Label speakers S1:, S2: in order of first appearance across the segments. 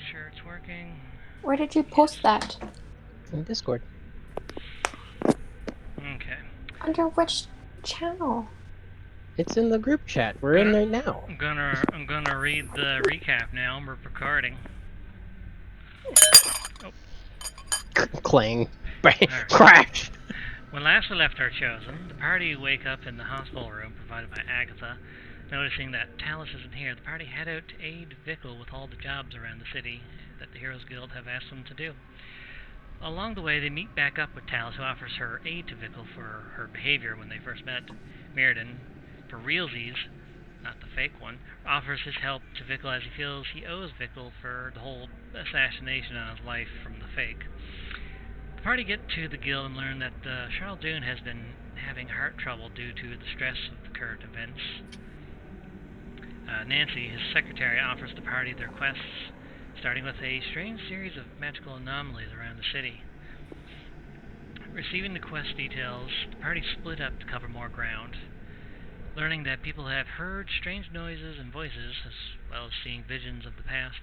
S1: Sure it's working.
S2: Where did you post that?
S3: In Discord.
S1: Okay.
S2: Under which channel?
S3: It's in the group chat. We're in right now.
S1: I'm gonna read the recap now. We're recording. Oh.
S3: Clang.
S1: Right.
S3: Crash!
S1: When last we left our chosen, the party wake up in the hospital room provided by Agatha. Noticing that Talus isn't here, the party head out to aid Vickle with all the jobs around the city that the Heroes Guild have asked them to do. Along the way, they meet back up with Talus, who offers her aid to Vickle for her behavior when they first met. Mirrodin, for realsies, not the fake one, offers his help to Vickle as he feels he owes Vickle for the whole assassination on his life from the fake. The party get to the guild and learn that Charles Dune has been having heart trouble due to the stress of the current events. Nancy, his secretary, offers the party their quests, starting with a strange series of magical anomalies around the city. Receiving the quest details, the party split up to cover more ground. Learning that people have heard strange noises and voices, as well as seeing visions of the past,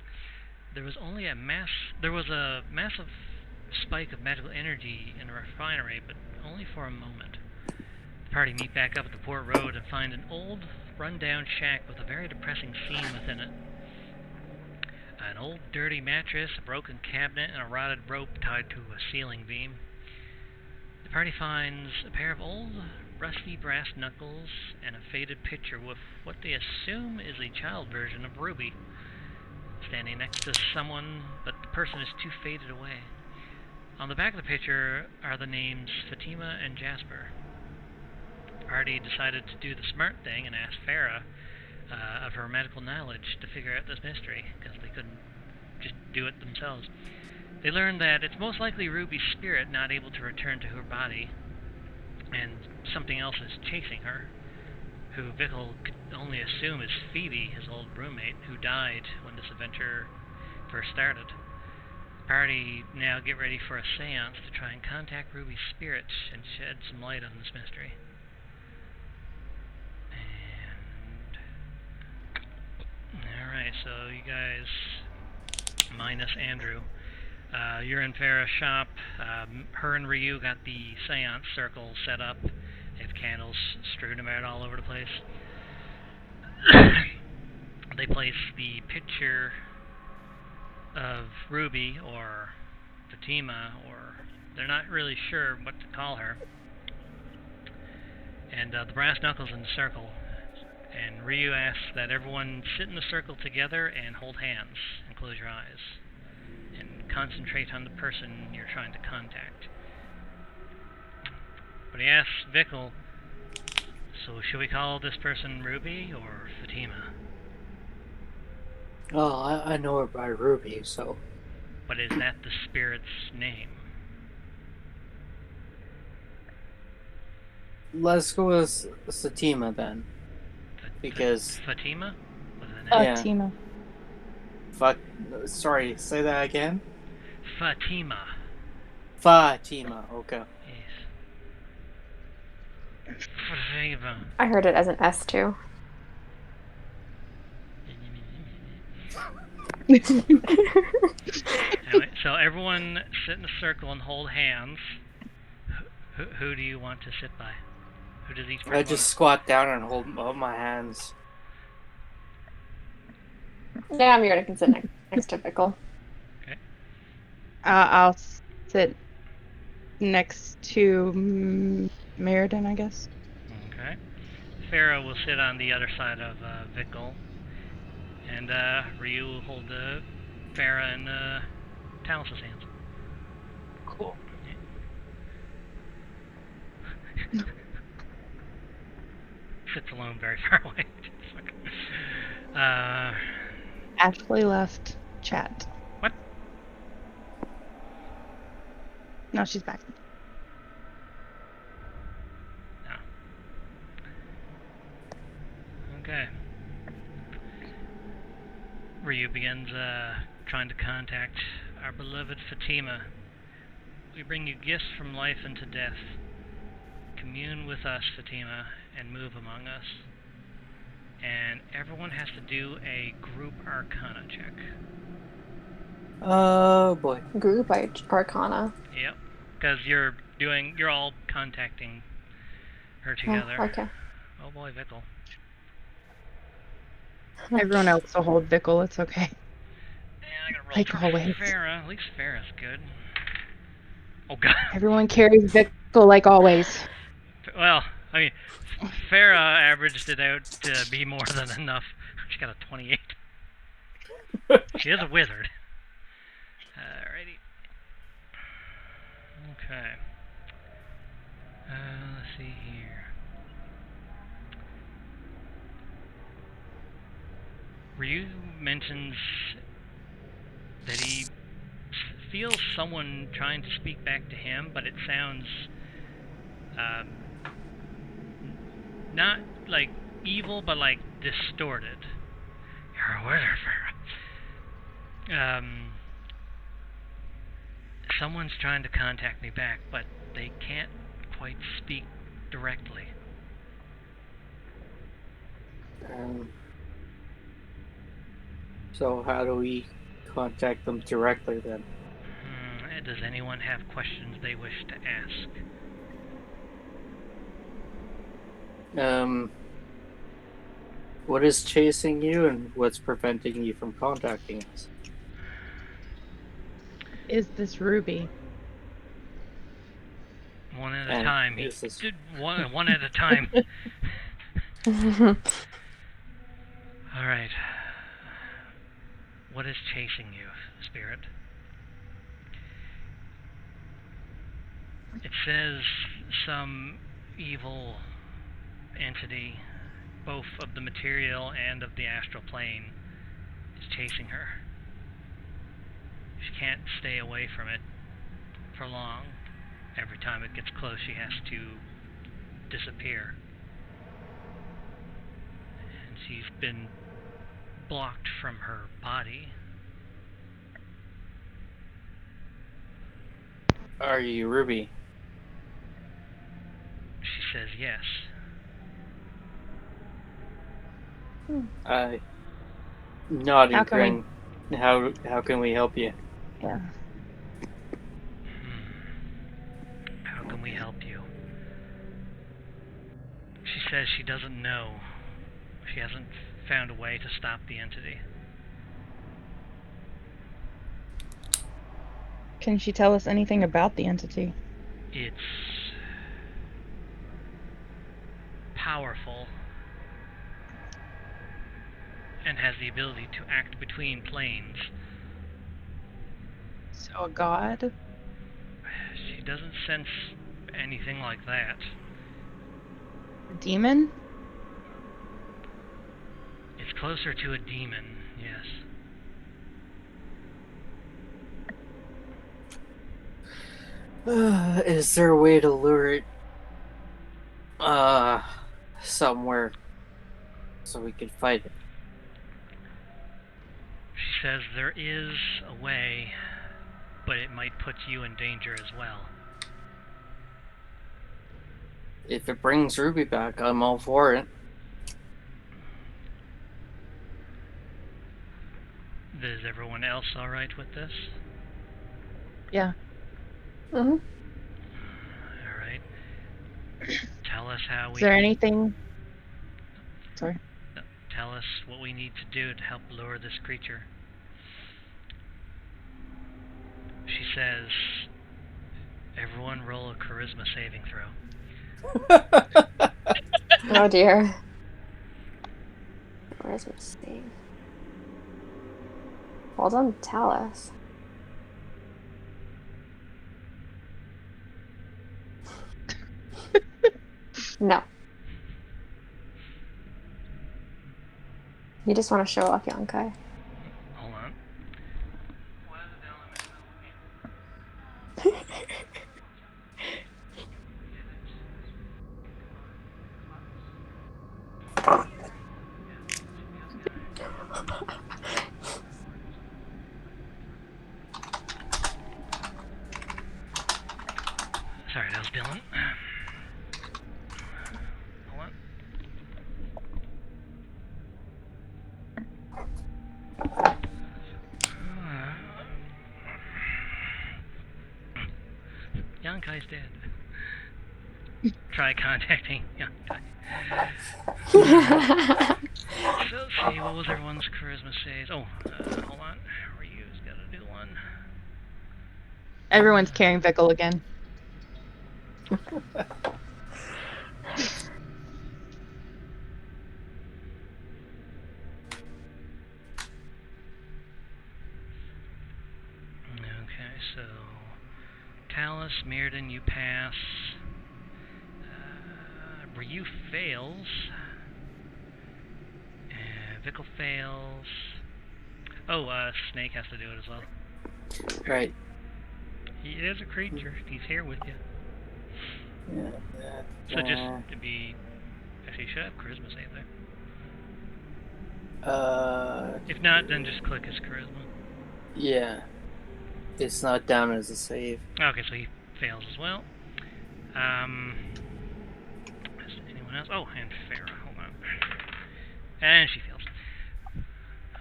S1: there was a massive spike of magical energy in a refinery, but only for a moment. The party meet back up at the port road and find an old, run-down shack with a very depressing scene within it. An old, dirty mattress, a broken cabinet, and a rotted rope tied to a ceiling beam. The party finds a pair of old, rusty brass knuckles and a faded picture with what they assume is a child version of Ruby, standing next to someone, but the person is too faded away. On the back of the picture are the names Fatima and Jasper. The party decided to do the smart thing and ask Farah of her medical knowledge to figure out this mystery, because they couldn't just do it themselves. They learned that it's most likely Ruby's spirit not able to return to her body, and something else is chasing her, who Vickle could only assume is Phoebe, his old roommate, who died when this adventure first started. The party now get ready for a seance to try and contact Ruby's spirit and shed some light on this mystery. Alright, so you guys, minus Andrew, you're in Farah's shop. Her and Ryu got the seance circle set up. They have candles strewn about all over the place. They place the picture of Ruby, or Fatima, or they're not really sure what to call her. And the brass knuckles in the circle. And Ryu asks that everyone sit in the circle together and hold hands and close your eyes. And concentrate on the person you're trying to contact. But he asks Vickle, so should we call this person Ruby or Fatima?
S4: Oh, I know her by Ruby, so...
S1: But is that the spirit's name?
S4: Let's go with Fatima then. Because...
S1: Fatima?
S2: Fatima.
S4: Sorry, say that again?
S1: Fatima.
S4: Fatima, okay.
S1: Yes. Fatima.
S2: I heard it as an S too.
S1: Anyway, so everyone sit in a circle and hold hands. Who do you want to sit by? Who does each person
S4: I just squat down and hold my hands.
S2: Yeah, I'm here to sit next to Vickle.
S1: Okay.
S5: I'll sit next to Mirrodin, I guess.
S1: Okay. Farah will sit on the other side of Vickle. And Ryu will hold Farah and Talos' hands.
S5: Cool.
S1: Sits alone very far away.
S5: Ashley left chat.
S1: What?
S5: No, she's back.
S1: Oh. Okay. Ryu begins trying to contact our beloved Fatima. We bring you gifts from life into death. Commune with us, Fatima, and move among us. And everyone has to do a group arcana check.
S4: Oh boy.
S2: Group Arcana.
S1: Yep. Because you're all contacting her together.
S2: Oh, okay.
S1: Oh boy, Vickle.
S5: Everyone else will hold Vickle. It's okay.
S1: And I gotta roll
S5: Like
S1: for
S5: always.
S1: Farah. At least Farah's good. Oh god.
S5: Everyone carries Vickle like always.
S1: Well, I mean, Farah averaged it out to be more than enough. She got a 28. She is a wizard. Alrighty. Okay. Let's see here. Ryu mentions that he feels someone trying to speak back to him, but it sounds not like evil, but like distorted. You're a wizard, Farah. Someone's trying to contact me back, but they can't quite speak directly.
S4: So how do we contact them directly then?
S1: Does anyone have questions they wish to ask?
S4: What is chasing you and what's preventing you from contacting us?
S5: Is this Ruby?
S1: One at a
S4: And
S1: time. He
S4: is this-
S1: did one at a time. Alright. What is chasing you, Spirit? It says some evil entity, both of the material and of the astral plane, is chasing her. She can't stay away from it for long. Every time it gets close, she has to disappear. And she's been blocked from her body.
S4: Are you Ruby?
S1: She says yes.
S4: Nod
S5: How
S4: and
S5: can
S4: grin. How can we help you?
S5: Yeah.
S1: How can we help you? She says she doesn't know. She hasn't found a way to stop the entity.
S5: Can she tell us anything about the entity?
S1: It's powerful and has the ability to act between planes.
S5: So a god?
S1: She doesn't sense anything like that.
S5: A demon?
S1: It's closer to a demon, yes.
S4: Is there a way to lure it somewhere so we can fight it?
S1: She says there is a way, but it might put you in danger as well.
S4: If it brings Ruby back, I'm all for it.
S1: Is everyone else alright with this?
S5: Yeah.
S2: Mhm.
S1: Alright. Tell us how we
S5: Is there anything? Sorry.
S1: Tell us what we need to do to help lure this creature. She says, everyone roll a charisma saving throw.
S2: Oh dear. Where's my save? Hold on, tell us. No. You just want to show off, Yonkai.
S1: Hold on. Sorry, that was Dylan. Hold on. Yonkai's dead. Try contacting Yonkai. So let's see, what was everyone's charisma saves? Oh, hold on. Ryu's gotta do one.
S5: Everyone's carrying Vickle again.
S1: Okay, so Talus, Mirrodin, you pass. Ryu fails. Vickle fails. Oh, Snake has to do it as well.
S4: Right.
S1: He is a creature. He's here with you.
S4: Yeah.
S1: So just to be... Actually, you should have charisma save there. If not, then just click his charisma.
S4: Yeah. It's not down as a save.
S1: Okay, so he fails as well. Is anyone else? Oh, and Farah. Hold on. And she fails.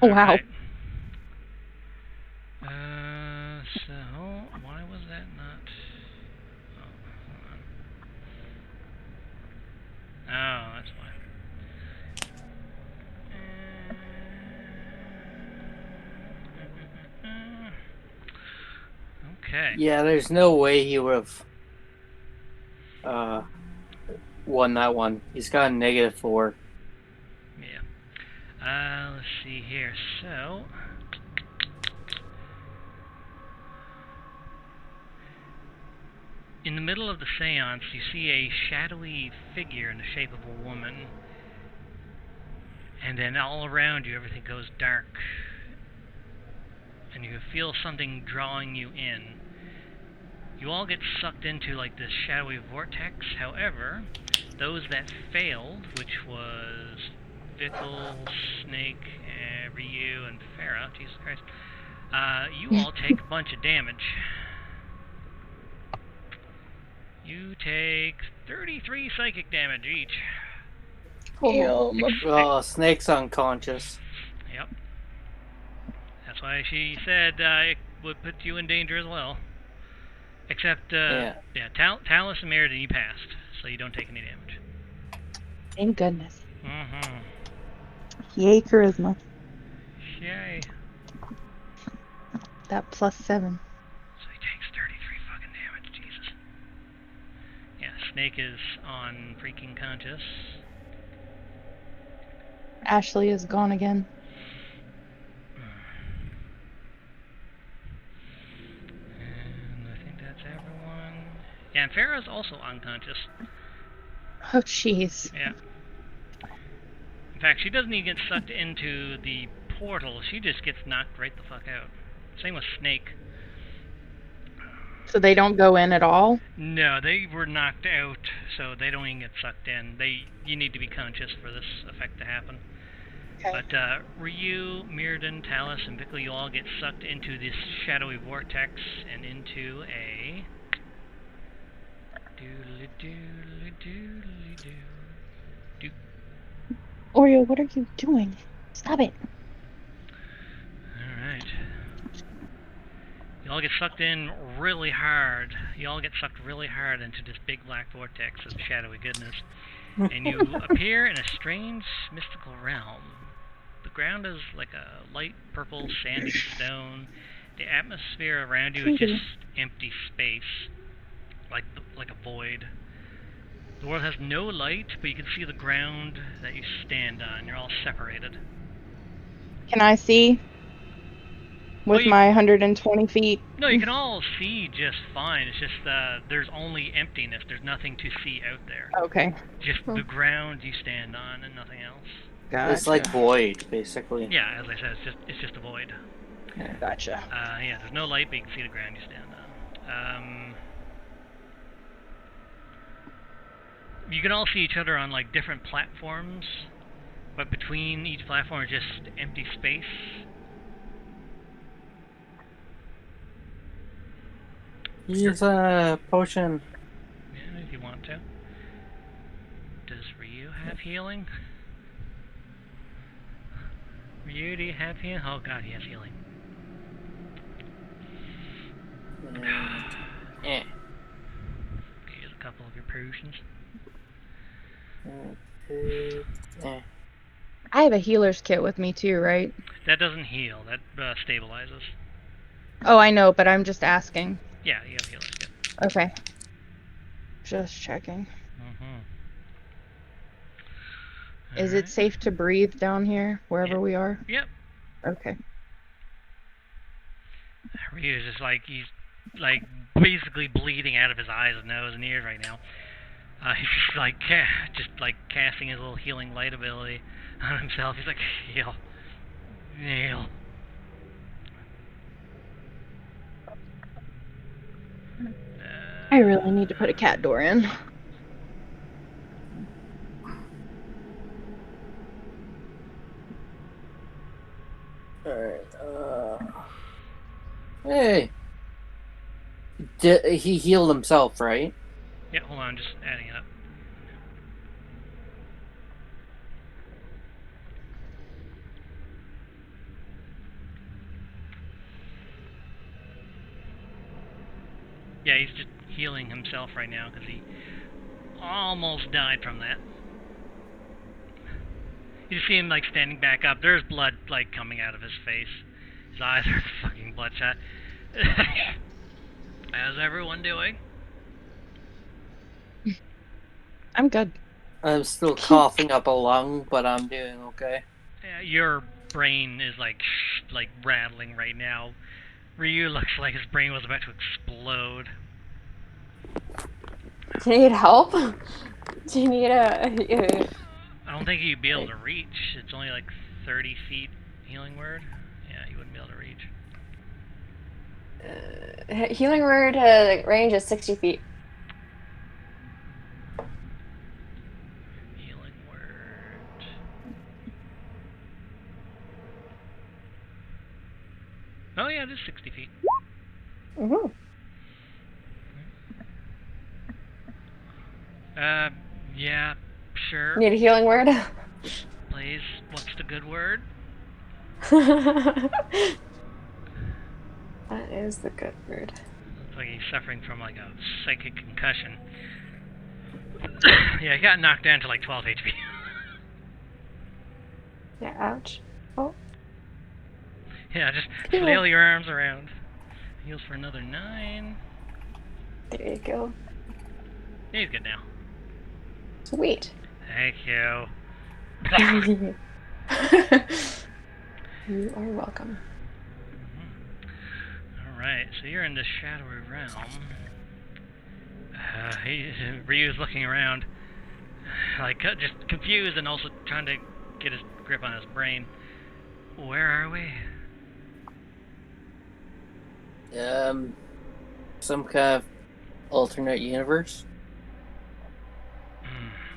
S5: Oh, wow.
S1: Alright. So, why was that not... Oh, hold on. Oh, that's why. Okay.
S4: Yeah, there's no way he would have won that one. He's got a -4.
S1: Yeah. Let's see here. So... In the middle of the seance, you see a shadowy figure in the shape of a woman. And then all around you, everything goes dark. And you feel something drawing you in. You all get sucked into like this shadowy vortex. However, those that failed, which was Vickle, Snake, Ryu, and Farah, Jesus Christ, you all take a bunch of damage. You take 33 psychic damage each.
S5: Damn.
S4: Oh, Snake's unconscious.
S1: Yep. That's why she said it would put you in danger as well. Except, Talus and Mirrodin, you passed, so you don't take any damage.
S5: Thank goodness.
S1: Mm-hmm.
S5: Yay, charisma.
S1: Yay.
S5: That +7.
S1: So he takes 33 fucking damage, Jesus. Yeah, Snake is on freaking conscious.
S5: Ashley is gone again.
S1: And I think that's everyone. Yeah, and Farah's also unconscious.
S5: Oh, jeez.
S1: Yeah. In fact, she doesn't even get sucked into the portal. She just gets knocked right the fuck out. Same with Snake.
S5: So they don't go in at all?
S1: No, they were knocked out, so they don't even get sucked in. You need to be conscious for this effect to happen.
S5: Okay.
S1: But Ryu, Mirrodin, Talus, and Vickle, you all get sucked into this shadowy vortex and into a... Doodly-doodly-doodly-doo.
S5: Oreo, what are you doing? Stop it.
S1: Alright. You all get sucked in really hard. You all get sucked really hard into this big black vortex of shadowy goodness. And you appear in a strange, mystical realm. The ground is like a light purple sandy stone. The atmosphere around you is just empty space. Like a void. The world has no light, but you can see the ground that you stand on. You're all separated.
S5: Can I see? With my 120 feet?
S1: No, you can all see just fine. It's just there's only emptiness. There's nothing to see out there.
S5: Okay.
S1: Just the ground you stand on and nothing else.
S5: Gotcha.
S4: It's like void, basically.
S1: Yeah, as I said, it's just a void.
S5: Gotcha.
S1: Yeah, there's no light, but you can see the ground you stand on. You can all see each other on like different platforms, but between each platform is just empty space.
S4: Use a potion.
S1: Yeah, if you want to. Does Ryu have healing? Ryu, do you have healing? Oh god, he has healing. potions.
S5: I have a healer's kit with me too, right?
S1: That doesn't heal. That stabilizes.
S5: Oh, I know, but I'm just asking.
S1: Yeah, you have healer's kit.
S5: Okay. Just checking.
S1: Mm-hmm.
S5: Is it safe to breathe down here, wherever we are?
S1: Yep.
S5: Okay.
S1: Ryu's just like, he's like basically bleeding out of his eyes and nose and ears right now. He's just like, casting his little healing light ability on himself. He's like, heal. Heal.
S5: I really need to put a cat door in.
S4: Alright, Hey! He healed himself, right?
S1: Yeah, hold on, just adding it up. Yeah, he's just healing himself right now because he almost died from that. You see him like standing back up. There's blood like coming out of his face. His eyes are fucking bloodshot. How's everyone doing?
S5: I'm good.
S4: I'm still coughing up a lung, but I'm doing okay.
S1: Yeah, your brain is like rattling right now. Ryu looks like his brain was about to explode.
S2: Do you need help? Do you need a...
S1: I don't think you'd be able to reach. It's only like 30 feet healing word. Yeah, you wouldn't be able to reach.
S2: healing word range is 60 feet.
S1: Healing word. Oh yeah, it is 60 feet.
S2: Mm-hmm.
S1: Yeah, sure.
S2: Need a healing word?
S1: Please, what's the good word?
S2: That is the good word.
S1: Looks like he's suffering from like a psychic concussion. Yeah, he got knocked down to like 12 HP.
S2: Yeah, ouch. Oh,
S1: Yeah, just
S2: Cool.
S1: flail your arms around. Heals for another 9.
S2: there you go.
S1: He's good now.
S2: Sweet.
S1: Thank you.
S2: You are welcome.
S1: Alright, so you're in the shadowy realm. Ryu's looking around, like just confused and also trying to get his grip on his brain. Where are we?
S4: Some kind of alternate universe.
S2: A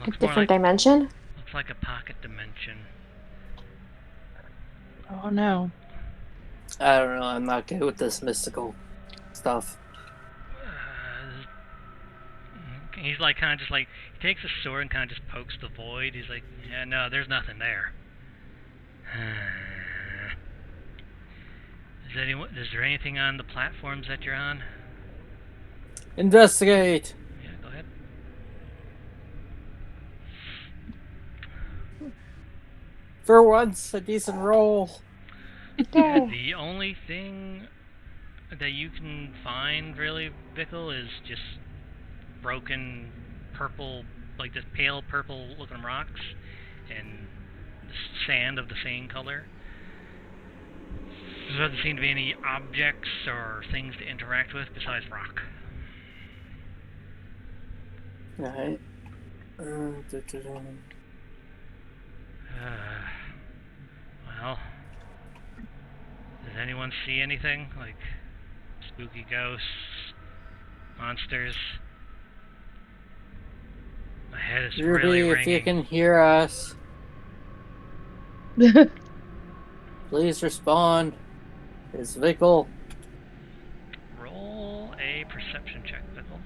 S1: Looks more
S2: different
S1: like,
S2: dimension?
S1: looks like a pocket dimension.
S5: Oh no.
S4: I don't know, I'm not good with this mystical stuff.
S1: He's like kind of just like, he takes his sword and kind of just pokes the void. He's like, yeah, no, there's nothing there. Is there anything on the platforms that you're on?
S4: Investigate!
S1: Yeah, go ahead.
S4: For once, a decent roll.
S2: Yay.
S1: The only thing that you can find, really, Vickle, is just broken purple, like this pale purple looking rocks and sand of the same color. There doesn't seem to be any objects or things to interact with besides rock.
S4: Alright.
S1: Well, does anyone see anything? Like spooky ghosts, monsters? My head is
S4: Ruby,
S1: really
S4: if you
S1: ringing.
S4: can hear us, please respond. It's Vickle.
S1: Roll a perception check, Vickle.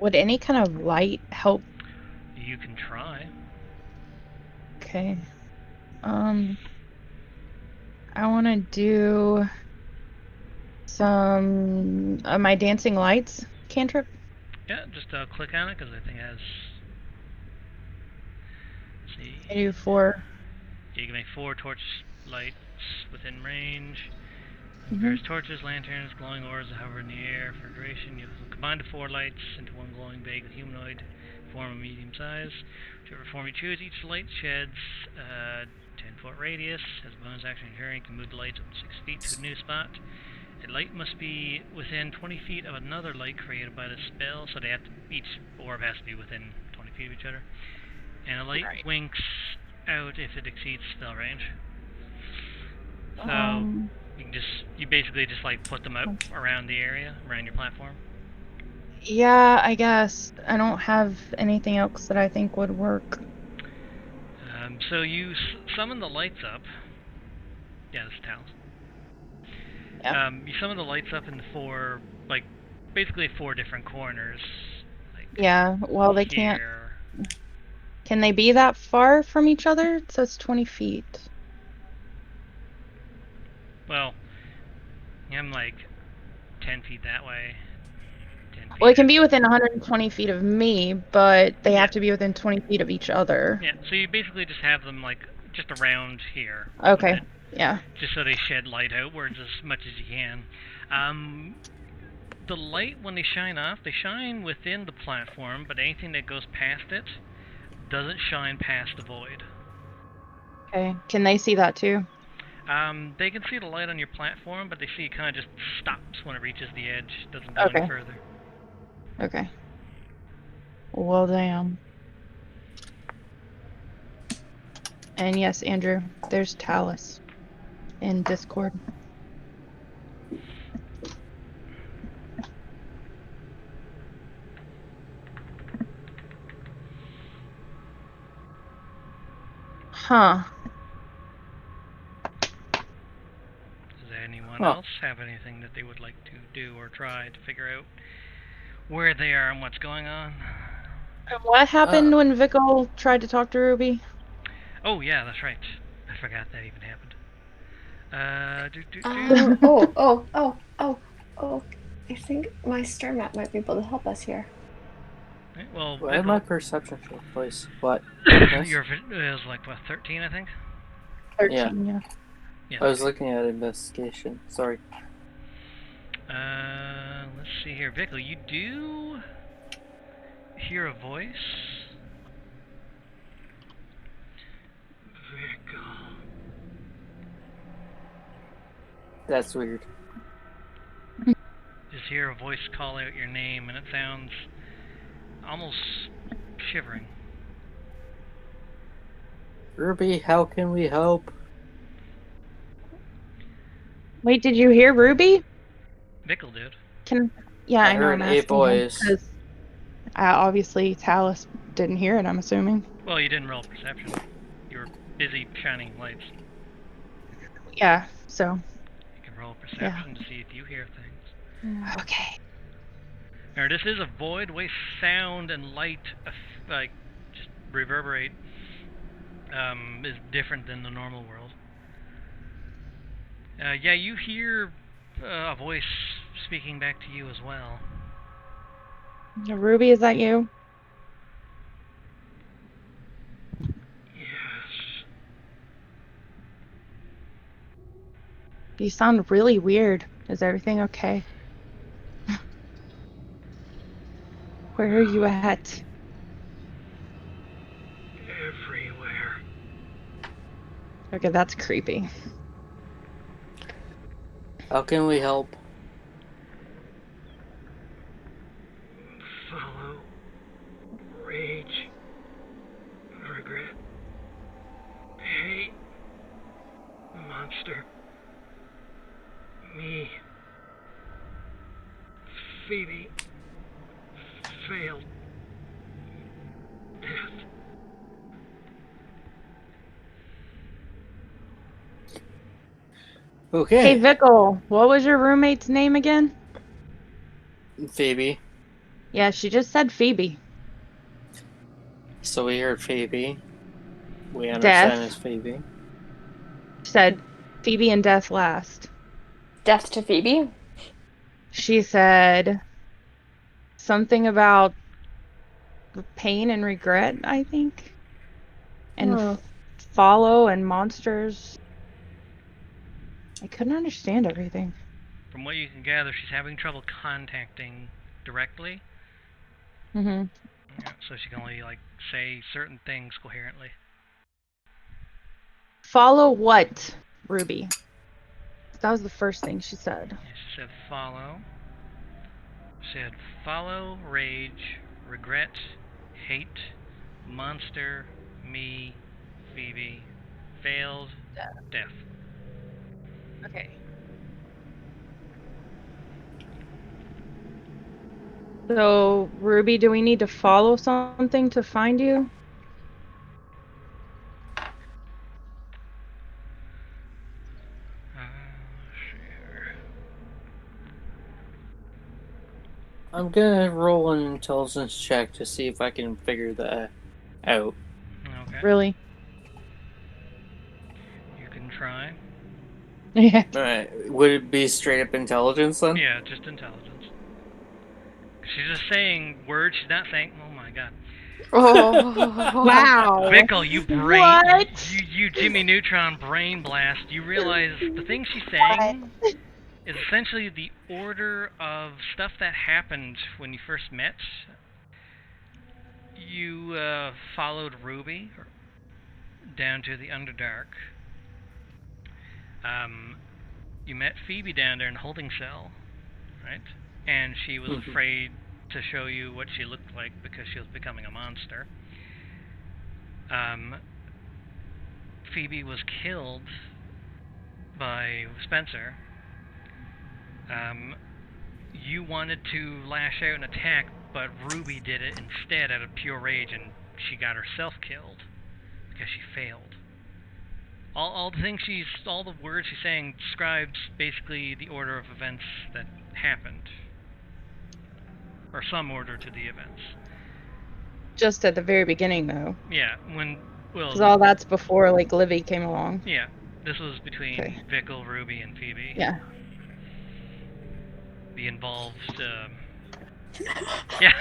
S5: Would any kind of light help?
S1: You can try.
S5: Okay. I want to do my dancing lights cantrip.
S1: Yeah, just click on it because I think it has. Let's see.
S5: I do 4.
S1: You can make 4 torch lights within range.
S5: Mhm.
S1: Various torches, lanterns, glowing orbs that hover in the air. For duration, you combine the 4 lights into one glowing vague humanoid form of medium size. Whichever form you choose, each light sheds 10-foot radius. As a bonus action, you can move the lights up to 6 feet to a new spot. A light must be within 20 feet of another light created by the spell, so each orb has to be within 20 feet of each other. And a light winks out if it exceeds spell range. So you basically just like put them up around the area, around your platform.
S5: Yeah, I guess. I don't have anything else that I think would work.
S1: So you summon the lights up. Yeah, this is Talos.
S5: Yeah.
S1: You summon the lights up in the 4, like, basically 4 different corners. Like
S5: Yeah, well, they can't.
S1: here.
S5: Can they be that far from each other? It says 20 feet.
S1: Well, I'm like 10 feet that way. 10 feet.
S5: Well, it can be within 120 feet of me, but they have to be within 20 feet of each other.
S1: Yeah, so you basically just have them, like, just around here.
S5: Okay, yeah.
S1: Just so they shed light outwards as much as you can. The light, when they shine off, they shine within the platform, but anything that goes past it doesn't shine past the void.
S5: Okay, can they see that too?
S1: They can see the light on your platform, but they see it kind of just stops when it reaches the edge. Doesn't go any further.
S5: Okay. Well, damn. And yes, Andrew, there's Talos in Discord. Huh.
S1: Does anyone else have anything that they would like to do or try to figure out where they are and what's going on?
S5: And what happened when Vickle tried to talk to Ruby?
S1: Oh yeah, that's right. I forgot that even happened.
S2: I think my star map might be able to help us here.
S1: Well,
S4: why did my perception take place? What?
S1: Your it was like what, 13, I think.
S5: 13, yeah.
S4: I was looking at investigation. Sorry.
S1: Let's see here, Vickle. You do hear a voice. Vickle.
S4: That's weird.
S1: Just hear a voice call out your name, and it sounds almost shivering.
S4: Ruby, how can we help?
S5: Wait, did you hear Ruby?
S1: Vickle did.
S5: Yeah, I know.
S4: heard
S5: I'm
S4: a
S5: asking
S4: voice.
S5: because obviously Talos didn't hear it, I'm assuming.
S1: Well, you didn't roll perception. You were busy shining lights.
S5: Yeah, so.
S1: You can roll perception to see if you hear things.
S5: Okay.
S1: Now, this is a void way sound and light, like, just reverberate, is different than the normal world. Yeah, you hear a voice speaking back to you as well.
S5: Ruby, is that you?
S1: Yes.
S5: You sound really weird. Is everything okay? Where are you at?
S1: Everywhere.
S5: Okay, that's creepy.
S4: How can we help?
S1: Follow. Rage. Regret. Hate. Monster. Me. Phoebe. Failed. Death.
S4: Okay.
S5: Hey, Vickle, what was your roommate's name again?
S4: Phoebe.
S5: Yeah, she just said Phoebe.
S4: So we heard Phoebe. We understand it's Phoebe.
S5: Said Phoebe and Death last.
S2: Death to Phoebe?
S5: She said something about pain and regret, I think. And
S2: Oh.
S5: follow and monsters. I couldn't understand everything.
S1: From what you can gather, she's having trouble contacting directly.
S5: Mm-hmm.
S1: Yeah, so she can only like say certain things coherently.
S5: Follow what, Ruby? That was the first thing she said.
S1: Yeah, she said follow. She said follow, rage, regret, hate, monster, me, Phoebe, failed, death.
S5: Okay. So, Ruby, do we need to follow something to find you?
S1: Share.
S4: I'm gonna roll an intelligence check to see if I can figure that out.
S1: Okay.
S5: Really?
S1: You can try.
S5: Yeah.
S4: Alright, would it be straight up intelligence then?
S1: Yeah, just intelligence. She's just saying words. She's not saying. Oh my god.
S2: Oh.
S5: Wow.
S1: Bickle, you brain.
S5: What?
S1: You Jimmy Neutron brain blast. You realize the thing she's saying is essentially the order of stuff that happened when you first met. You followed Ruby down to the Underdark. You met Phoebe down there in the holding cell, right? And she was afraid to show you what she looked like because she was becoming a monster. Phoebe was killed by Spencer. You wanted to lash out and attack, but Ruby did it instead out of pure rage, and she got herself killed because she failed. All the words she's saying describes basically the order of events that happened, or some order to the events.
S5: Just at the very beginning, though.
S1: Yeah,
S5: Because all that's before, like, Livy came along.
S1: Yeah, this was between Vickle, Ruby, and Phoebe.
S5: Yeah.
S1: The involved, yeah.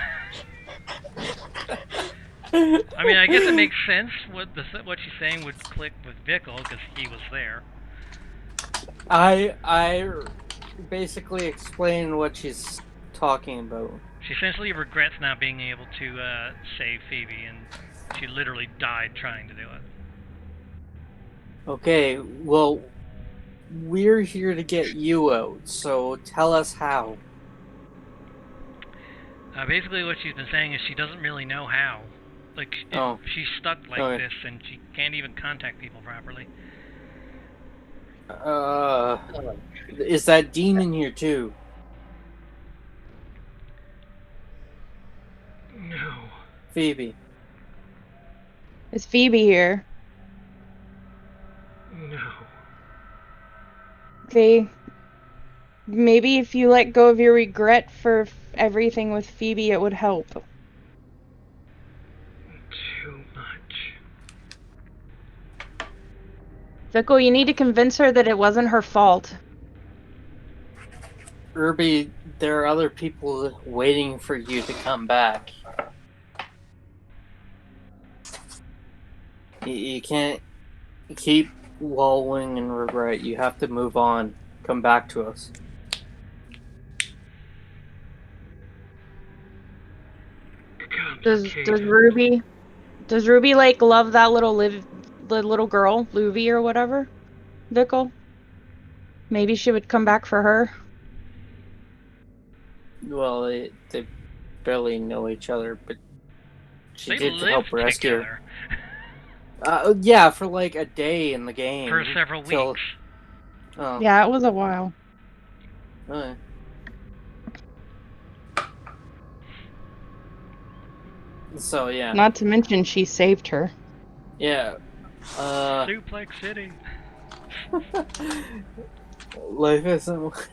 S1: I mean, I guess it makes sense. What she's saying would click with Vickle because he was there.
S4: I basically explain what she's talking about.
S1: She essentially regrets not being able to save Phoebe, and she literally died trying to do it.
S4: Okay, well, we're here to get you out, so tell us how.
S1: Basically, what she's been saying is she doesn't really know how. Like, she's stuck like this, and she can't even contact people properly.
S4: Is that demon here too?
S1: No.
S4: Phoebe.
S5: Is Phoebe here?
S1: No.
S5: Okay. Maybe if you let go of your regret for everything with Phoebe, it would help.
S1: Too much.
S5: Vickle, you need to convince her that it wasn't her fault.
S4: Ruby, there are other people waiting for you to come back. You can't keep wallowing in regret. You have to move on. Come back to us.
S5: Does Ruby like love that the little girl, Luvi or whatever? Vickle? Maybe she would come back for her.
S4: Well, they barely know each other, but she
S1: They
S4: did help rescue
S1: together.
S4: her. Yeah, for like a day in the game.
S1: For several weeks.
S4: Oh.
S5: Yeah, it was a while.
S4: Okay. So, yeah.
S5: Not to mention she saved her.
S4: Yeah.
S1: Suplex City.
S4: Life isn't what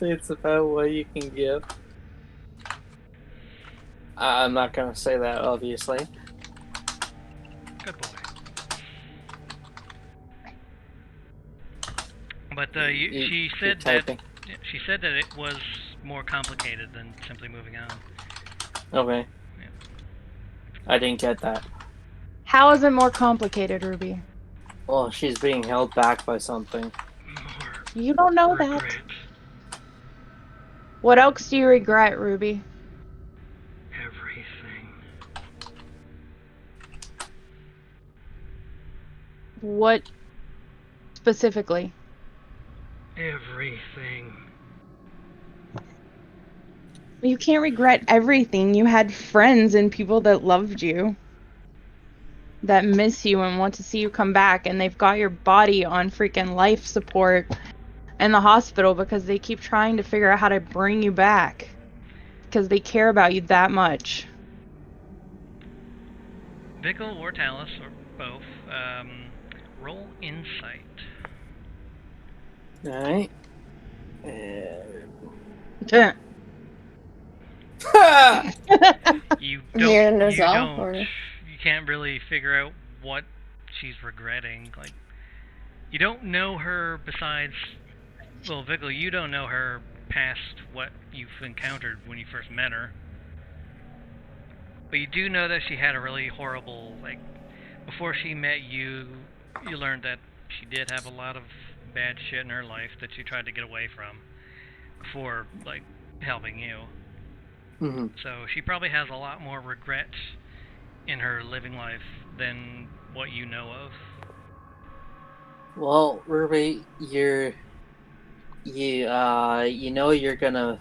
S4: it's about what you can give. I'm not gonna say that, obviously.
S1: Good boy. But she said that Yeah, she said that it was more complicated than simply moving on.
S4: Okay.
S1: Yeah.
S4: I didn't get that.
S5: How is it more complicated, Ruby?
S4: Well, she's being held back by something.
S1: More
S5: You don't know
S1: regret.
S5: that. What else do you regret, Ruby?
S1: Everything.
S5: What specifically?
S1: Everything.
S5: You can't regret everything. You had friends and people that loved you, that miss you and want to see you come back, and they've got your body on freaking life support in the hospital because they keep trying to figure out how to bring you back because they care about you that much.
S1: Vickle or Talus, or both, roll insight.
S4: Alright.
S1: You
S2: Here
S1: don't.
S2: in
S1: You
S2: Nozal,
S1: don't.
S2: or
S1: You can't really figure out what she's regretting. Like, you don't know her besides. Well, Vickle, you don't know her past what you've encountered when you first met her. But you do know that she had a really horrible, like, before she met you, you learned that she did have a lot of bad shit in her life that she tried to get away from before, like, helping you.
S4: Mhm.
S1: So she probably has a lot more regret in her living life than what you know of.
S4: Well, Ruby, you know you're gonna.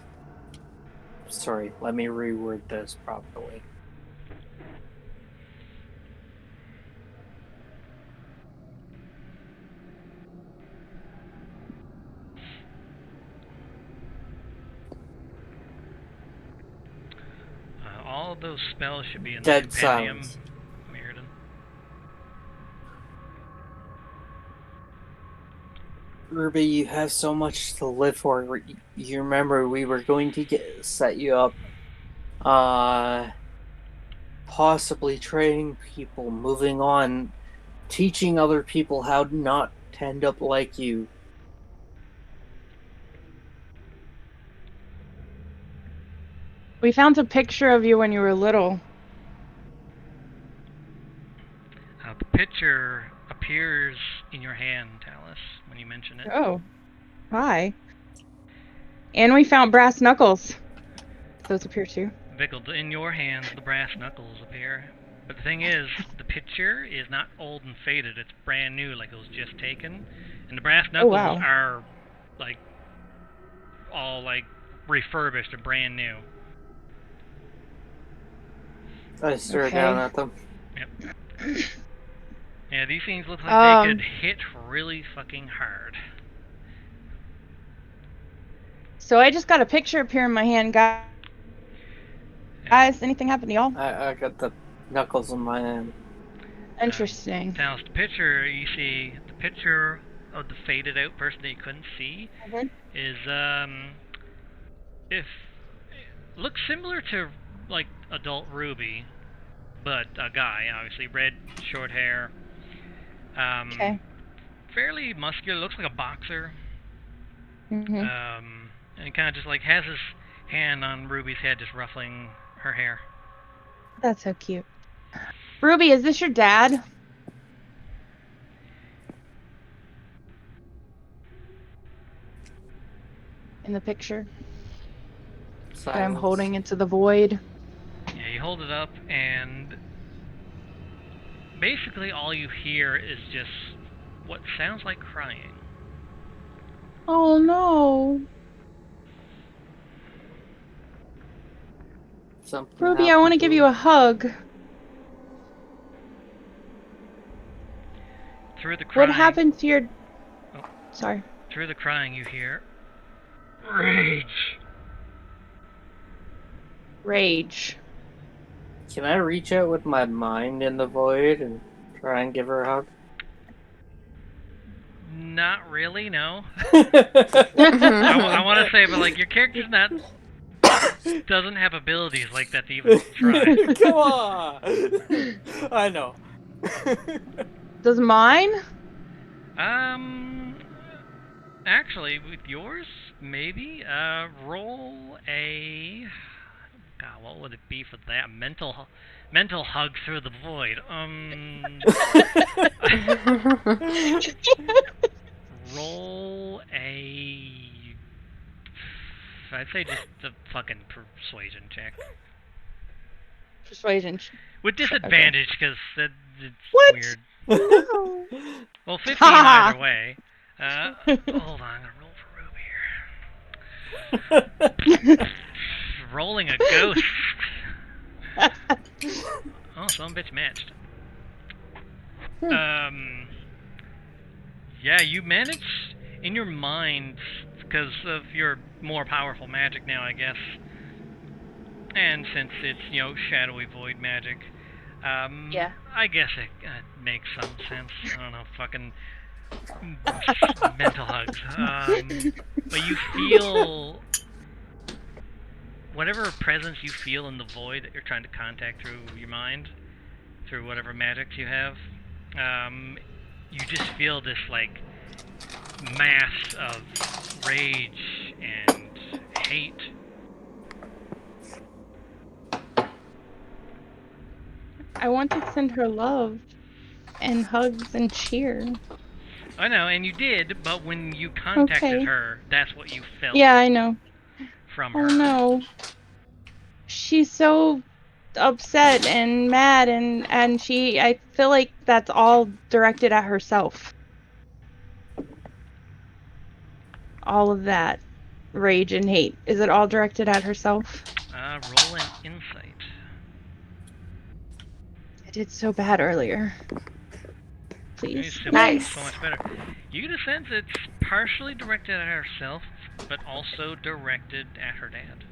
S4: Sorry, let me reword this properly.
S1: All of those spells should be in the
S4: Dead
S1: compendium.
S4: silence.
S1: Mirrodin.
S4: Ruby, you have so much to live for. You remember we were going to set you up, possibly training people, moving on, teaching other people how not to end up like you.
S5: We found a picture of you when you were little.
S1: The picture appears in your hand, Talus, when you mention it.
S5: Oh, hi. And we found brass knuckles. Those appear too.
S1: Vickle, in your hands, the brass knuckles appear. But the thing is, the picture is not old and faded. It's brand new, like it was just taken. And the brass knuckles
S5: wow.
S1: are, like, all, like, refurbished or brand new.
S4: I stare
S5: Okay.
S4: down at them.
S1: Yep. Yeah, these things look like they could hit really fucking hard.
S5: So I just got a picture appear in my hand, guys. Guys, anything happen to y'all?
S4: I got the knuckles in my hand.
S5: Interesting.
S1: Now, the picture, you see, the picture of the faded out person that you couldn't see is, if looks similar to, like, adult Ruby, but a guy, obviously, red, short hair,
S5: Okay.
S1: fairly muscular, looks like a boxer,
S5: Mm-hmm.
S1: and kind of just, like, has his hand on Ruby's head, just ruffling her hair.
S5: That's so cute. Ruby, is this your dad? In the picture that I'm
S4: Silence.
S5: holding into the void.
S1: Yeah, you hold it up, and basically all you hear is just what sounds like crying.
S5: Oh no.
S4: Something
S5: Ruby, I want to
S4: happened
S5: give you a hug.
S1: Through the crying,
S5: What happened to your...
S1: Oh.
S5: Sorry.
S1: Through the crying you hear rage.
S5: Rage.
S4: Can I reach out with my mind in the void and try and give her a hug?
S1: Not really, no.
S2: Mm-hmm.
S1: I want to say, but like your character's not doesn't have abilities like that to even try.
S4: Come on! I know.
S5: Does mine?
S1: Actually, with yours, maybe. Roll a. God, what would it be for that? Mental hug through the void. Roll a. I'd say just a fucking persuasion check.
S5: Persuasion.
S1: With disadvantage, because it's
S5: What?
S1: weird.
S5: No.
S1: Well, 15 either way. Hold on, I'm gonna roll for Ruby here. Rolling a ghost. Oh, some bitch matched. Yeah, you managed in your mind, because of your more powerful magic now, I guess. And since it's, shadowy void magic,
S5: Yeah.
S1: I guess it makes some sense. I don't know, fucking mental hugs. But you feel whatever presence you feel in the void that you're trying to contact through your mind, through whatever magics you have, you just feel this, like, mass of rage and hate.
S5: I want to send her love and hugs and cheer.
S1: I know, and you did, but when you contacted
S5: Okay.
S1: her, that's what you felt
S5: Yeah, I know.
S1: from
S5: Oh
S1: her.
S5: no. She's so upset and mad, and I feel like that's all directed at herself. All of that rage and hate. Is it all directed at herself?
S1: Roll an insight.
S5: I did so bad earlier. Please.
S2: Nice.
S1: So much better. You get a sense it's partially directed at herself, but also directed at her dad.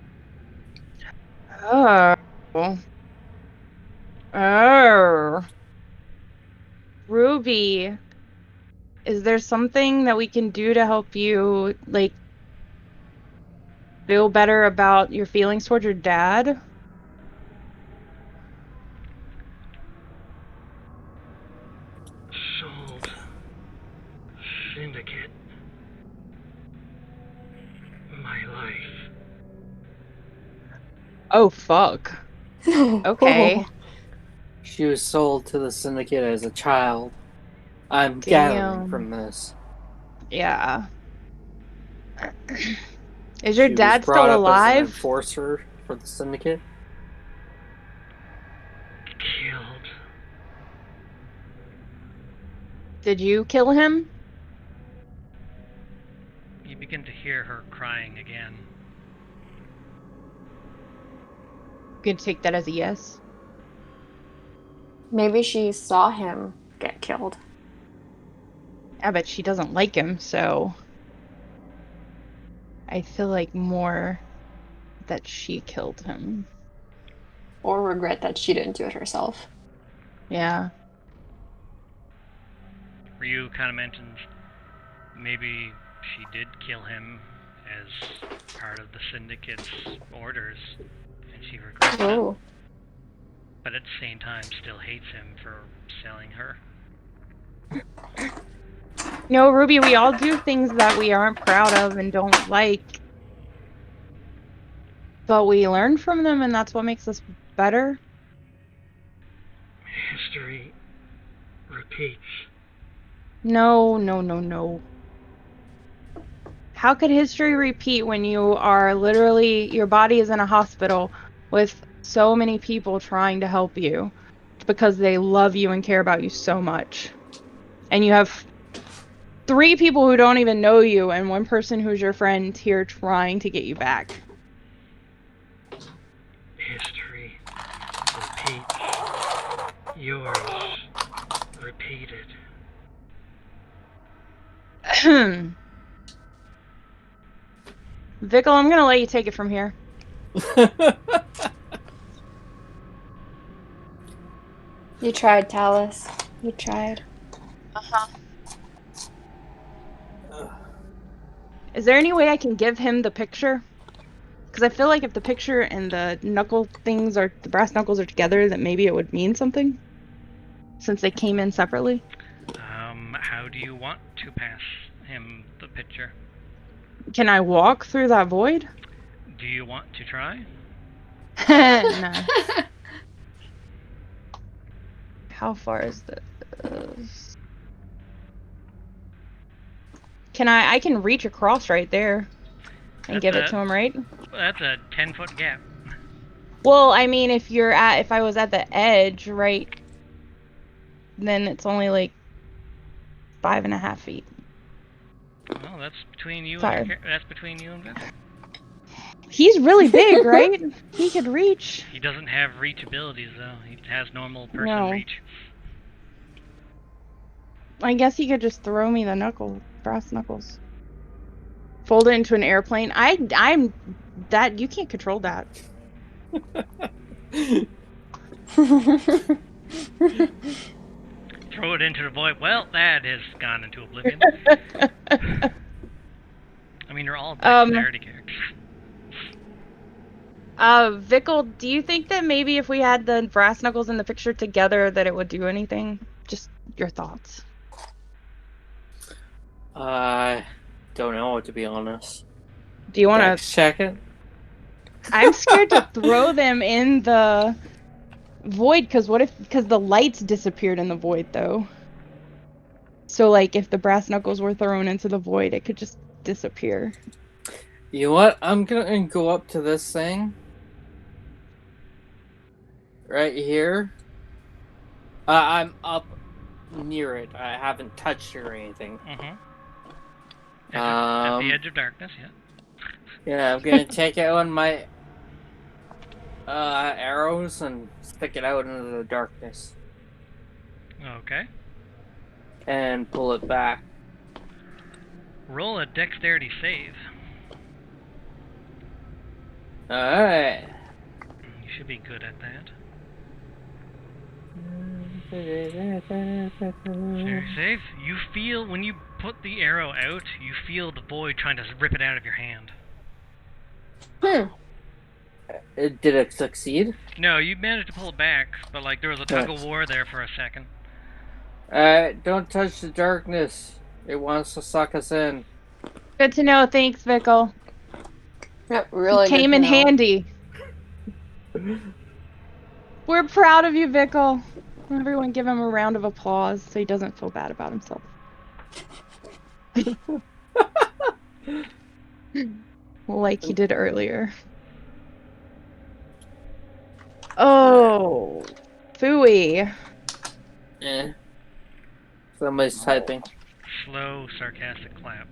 S5: Oh. Ruby, is there something that we can do to help you, like, feel better about your feelings toward your dad?
S1: Sold. Syndicate. My life.
S5: Oh, fuck. Okay.
S4: She was sold to the syndicate as a child. I'm gathering
S5: Damn.
S4: from this.
S5: Yeah. Is your
S4: She
S5: dad
S4: was brought
S5: still
S4: up as an
S5: alive?
S4: enforcer for the syndicate.
S1: Killed.
S5: Did you kill him?
S1: You begin to hear her crying again.
S5: You can take that as a yes.
S2: Maybe she saw him get killed.
S5: I bet she doesn't like him, so I feel like more that she killed him.
S2: Or regret that she didn't do it herself.
S5: Yeah.
S1: Ryu kind of mentions maybe she did kill him as part of the syndicate's orders, and she regrets it.
S2: Oh.
S1: But at the same time still hates him for selling her.
S5: No, Ruby, we all do things that we aren't proud of and don't like. But we learn from them, and that's what makes us better.
S1: History repeats.
S5: No, no, no, no. How could history repeat when you are literally, your body is in a hospital with so many people trying to help you because they love you and care about you so much? And you have 3 people who don't even know you and 1 person who's your friend here trying to get you back.
S1: History repeats. Yours repeated.
S5: Vickle, I'm gonna let you take it from here.
S2: You tried, Talus. You tried.
S5: Uh-huh. Is there any way I can give him the picture? Because I feel like if the picture and the the brass knuckles are together, that maybe it would mean something. Since they came in separately.
S1: How do you want to pass him the picture?
S5: Can I walk through that void?
S1: Do you want to try?
S5: No. How far is this? Can I can reach across right there and give it to him, right?
S1: That's a 10-foot gap.
S5: Well, I mean, if I was at the edge, right, then it's only like 5.5 feet.
S1: Well, that's between you
S5: Sorry.
S1: and that's between you and Vic.
S5: He's really big, right? He could reach.
S1: He doesn't have reach abilities though. He has normal person
S5: No.
S1: reach.
S5: I guess he could just throw me the brass knuckles. Fold it into an airplane. I'm that you can't control that.
S1: Throw it into the void. Well, that has gone into oblivion. I mean, they're all dexterity characters.
S5: Vickle, do you think that maybe if we had the brass knuckles in the picture together that it would do anything? Just your thoughts.
S4: I don't know, to be honest.
S5: Do you want to
S4: check it?
S5: I'm scared to throw them in the void because the lights disappeared in the void though. So like if the brass knuckles were thrown into the void, it could just disappear.
S4: You know what? I'm gonna go up to this thing. Right here. I'm up near it. I haven't touched it or anything.
S1: Mm-hmm. At the edge of darkness, yeah.
S4: Yeah, I'm gonna take out one of my arrows and stick it out into the darkness.
S1: Okay.
S4: And pull it back.
S1: Roll a dexterity save.
S4: Alright.
S1: You should be good at that. Very safe. You feel, when you put the arrow out, you feel the void trying to rip it out of your hand.
S4: Did it succeed?
S1: No, you managed to pull it back, but like there was a tug of war there for a second.
S4: Don't touch the darkness. It wants to suck us in.
S5: Good to know. Thanks, Vickle.
S2: Yep, really
S5: Came
S2: good
S5: in
S2: to know.
S5: handy. We're proud of you, Vickle. Everyone give him a round of applause so he doesn't feel bad about himself. Like he did earlier. Oh, phooey.
S4: Somebody's typing.
S1: Slow, sarcastic clap.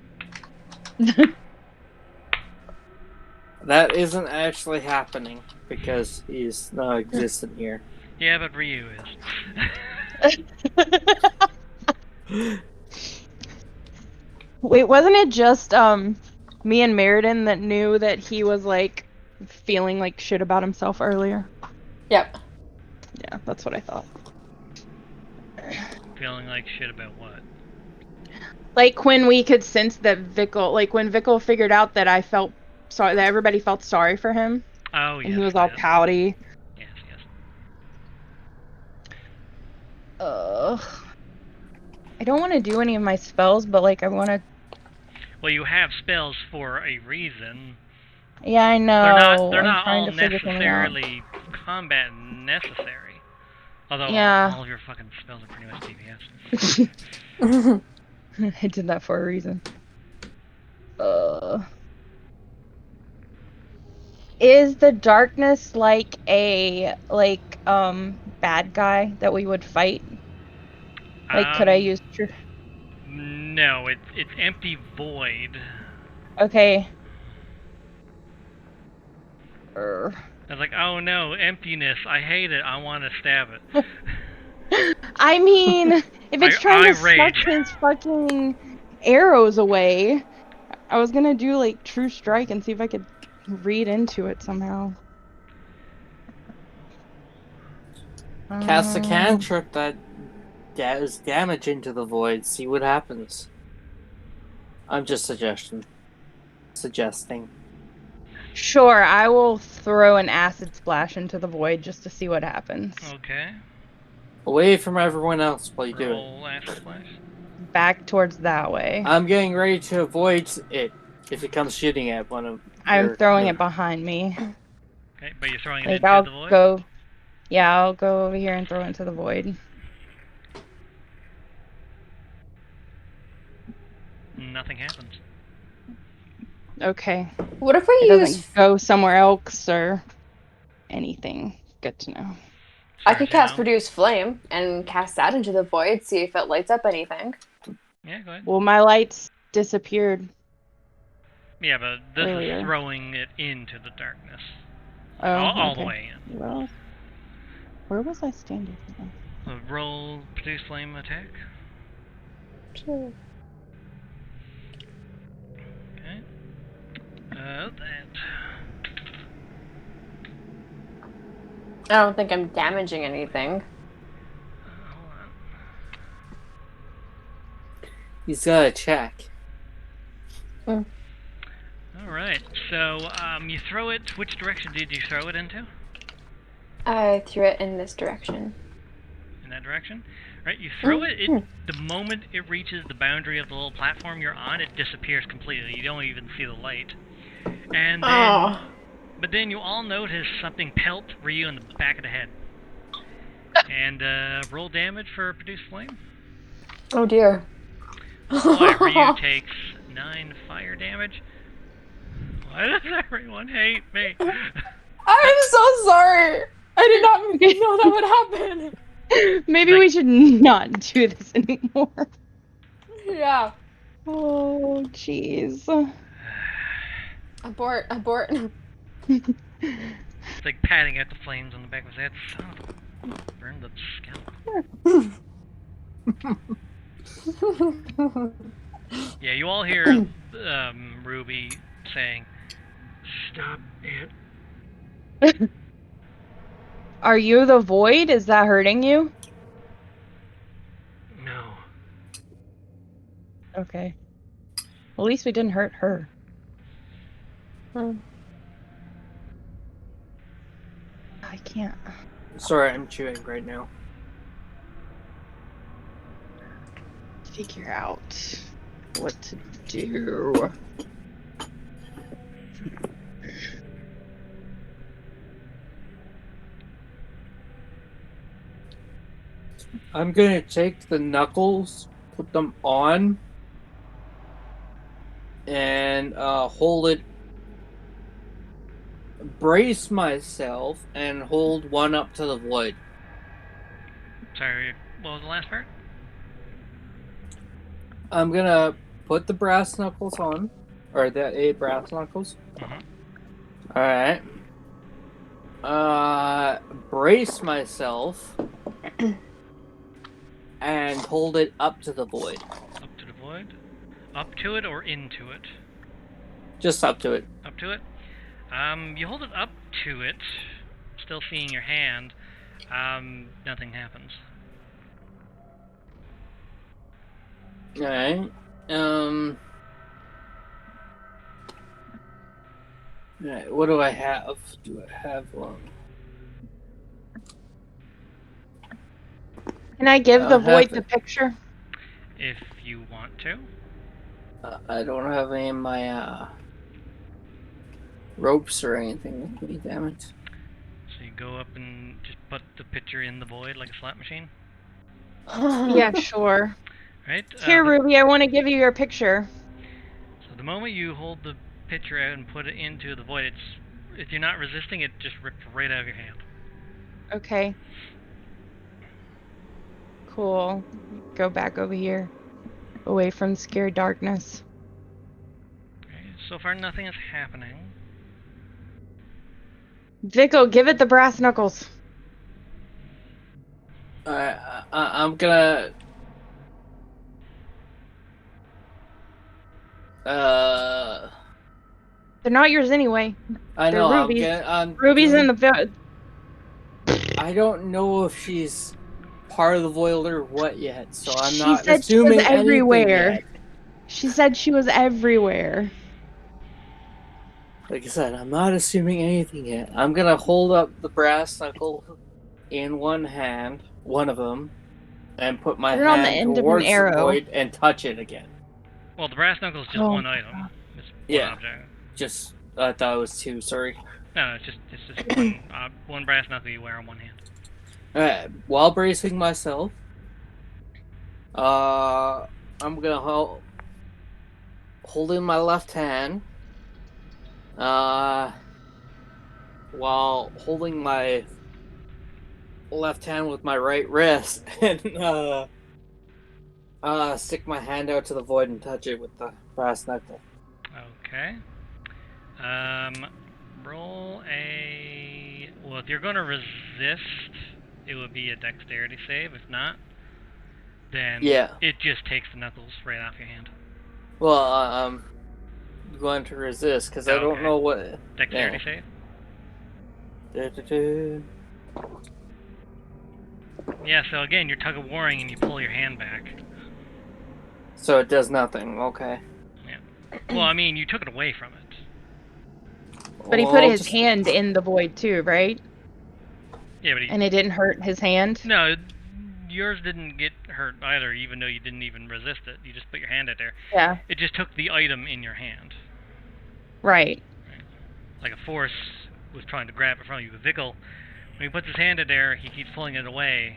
S4: That isn't actually happening because he's not existent here.
S1: Yeah, but Ryu is.
S5: Wait, wasn't it just me and Meriden that knew that he was like feeling like shit about himself earlier?
S2: Yep.
S5: Yeah, that's what I thought.
S1: Feeling like shit about what?
S5: Like when we could sense that Vickle, like when Vickle figured out that I felt sorry, that everybody felt sorry for him.
S1: Oh, yes.
S5: And he was all pouty.
S1: Yes, yes.
S5: I don't want to do any of my spells, but like I want to.
S1: Well, you have spells for a reason.
S5: Yeah, I know.
S1: They're not all
S5: to figure something out.
S1: necessarily combat necessary. Although
S5: Yeah.
S1: all of your fucking spells are pretty much DPS.
S5: I did that for a reason. Is the darkness like a bad guy that we would fight? Like, could I use truth?
S1: No, it's empty void.
S5: Okay.
S1: I was like, oh no, emptiness. I hate it. I want to stab it.
S5: I mean, if it's trying to suck
S1: rage.
S5: his fucking arrows away, I was gonna do like True Strike and see if I could read into it somehow.
S4: Cast a cantrip that does damage into the void. See what happens. I'm just suggesting.
S5: Sure, I will throw an acid splash into the void just to see what happens.
S1: Okay.
S4: Away from everyone else while you do it.
S1: Roll acid splash.
S5: Back towards that way.
S4: I'm getting ready to avoid it. If it comes shooting at one of
S5: I'm throwing it behind me.
S1: Okay, but you're throwing it
S5: Like,
S1: into
S5: I'll
S1: the void?
S5: go... Yeah, I'll go over here and throw it into the void.
S1: Nothing happens.
S5: Okay.
S2: What if we
S5: It
S2: use?
S5: doesn't go somewhere else or anything. Good to know.
S2: I
S1: As far
S2: could
S1: as you
S2: cast
S1: know.
S2: produce flame and cast that into the void. See if it lights up anything.
S1: Yeah, go ahead.
S5: Well, my lights disappeared.
S1: Yeah, but this
S5: earlier.
S1: is throwing it into the darkness.
S5: Oh,
S1: all the
S5: okay.
S1: way in.
S5: Well, where was I standing?
S1: So roll produce flame attack.
S2: Sure.
S1: Okay. That.
S2: I don't think I'm damaging anything.
S1: Hold on.
S4: He's got to check.
S1: Alright, so you throw it. Which direction did you throw it into?
S2: I threw it in this direction.
S1: In that direction? Right, you throw it, the moment it reaches the boundary of the little platform you're on, it disappears completely. You don't even see the light. And then, but then you all notice something pelt Ryu in the back of the head. And roll damage for produce flame.
S2: Oh dear.
S1: Boy, Ryu takes 9 fire damage. Why does everyone hate me?
S2: I'm so sorry. I did not know that would happen.
S5: Maybe we should not do this anymore.
S2: Yeah.
S5: Oh, jeez.
S2: Abort.
S1: It's like patting out the flames on the back of his head. Son of a burned up scalp. Yeah, you all hear Ruby saying, "Stop it."
S5: Are you the void? Is that hurting you?
S1: No.
S5: Okay. At least we didn't hurt her. I can't.
S4: Sorry, I'm chewing right now.
S5: Figure out what to do.
S4: I'm gonna take the knuckles, put them on, and hold it. Brace myself and hold one up to the void.
S1: Sorry, what was the last part?
S4: I'm gonna put the brass knuckles on, or the 8 brass knuckles. Alright. Brace myself and hold it up to the void.
S1: Up to the void? Up to it or into it?
S4: Just up to it.
S1: Up to it? You hold it up to it, still seeing your hand. Nothing happens.
S4: Alright. Alright, what do I have? Do I have one?
S5: Can I give the void the picture?
S1: If you want to.
S4: I don't have any of my ropes or anything with me, damn it.
S1: So you go up and just put the picture in the void like a slot machine?
S5: Yeah, sure.
S1: Right?
S5: Here, Ruby, I want to give you your picture.
S1: So the moment you hold the picture out and put it into the void, if you're not resisting, it just rips right out of your hand.
S5: Okay. Cool. Go back over here. Away from scared darkness.
S1: Okay, so far nothing is happening.
S5: Vico, give it the brass knuckles.
S4: I'm gonna...
S5: They're not yours anyway.
S4: I know,
S5: They're Ruby's. Ruby's in the...
S4: I don't know if she's part of the void or what yet, so I'm
S5: She
S4: not
S5: said
S4: assuming
S5: she was everywhere.
S4: anything yet.
S5: She said she was everywhere.
S4: Like I said, I'm not assuming anything yet. I'm gonna hold up the brass knuckle in one hand, one of them, and put my hand towards the void and touch it again.
S1: Well, the brass knuckle is just one item.
S4: Yeah.
S1: object.
S4: Just I thought it was 2. Sorry.
S1: No, it's just one one brass knuckle you wear on one hand.
S4: Alright, while bracing myself, I'm gonna hold in my left hand, while holding my left hand with my right wrist, and stick my hand out to the void and touch it with the brass knuckle.
S1: Okay. Roll a... Well, if you're going to resist, it would be a dexterity save. If not, then
S4: Yeah.
S1: it just takes the knuckles right off your hand.
S4: Well, I'm going to resist because I don't
S1: Okay.
S4: know what.
S1: Dexterity save?
S4: Da-da-da.
S1: Yeah, so again, you're tug of warring and you pull your hand back.
S4: So it does nothing. Okay.
S1: Well, I mean, you took it away from it.
S5: But he put
S4: Well,
S5: his hand in the void too, right?
S1: Yeah, but
S5: And it didn't hurt his hand?
S1: No, yours didn't get hurt either, even though you didn't even resist it. You just put your hand out there.
S5: Yeah.
S1: It just took the item in your hand.
S5: Right.
S1: Like a force was trying to grab it from you. But Vickle, when he puts his hand in there, he keeps pulling it away.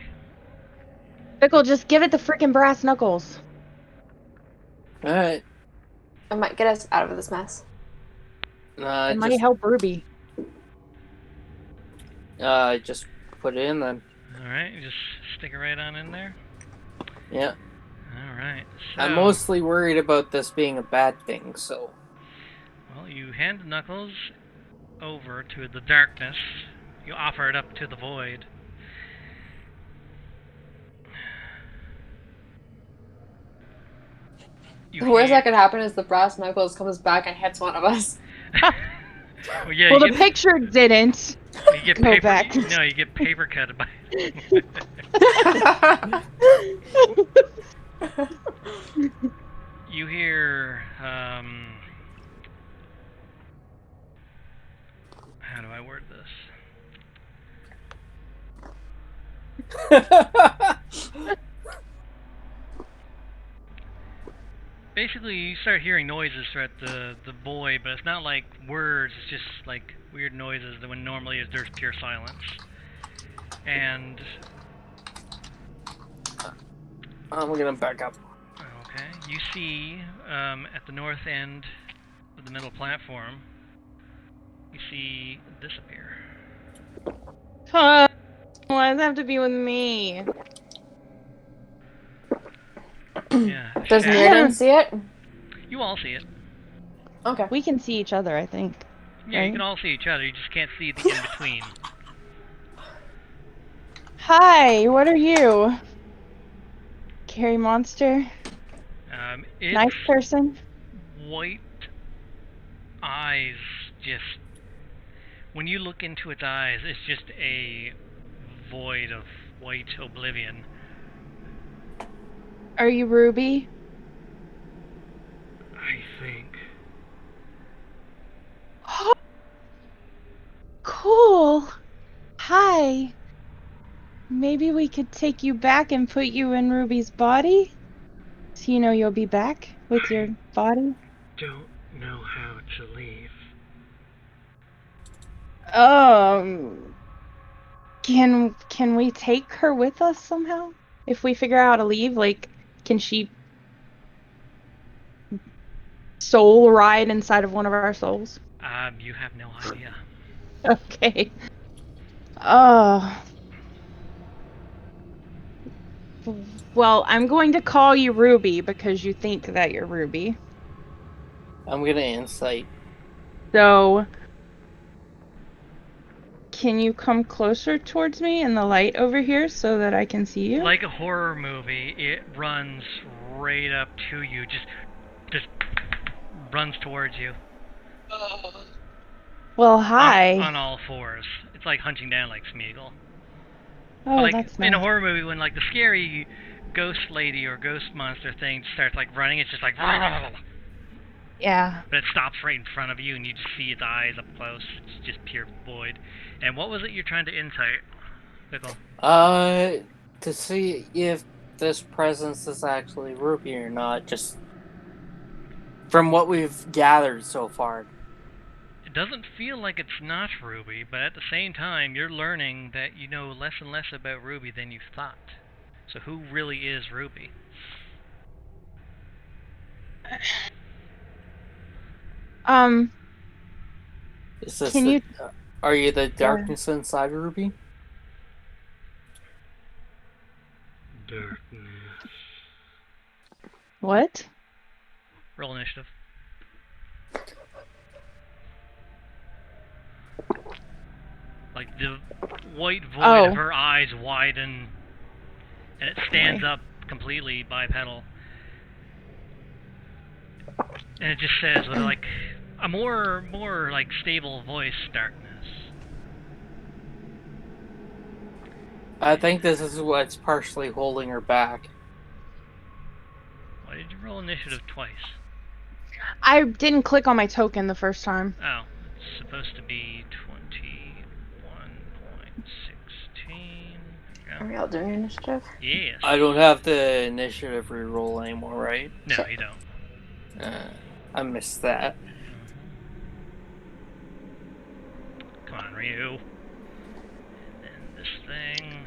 S5: Bickle, just give it the freaking brass knuckles.
S4: Alright.
S2: It might get us out of this mess.
S5: It might help Ruby.
S4: Just put it in then.
S1: Alright, you just stick it right on in there.
S4: Yeah.
S1: Alright, so...
S4: I'm mostly worried about this being a bad thing, so...
S1: Well, you hand the knuckles over to the darkness. You offer it up to the void.
S2: The worst that could happen is the brass knuckles comes back and hits one of us.
S1: Well, yeah,
S5: Well,
S1: you
S5: the
S1: get,
S5: picture didn't.
S1: you get
S5: go
S1: paper,
S5: back.
S1: No, you get paper cut by... You hear, how do I word this? Basically, you start hearing noises throughout the void, but it's not like words, it's just like weird noises that when normally there's pure silence. And...
S4: I'm gonna back up.
S1: Okay, you see, at the north end of the middle platform, you see this appear.
S5: Why does it have to be with me?
S1: Yeah.
S2: Does Mirrodin see it?
S1: You all see it.
S2: Okay.
S5: We can see each other, I think.
S1: Yeah,
S5: Right?
S1: you can all see each other, you just can't see the in-between.
S5: Hi, what are you? Scary monster?
S1: It's
S5: Nice person?
S1: white eyes, just... When you look into its eyes, it's just a void of white oblivion.
S5: Are you Ruby?
S1: I think.
S5: Cool. Hi. Maybe we could take you back and put you in Ruby's body? So you know you'll be back with your body?
S1: Don't know how to leave.
S5: Can we take her with us somehow? If we figure out how to leave, like, can she soul ride inside of one of our souls?
S1: You have no idea.
S5: Okay. Well, I'm going to call you Ruby because you think that you're Ruby.
S4: I'm gonna insight.
S5: So, can you come closer towards me in the light over here so that I can see you?
S1: Like a horror movie, it runs right up to you, just runs towards you.
S5: Well, hi.
S1: On all fours. It's like hunching down like Smeagol.
S5: Oh,
S1: like,
S5: that's nice.
S1: in a horror movie, when like the scary ghost lady or ghost monster thing starts like running, it's just like...
S5: Yeah.
S1: But it stops right in front of you and you just see its eyes up close. It's just pure void. And what was it you're trying to insight, Pickle?
S4: To see if this presence is actually Ruby or not, just From what we've gathered so far.
S1: It doesn't feel like it's not Ruby, but at the same time, you're learning that you know less and less about Ruby than you thought. So who really is Ruby?
S4: Is this
S5: Can
S4: the,
S5: you?
S4: are you the darkness inside Ruby?
S1: Darkness.
S5: What?
S1: Roll initiative. Like the white void of her eyes widen, and it stands up completely bipedal. And it just says with like a more like stable voice, darkness.
S4: I think this is what's partially holding her back.
S1: Why did you roll initiative twice?
S5: I didn't click on my token the first time.
S1: Oh, it's supposed to be 21.16.
S2: Are we all doing initiative?
S1: Yes.
S4: I don't have the initiative reroll anymore, right?
S1: No,
S2: Shit.
S1: you don't.
S4: I missed that.
S1: Come on, Ryu. And this thing.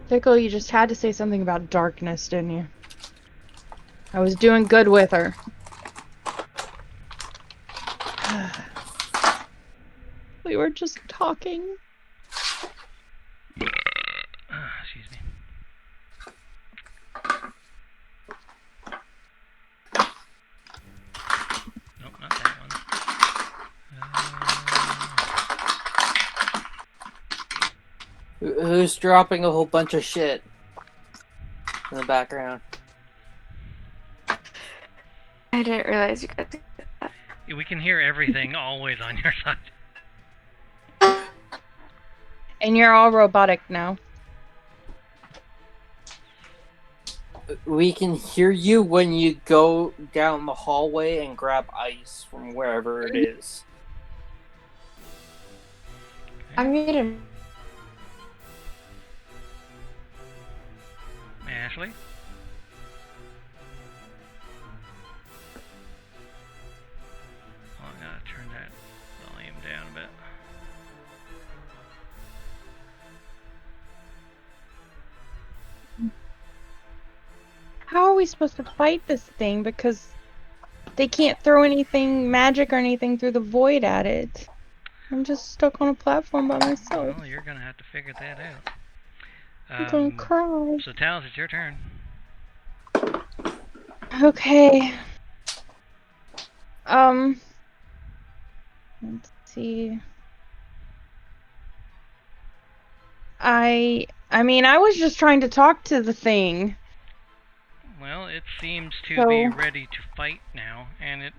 S5: Pickle, you just had to say something about darkness, didn't you? I was doing good with her. We were just talking.
S1: Excuse me. Nope, not that one.
S4: Who's dropping a whole bunch of shit in the background?
S2: I didn't realize you guys did that.
S1: We can hear everything always on your side.
S5: And you're all robotic now.
S4: We can hear you when you go down the hallway and grab ice from wherever it is.
S2: I'm muted.
S1: Ashley? Oh, I gotta turn that volume down a bit.
S5: How are we supposed to fight this thing? Because they can't throw anything magic or anything through the void at it. I'm just stuck on a platform by myself.
S1: Well, you're gonna have to figure that out.
S5: I'm gonna cry.
S1: So, Talos, it's your turn.
S5: Okay. Let's see. I mean, I was just trying to talk to the thing.
S1: Well, it seems to
S5: So-
S1: be ready to fight now, and it...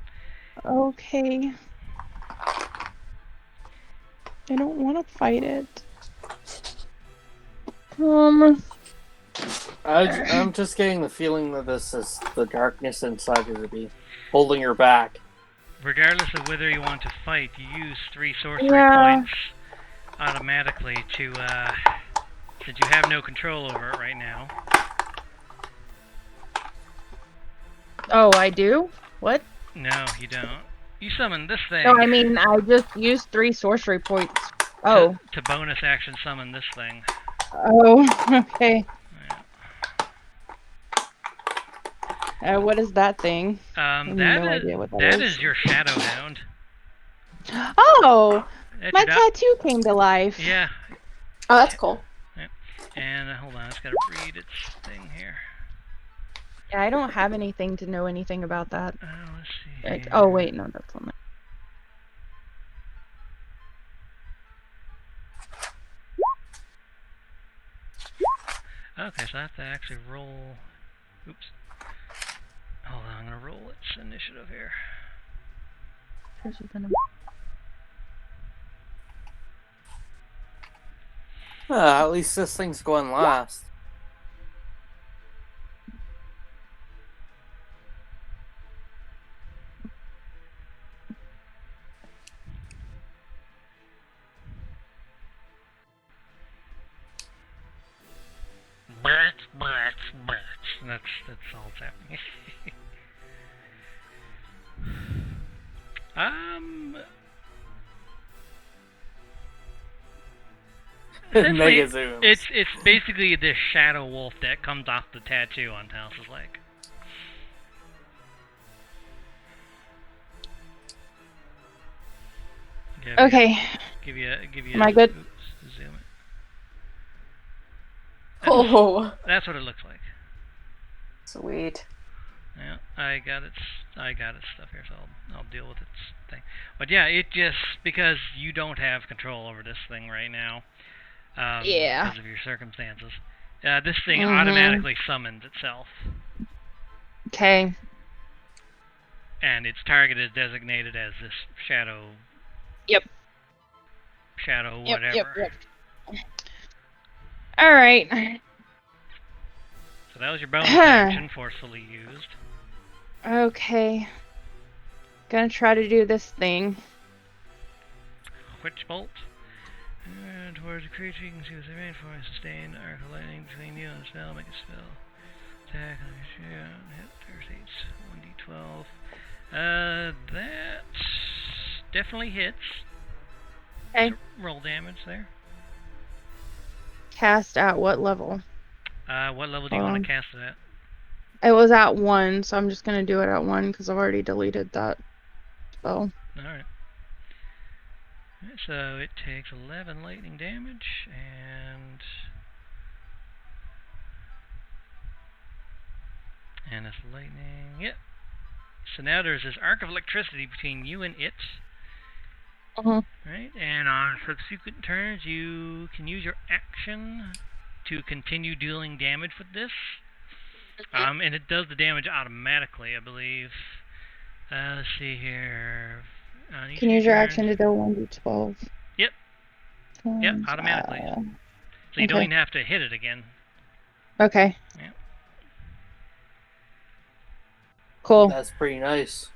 S5: Okay. I don't want to fight it.
S4: I'm just getting the feeling that this is the darkness inside Ruby holding her back.
S1: Regardless of whether you want to fight, you use 3 sorcery
S5: Yeah.
S1: points automatically to, since you have no control over it right now.
S5: Oh, I do? What?
S1: No, you don't. You summon this thing.
S5: No, I mean, I just used 3 sorcery points. Oh.
S1: To bonus action summon this thing.
S5: Oh, okay.
S1: Yeah.
S5: What is that thing? I have no idea what that
S1: is your Shadow Hound.
S5: Oh!
S1: That's
S5: My
S1: your
S5: tattoo came to life.
S1: Yeah.
S2: Oh, that's cool.
S1: Yeah. And hold on, I just gotta read its thing here.
S5: Yeah, I don't have anything to know anything about that.
S1: Let's see.
S5: Like,
S1: here.
S5: oh wait, no, that's on there.
S1: Okay, so I have to actually roll. Oops. Hold on, I'm gonna roll its initiative here.
S4: At least this thing's going last.
S1: that's all that's happening. Essentially,
S4: Mega zooms.
S1: it's basically this shadow wolf that comes off the tattoo on Talos's leg.
S5: Okay.
S1: Give you.
S5: Am I good?
S1: Oops, zoom it.
S2: Oh,
S1: That's what it looks like.
S2: sweet.
S1: Yeah, I got its stuff here, so I'll deal with its thing. But yeah, it just because you don't have control over this thing right now,
S5: Yeah.
S1: because of your circumstances. This thing
S5: Mhm.
S1: automatically summons itself,
S5: Okay.
S1: and its target is designated as this shadow.
S5: Yep.
S1: Shadow
S5: Yep.
S1: whatever.
S5: All right.
S1: So that was your bonus action, forcefully used.
S5: Okay. Gonna try to do this thing.
S1: Witch bolt. Towards the creature, you can see what's remained for a sustained arc of lightning between you and the spell. Make a spell. Attack on your hit. There's 1d12. That definitely hits.
S5: Okay.
S1: So roll damage there.
S5: Cast at what level?
S1: What level do you want to cast it at?
S5: It was at 1, so I'm just gonna do it at 1 because I've already deleted that spell.
S1: Alright. So it takes 11 lightning damage, and it's lightning. Yep. So now there's this arc of electricity between you and it. Right, and on subsequent turns, you can use your action to continue dealing damage with this. And it does the damage automatically, I believe. Let's see here.
S5: Can use your action to do 1d12.
S1: Yep. Yep, automatically. So you don't even have to hit it again.
S5: Okay.
S1: Yep.
S5: Cool.
S4: That's pretty nice.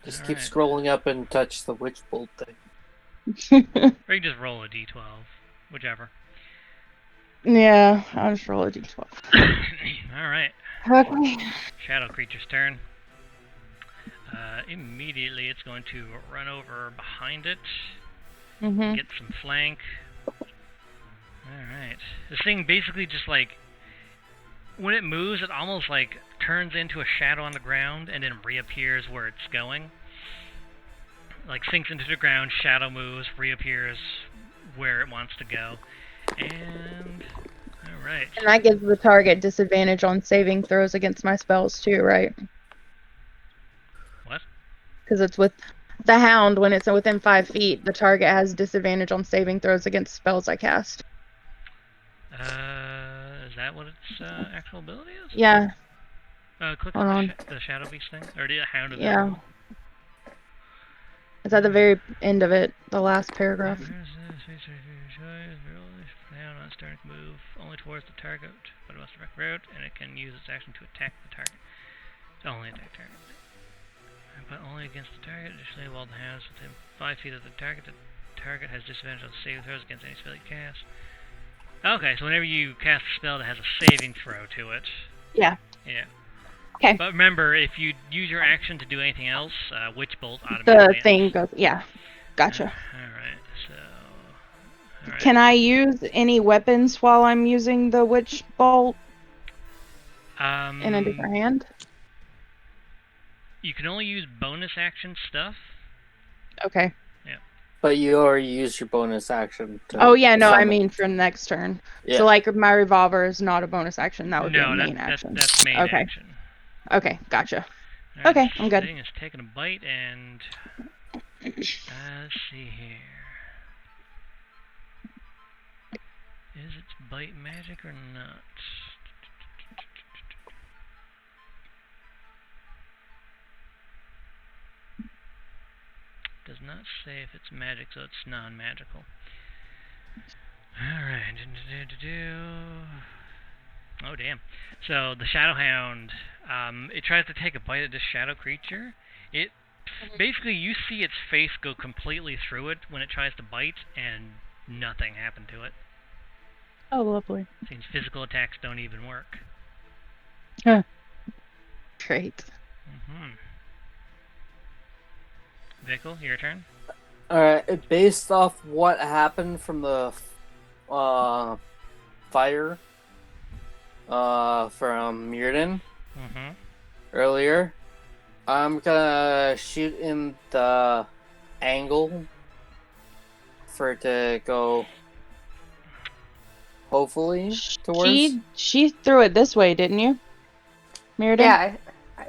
S4: Just keep
S1: Alright.
S4: scrolling up and touch the witch bolt thing.
S1: Or you can just roll a d12, whichever.
S5: Yeah, I'll just roll a d12.
S1: Alright.
S5: Okay.
S1: Shadow creature's turn. Immediately it's going to run over behind it. Get some flank. Alright. This thing basically just like, when it moves, it almost like turns into a shadow on the ground and then reappears where it's going. Like sinks into the ground, shadow moves, reappears where it wants to go. And alright.
S5: And that gives the target disadvantage on saving throws against my spells too, right?
S1: What?
S5: Because it's with the hound, when it's within 5 feet, the target has disadvantage on saving throws against spells I cast.
S1: Is that what its actual ability is?
S5: Yeah.
S1: Click
S5: Hold
S1: on
S5: on.
S1: the shadow beast thing? Or the hound of
S5: Yeah. It's at the very end of it, the last paragraph.
S1: Now not starting to move only towards the target, but it must direct route, and it can use its action to attack the target. Only attack target. But only against the target. Additionally, while the hound is within 5 feet of the target has disadvantage on saving throws against any spell you cast. Okay, so whenever you cast a spell that has a saving throw to it.
S5: Yeah.
S1: Yeah.
S5: Okay.
S1: But remember, if you use your action to do anything else, Witch Bolt automatically
S5: The thing goes, yeah. Gotcha.
S1: Alright, so... Alright.
S5: Can I use any weapons while I'm using the witch bolt in a different hand?
S1: You can only use bonus action stuff.
S5: Okay.
S1: Yeah.
S4: But you already used your bonus action.
S5: Oh yeah, no, I
S4: summon.
S5: mean for next turn.
S4: Yeah.
S5: So like my revolver is not a bonus action, that would be a main action.
S1: That's main
S5: Okay.
S1: action.
S5: Okay, gotcha.
S1: Alright,
S5: Okay, I'm good.
S1: This thing is taking a bite and... let's see here. Is its bite magic or not? Does not say if it's magic, so it's non-magical. Alright. Oh, damn. So, the Shadowhound, it tries to take a bite at this shadow creature. It basically, you see its face go completely through it when it tries to bite, and nothing happened to it.
S5: Oh, lovely.
S1: Seems physical attacks don't even work.
S5: Great.
S1: Mm-hmm. Vickle, your turn.
S4: Alright, based off what happened from the fire from Mirrodin
S1: Mm-hmm.
S4: earlier, I'm gonna shoot in the angle for it to go, hopefully, towards.
S5: She threw it this way, didn't you, Mirrodin?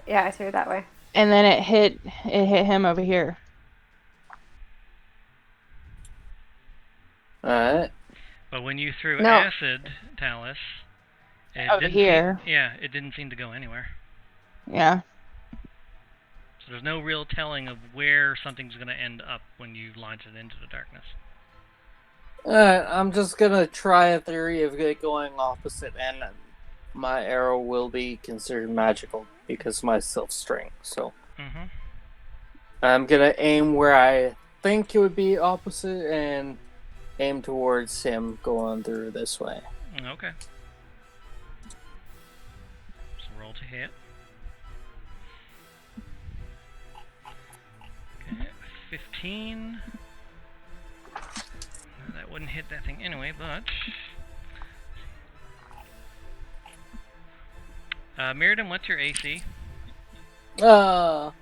S2: Yeah, I threw it that way.
S5: And then it hit him over here.
S4: Alright.
S1: But when you threw
S2: No.
S1: acid, Talus, it
S5: Over
S1: didn't
S5: here.
S1: it didn't seem to go anywhere.
S5: Yeah.
S1: So there's no real telling of where something's going to end up when you launch it into the darkness.
S4: Alright, I'm just gonna try a theory of it going opposite, and my arrow will be considered magical because of my silk string, so.
S1: Mm-hmm.
S4: I'm gonna aim where I think it would be opposite and aim towards him going through this way.
S1: Okay. So roll to hit. Okay, 15. No, that wouldn't hit that thing anyway, but... Mirrodin, what's your AC?
S2: My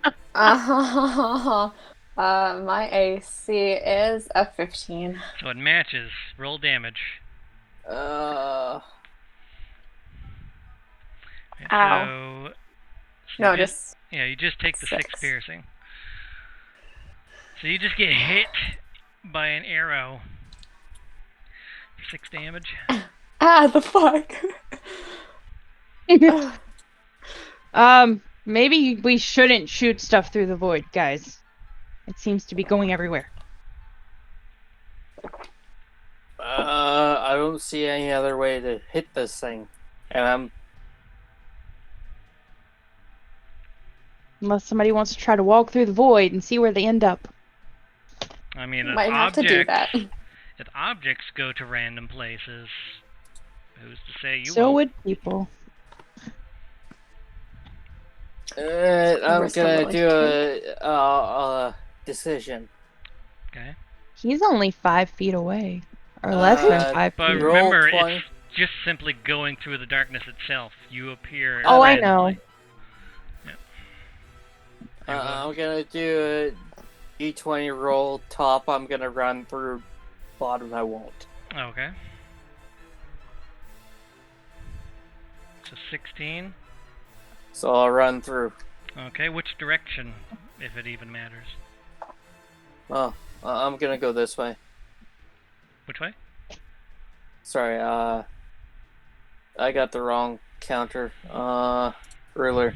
S2: AC is a 15.
S1: So it matches. Roll damage.
S2: Ow.
S1: So
S2: No,
S1: you
S2: just
S1: yeah, you just take the 6
S2: 6.
S1: piercing. So you just get hit by an arrow for 6 damage.
S2: the fuck.
S5: Maybe we shouldn't shoot stuff through the void, guys. It seems to be going everywhere.
S4: I don't see any other way to hit this thing. And
S5: Unless somebody wants to try to walk through the void and see where they end up.
S1: I mean,
S2: Might have to do that.
S1: If objects go to random places, who's to say you
S5: So
S1: won't?
S5: would people.
S4: I'm
S2: Risk a
S4: gonna
S2: little
S4: do a decision.
S1: Okay.
S5: He's only 5 feet away. Or less than 5
S1: But
S5: feet.
S4: roll
S1: remember,
S4: 20.
S1: it's just simply going through the darkness itself. You appear...
S5: Oh, I
S1: randomly.
S5: know.
S4: I'm gonna do a d20 roll. Top, I'm gonna run through. Bottom, I won't.
S1: Okay. So 16.
S4: So I'll run through.
S1: Okay, which direction, if it even matters?
S4: Oh, I'm gonna go this way.
S1: Which way?
S4: Sorry, I got the wrong counter. Ruler.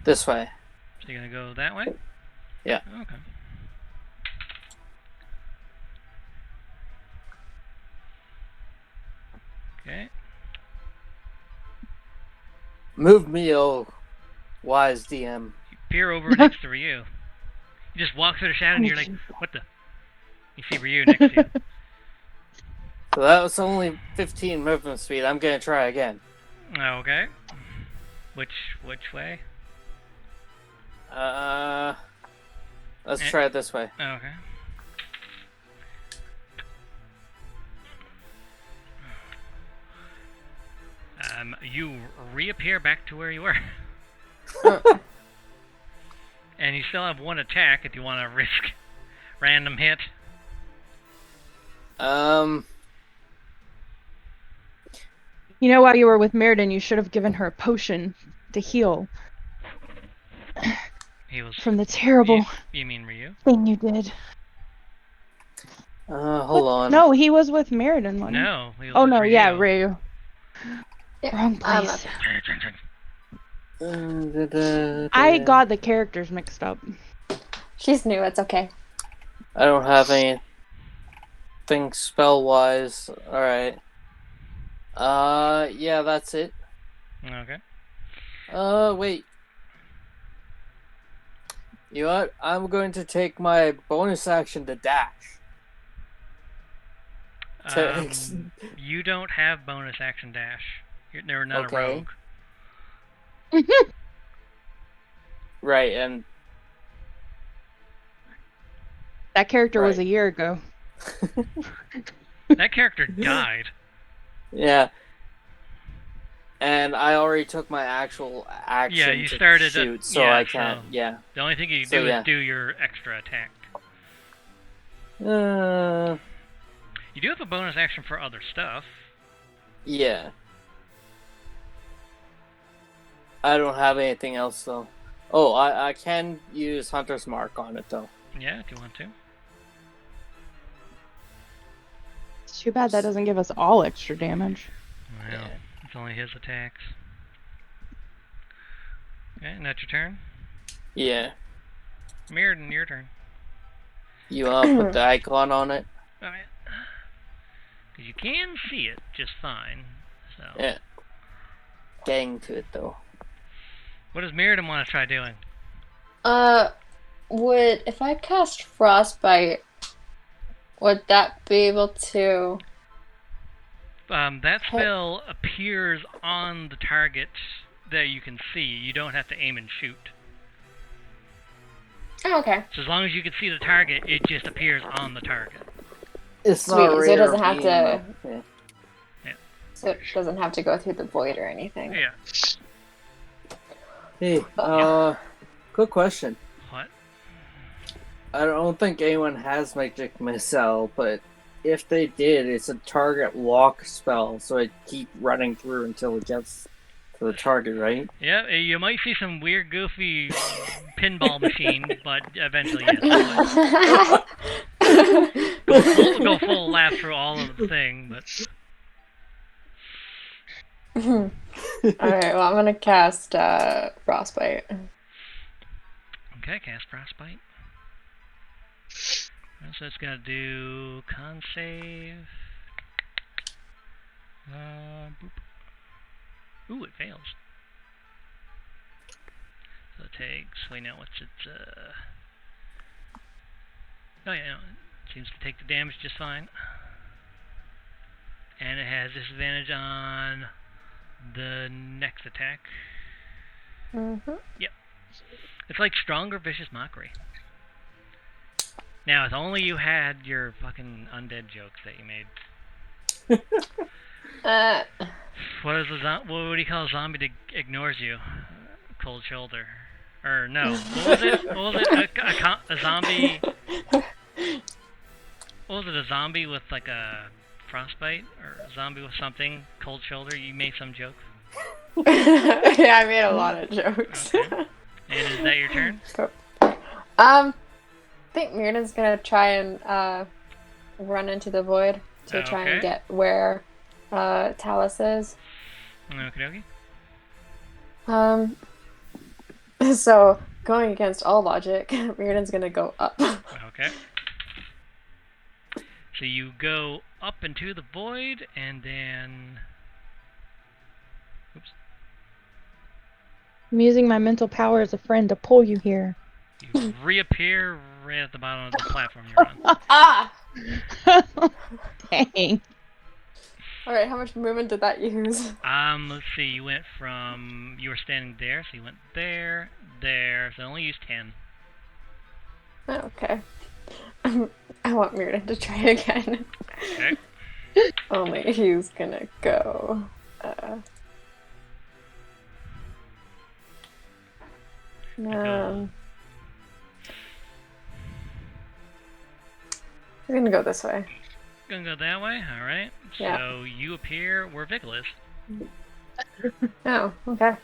S4: This way.
S1: So you're gonna go that way?
S4: Yeah.
S1: Okay. Okay.
S4: Move me, oh wise DM.
S1: You peer over next to Ryu. You just walk through the shadow and you're like, what the? You see Ryu next to you.
S4: So that was only 15 movement speed. I'm gonna try again.
S1: Okay. Which way?
S4: Let's try it this way.
S1: Okay. You reappear back to where you were. And you still have 1 attack if you want to risk random hit.
S5: You know, while you were with Mirrodin, you should have given her a potion to heal
S1: He was
S5: from the terrible
S1: You mean Ryu?
S5: thing you did.
S4: Hold on.
S5: No, he was with Mirrodin, wasn't he?
S1: No. He was
S5: Oh
S1: with
S5: no,
S1: Ryu.
S5: yeah, Ryu.
S2: Yeah,
S5: Wrong place.
S4: I
S5: I got the characters mixed up.
S2: She's new, it's okay.
S4: I don't have anything spell-wise. Alright. Yeah, that's it.
S1: Okay.
S4: Wait. You know what? I'm going to take my bonus action to dash.
S1: You don't have bonus action dash. You're not a
S4: Okay.
S1: rogue.
S4: Right, and
S5: That character was
S4: Right.
S5: a year ago.
S1: That character died.
S4: yeah. And I already took my actual action
S1: Yeah, you
S4: to
S1: started
S4: shoot, so
S1: yeah,
S4: I can't.
S1: so-
S4: Yeah.
S1: The only thing you
S4: So,
S1: do
S4: yeah.
S1: is do your extra attack. You do have a bonus action for other stuff.
S4: Yeah. I don't have anything else though. Oh, I can use Hunter's Mark on it though.
S1: Yeah, if you want to.
S5: It's too bad that doesn't give us all extra damage.
S1: Well,
S4: Yeah.
S1: it's only his attacks. Okay, and that's your turn.
S4: Yeah.
S1: Mirrodin, your turn.
S4: You put the icon on it.
S1: Alright. Because you can see it just fine. So.
S4: Yeah. Getting to it though.
S1: What does Mirrodin want to try doing?
S2: If I cast Frostbite, would that be able to?
S1: That spell appears on the target that you can see. You don't have to aim and shoot.
S2: Oh, okay.
S1: So as long as you can see the target, it just appears on the target.
S4: It's
S2: Sweet,
S4: not
S2: so it
S4: rare
S2: doesn't have
S4: being,
S2: to- So it doesn't have to go through the void or anything.
S1: Yeah.
S4: Hey, quick question.
S1: What?
S4: I don't think anyone has Magic Missile, but if they did, it's a target lock spell, so it keep running through until it gets to the target, right?
S1: Yeah, you might see some weird, goofy pinball machine, but eventually, yes. Go full lap through all of the thing, but
S2: Alright, well, I'm gonna cast Frostbite.
S1: okay, cast Frostbite. So it's gonna do con save. Boop. Ooh, it fails. So it takes. Wait, now what's its? Oh yeah, no, it seems to take the damage just fine. And it has disadvantage on the next attack.
S2: Mm-hmm.
S1: Yep. It's like stronger vicious mockery. Now, if only you had your fucking undead jokes that you made. What is what would you call a zombie that ignores you? Cold shoulder. Or no. What was it? What was it? A zombie. What was it? A zombie with like a frostbite? Or a zombie with something? Cold shoulder? You made some joke.
S2: Yeah, I made a lot of jokes.
S1: Okay. And is that your turn?
S2: I think Mirrodin's gonna try and run into the void to try
S1: Okay.
S2: and get where Talus is.
S1: Okie
S2: So going against all logic, Mirrodin's gonna go up.
S1: Okay. So you go up into the void, and then... Oops.
S5: I'm using my mental power as a friend to pull you here.
S1: You reappear right at the bottom of the platform you're on.
S2: Ah!
S5: Dang.
S2: Alright, how much movement did that use?
S1: Let's see, you went from... You were standing there, so you went there, there, so it only used 10.
S2: Oh, okay. I want Mirrodin to try again.
S1: Okay.
S2: Only he's gonna go. He's gonna go this way.
S1: Gonna go that way, alright.
S2: Yeah.
S1: So you appear where Vickle is.
S2: Oh, okay.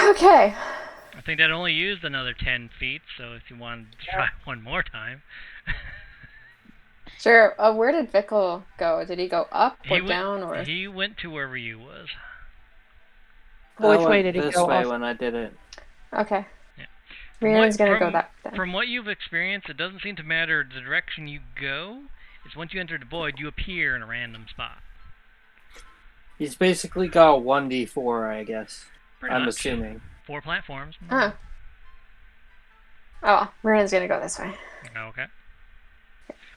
S2: Okay.
S1: I think that only used another 10 feet, so if you wanted to try one more time...
S2: Sure. Where did Vickle go? Did he go up or down or?
S1: He went to wherever you was.
S5: Which way did he
S4: this
S5: go
S4: way
S5: off?
S4: when I did it.
S2: Okay.
S1: Yeah.
S2: Mirrodin's gonna go that then.
S1: From what you've experienced, it doesn't seem to matter the direction you go. It's once you enter the void, you appear in a random spot.
S4: He's basically got 1d4, I guess.
S1: Pretty
S4: I'm
S1: much.
S4: assuming.
S1: 4 platforms.
S2: Oh. Oh, Mirrodin's gonna go this way.
S1: Okay.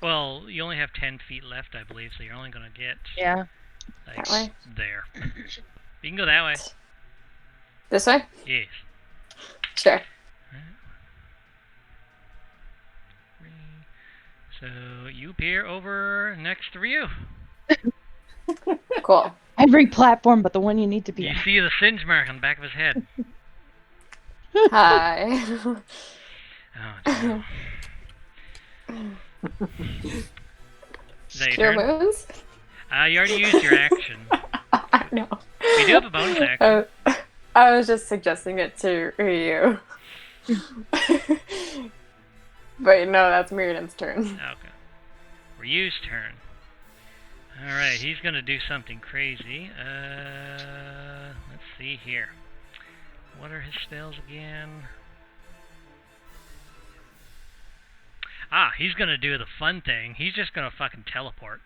S1: Well, you only have 10 feet left, I believe, so you're only going to get
S5: Yeah.
S1: like
S2: That way?
S1: there. You can go that way.
S2: This way?
S1: Yes.
S2: Sure.
S1: So you appear over next to Ryu.
S2: Cool.
S5: Every platform but the one you need to be
S1: You
S5: on.
S1: see the singe mark on the back of his head.
S2: Hi.
S1: Oh, no. Is that your
S2: Cure
S1: turn?
S2: wounds?
S1: You already used your action.
S2: I know.
S1: You do have a bonus action.
S2: I was just suggesting it to Ryu. But no, that's Mirrodin's turn.
S1: Okay. Ryu's turn. Alright, he's gonna do something crazy. Let's see here. What are his spells again? He's gonna do the fun thing. He's just gonna fucking teleport.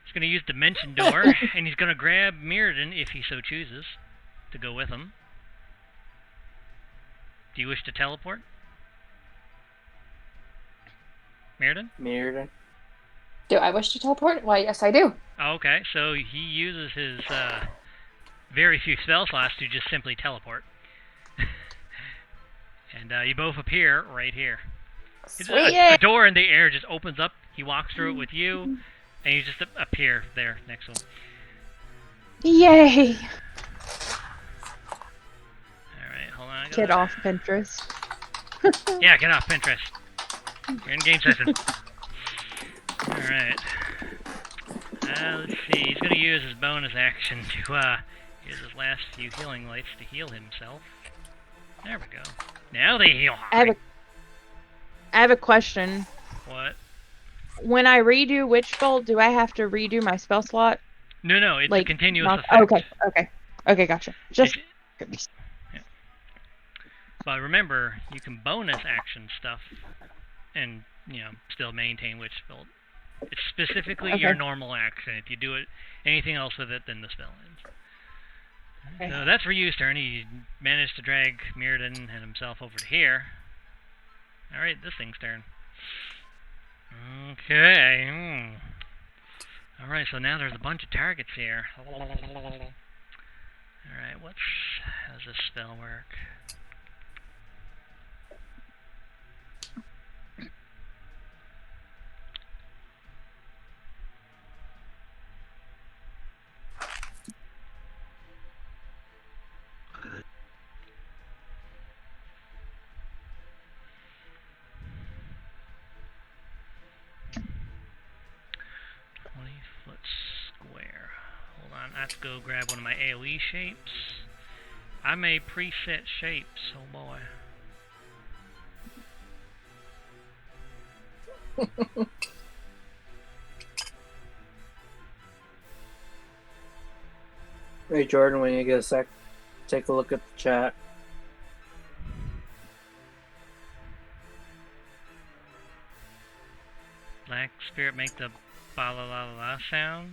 S1: He's gonna use Dimension Door, and he's gonna grab Mirrodin, if he so chooses, to go with him. Do you wish to teleport? Mirrodin?
S4: Mirrodin.
S2: Do I wish to teleport? Why, yes, I do.
S1: Okay, so he uses his very few spell slots to just simply teleport. And you both appear right here.
S2: Sweet.
S1: The door in the air just opens up, he walks through it with you, and you just appear there next to him.
S5: Yay!
S1: Alright, hold on.
S5: Get off Pinterest.
S1: Yeah, get off Pinterest. You're in game session. Alright. Let's see, he's gonna use his bonus action to use his last few healing lights to heal himself. There we go. Now they heal high.
S5: I have a question.
S1: What?
S5: When I redo Witch Bolt, do I have to redo my spell slot?
S1: No, it's a continuous
S5: not,
S1: effect.
S5: Okay, gotcha. Just.
S1: Yeah. But remember, you can bonus action stuff and, still maintain Witch Bolt. It's specifically your normal action. If you do it anything else with it, then the spell ends. Okay. So that's Ryu's turn. He managed to drag Mirrodin and himself over to here. Alright, this thing's turn. Okay. Alright, so now there's a bunch of targets here. Alright, how does this spell work? I have to go grab one of my AoE shapes. I made preset shapes, oh boy.
S4: Hey Jordan, when you get a sec, take a look at the chat.
S1: Black Spirit make the ba la la la sound?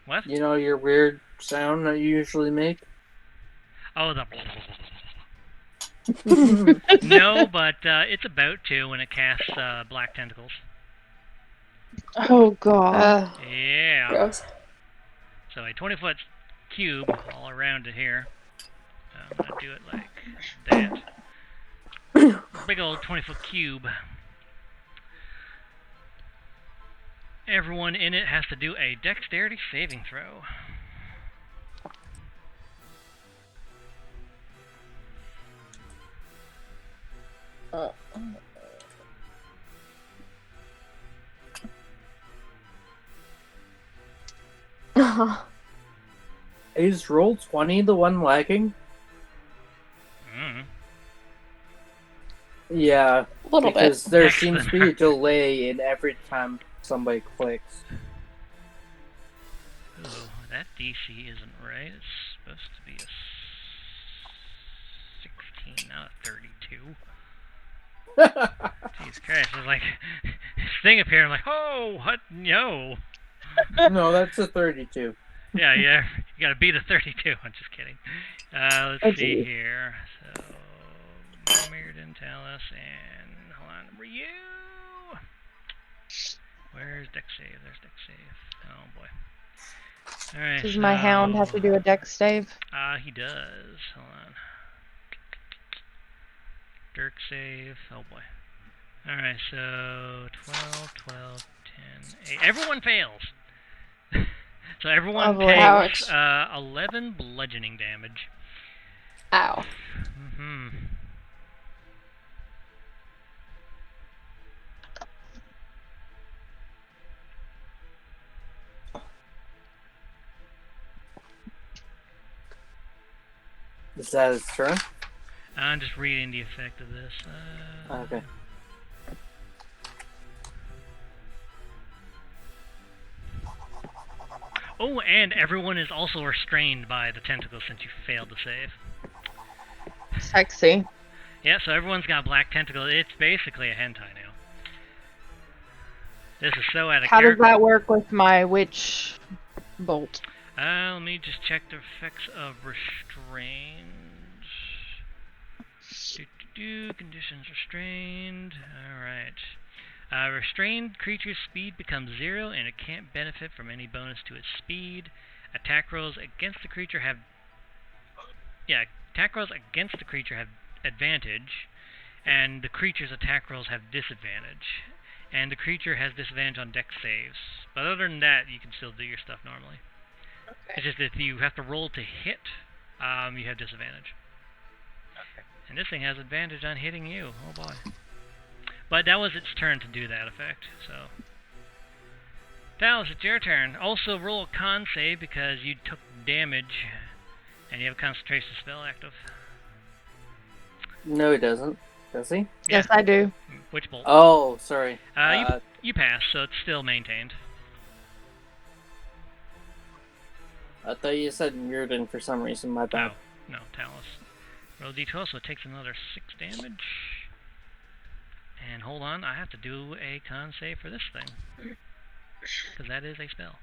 S1: What?
S4: You know your weird sound that you usually make?
S1: Oh, the No, but it's about to when it casts black tentacles.
S5: Oh god.
S1: Yeah.
S2: Gross.
S1: So a 20-foot cube all around it here. I'm gonna do it like that. Big old 20-foot cube. Everyone in it has to do a dexterity saving throw.
S4: Is roll 20 the one lagging? Yeah,
S2: a little
S4: because
S2: bit.
S4: there seems to be a delay in every time somebody clicks.
S1: Ooh, that DC isn't right. It's supposed to be a 16, not a 32. Jesus Christ, it's like, this thing appeared, I'm like, oh, what? No.
S4: No, that's a 32.
S1: Yeah, you gotta beat a 32. I'm just kidding. Let's see here. So, Mirrodin, Talus, and hold on, Ryu. Where's dex save? There's dex save. Oh boy. All right.
S5: Does my hound have to do a dex save?
S1: He does. Hold on. Dirk save. Oh boy. Alright, so 12, 12, 10, 8. Everyone fails! So everyone
S5: boy.
S1: takes
S2: Ouch.
S1: 11 bludgeoning damage.
S2: Ow.
S1: Mm-hmm.
S4: Is that his turn?
S1: I'm just reading the effect of this.
S4: Okay.
S1: Oh, and everyone is also restrained by the tentacles since you failed to save.
S5: Sexy.
S1: Yeah, so everyone's got black tentacles. It's basically a hentai now. This is so out of
S5: How does
S1: character.
S5: that work with my witch bolt?
S1: Let me just check the effects of restrained. Conditions restrained. Alright. Restrained creature's speed becomes 0 and it can't benefit from any bonus to its speed. Attack rolls against the creature have advantage, and the creature's attack rolls have disadvantage. And the creature has disadvantage on dex saves. But other than that, you can still do your stuff normally.
S3: Okay.
S1: It's just if you have to roll to hit, you have disadvantage.
S3: Okay.
S1: And this thing has advantage on hitting you. Oh boy. But that was its turn to do that effect, so. Dallas, it's your turn. Also roll a con save because you took damage and you have a concentration spell active.
S4: No, he doesn't. Does he?
S5: Yes, I do.
S1: Witch bolt.
S4: Oh, sorry.
S1: You pass, so it's still maintained.
S4: I thought you said Muirden for some reason. My bad.
S1: No, Talus. Roll d12, so it takes another 6 damage. And hold on, I have to do a con save for this thing. Because that is a spell.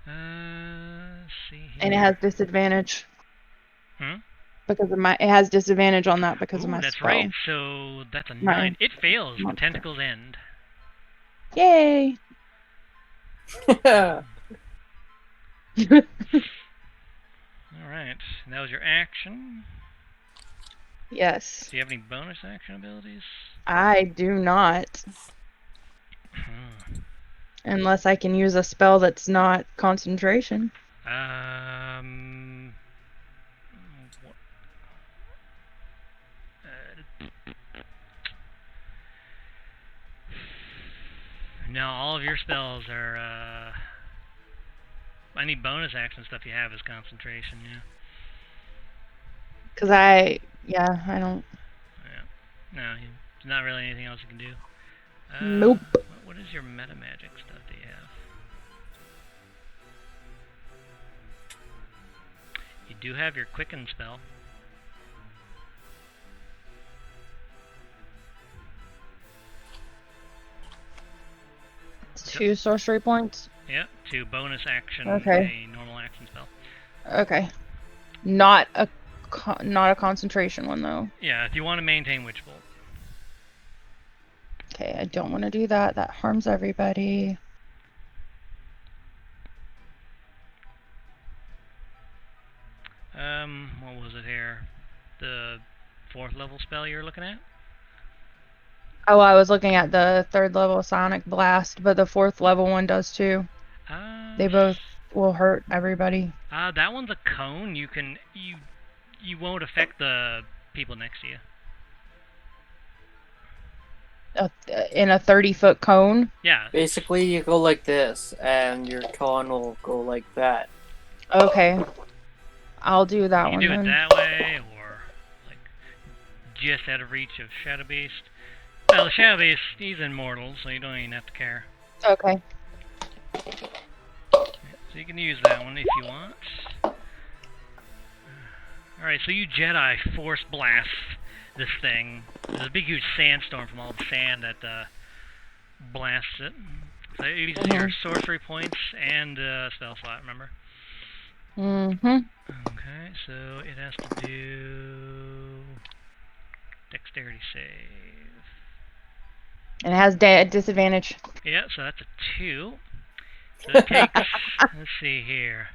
S1: Let's see here.
S5: And it has disadvantage.
S1: Hmm?
S5: Because of my, it has disadvantage on that because of my
S1: that's
S5: spell.
S1: right. So that's a 9.
S5: Right.
S1: It fails. The
S5: Monster.
S1: tentacles end.
S5: Yay!
S1: Alright. And that was your action.
S5: Yes.
S1: Do you have any bonus action abilities?
S5: I do not.
S1: Hmm.
S5: Unless I can use a spell that's not concentration.
S1: What- no, all of your spells are, any bonus action stuff you have is concentration, yeah.
S5: Because I don't.
S1: Yeah. No, there's not really anything else you can do.
S5: Nope.
S1: What is your meta magic stuff that you have? You do have your quicken spell.
S5: It's 2 sorcery points.
S1: Yeah, 2 bonus action,
S5: Okay.
S1: a normal action spell.
S5: Okay. Not a concentration one though.
S1: Yeah, if you want to maintain Witch Bolt.
S5: Okay, I don't want to do that. That harms everybody.
S1: What was it here? The 4th level spell you were looking at?
S5: Oh, I was looking at the 3rd level Sonic Blast, but the 4th level one does too. They both will hurt everybody.
S1: That one's a cone. You won't affect the people next to you.
S5: In a 30-foot cone.
S1: Yeah.
S4: Basically, you go like this, and your con will go like that.
S5: Okay. I'll do that
S1: You
S5: one
S1: can do
S5: then.
S1: it that way, or like just out of reach of Shadow Beast. Well, the Shadow Beast, he's immortal, so you don't even have to care.
S5: Okay.
S1: So you can use that one if you want. Alright, so you Jedi force blast this thing. There's a big huge sandstorm from all the sand that blasts it. So it uses your sorcery points and spell slot, remember?
S5: Mm-hmm.
S1: Okay, so it has to do dexterity save.
S5: And it has disadvantage.
S1: Yeah, so that's a 2. So it takes, let's see here.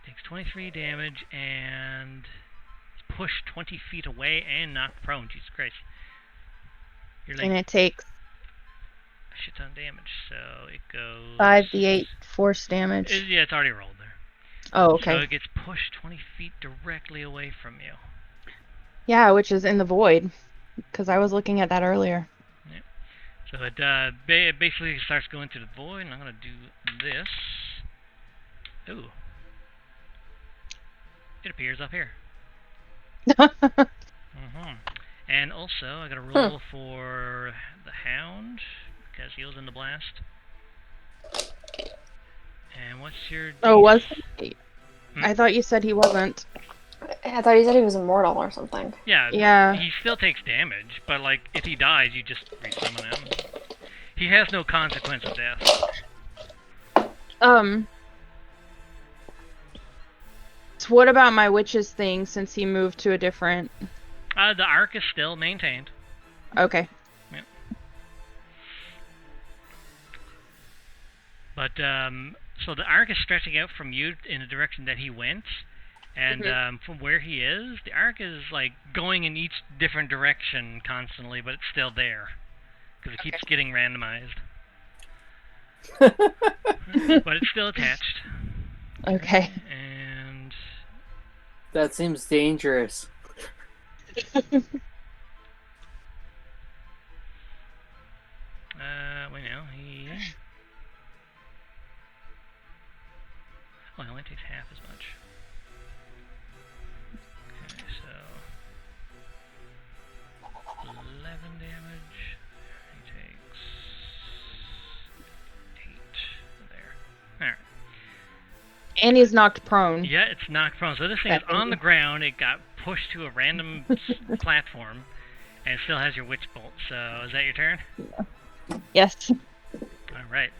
S1: Takes 23 damage and pushed 20 feet away and knocked prone. Jesus Christ. You're
S5: And
S1: like
S5: it takes
S1: a shit ton of damage, so it goes...
S5: 5d8 force damage.
S1: Yeah, it's already rolled there.
S5: Oh,
S1: So
S5: okay.
S1: it gets pushed 20 feet directly away from you.
S5: Yeah, which is in the void, because I was looking at that earlier.
S1: So it basically starts going through the void, and I'm going to do this. Ooh. It appears up here. And also, I got to roll for the Hound, because he was in the blast. And what's your...
S5: Oh, was he?
S1: Hmm?
S5: I thought you said he wasn't.
S2: I thought you said he was immortal or something.
S5: Yeah.
S1: He still takes damage, but like if he dies, you just resummon him. He has no consequence of death.
S5: So what about my witch's thing since he moved to a different...
S1: The arc is still maintained.
S5: Okay.
S1: Yeah. But so the arc is stretching out from you in the direction that he went. And from where he is, the arc is like going in each different direction constantly, but it's still there. Because it keeps getting randomized. But it's still attached.
S5: Okay.
S1: And...
S4: That seems dangerous.
S1: Wait now, he... Oh, it only takes half as much. Okay, so... 11 damage. He takes... 8. There. Alright.
S5: And he's knocked prone.
S1: Yeah, it's knocked prone. So this thing is on the ground. It got pushed to a random platform. And it still has your witch bolt. So, is that your turn?
S5: Yes.
S1: Alright.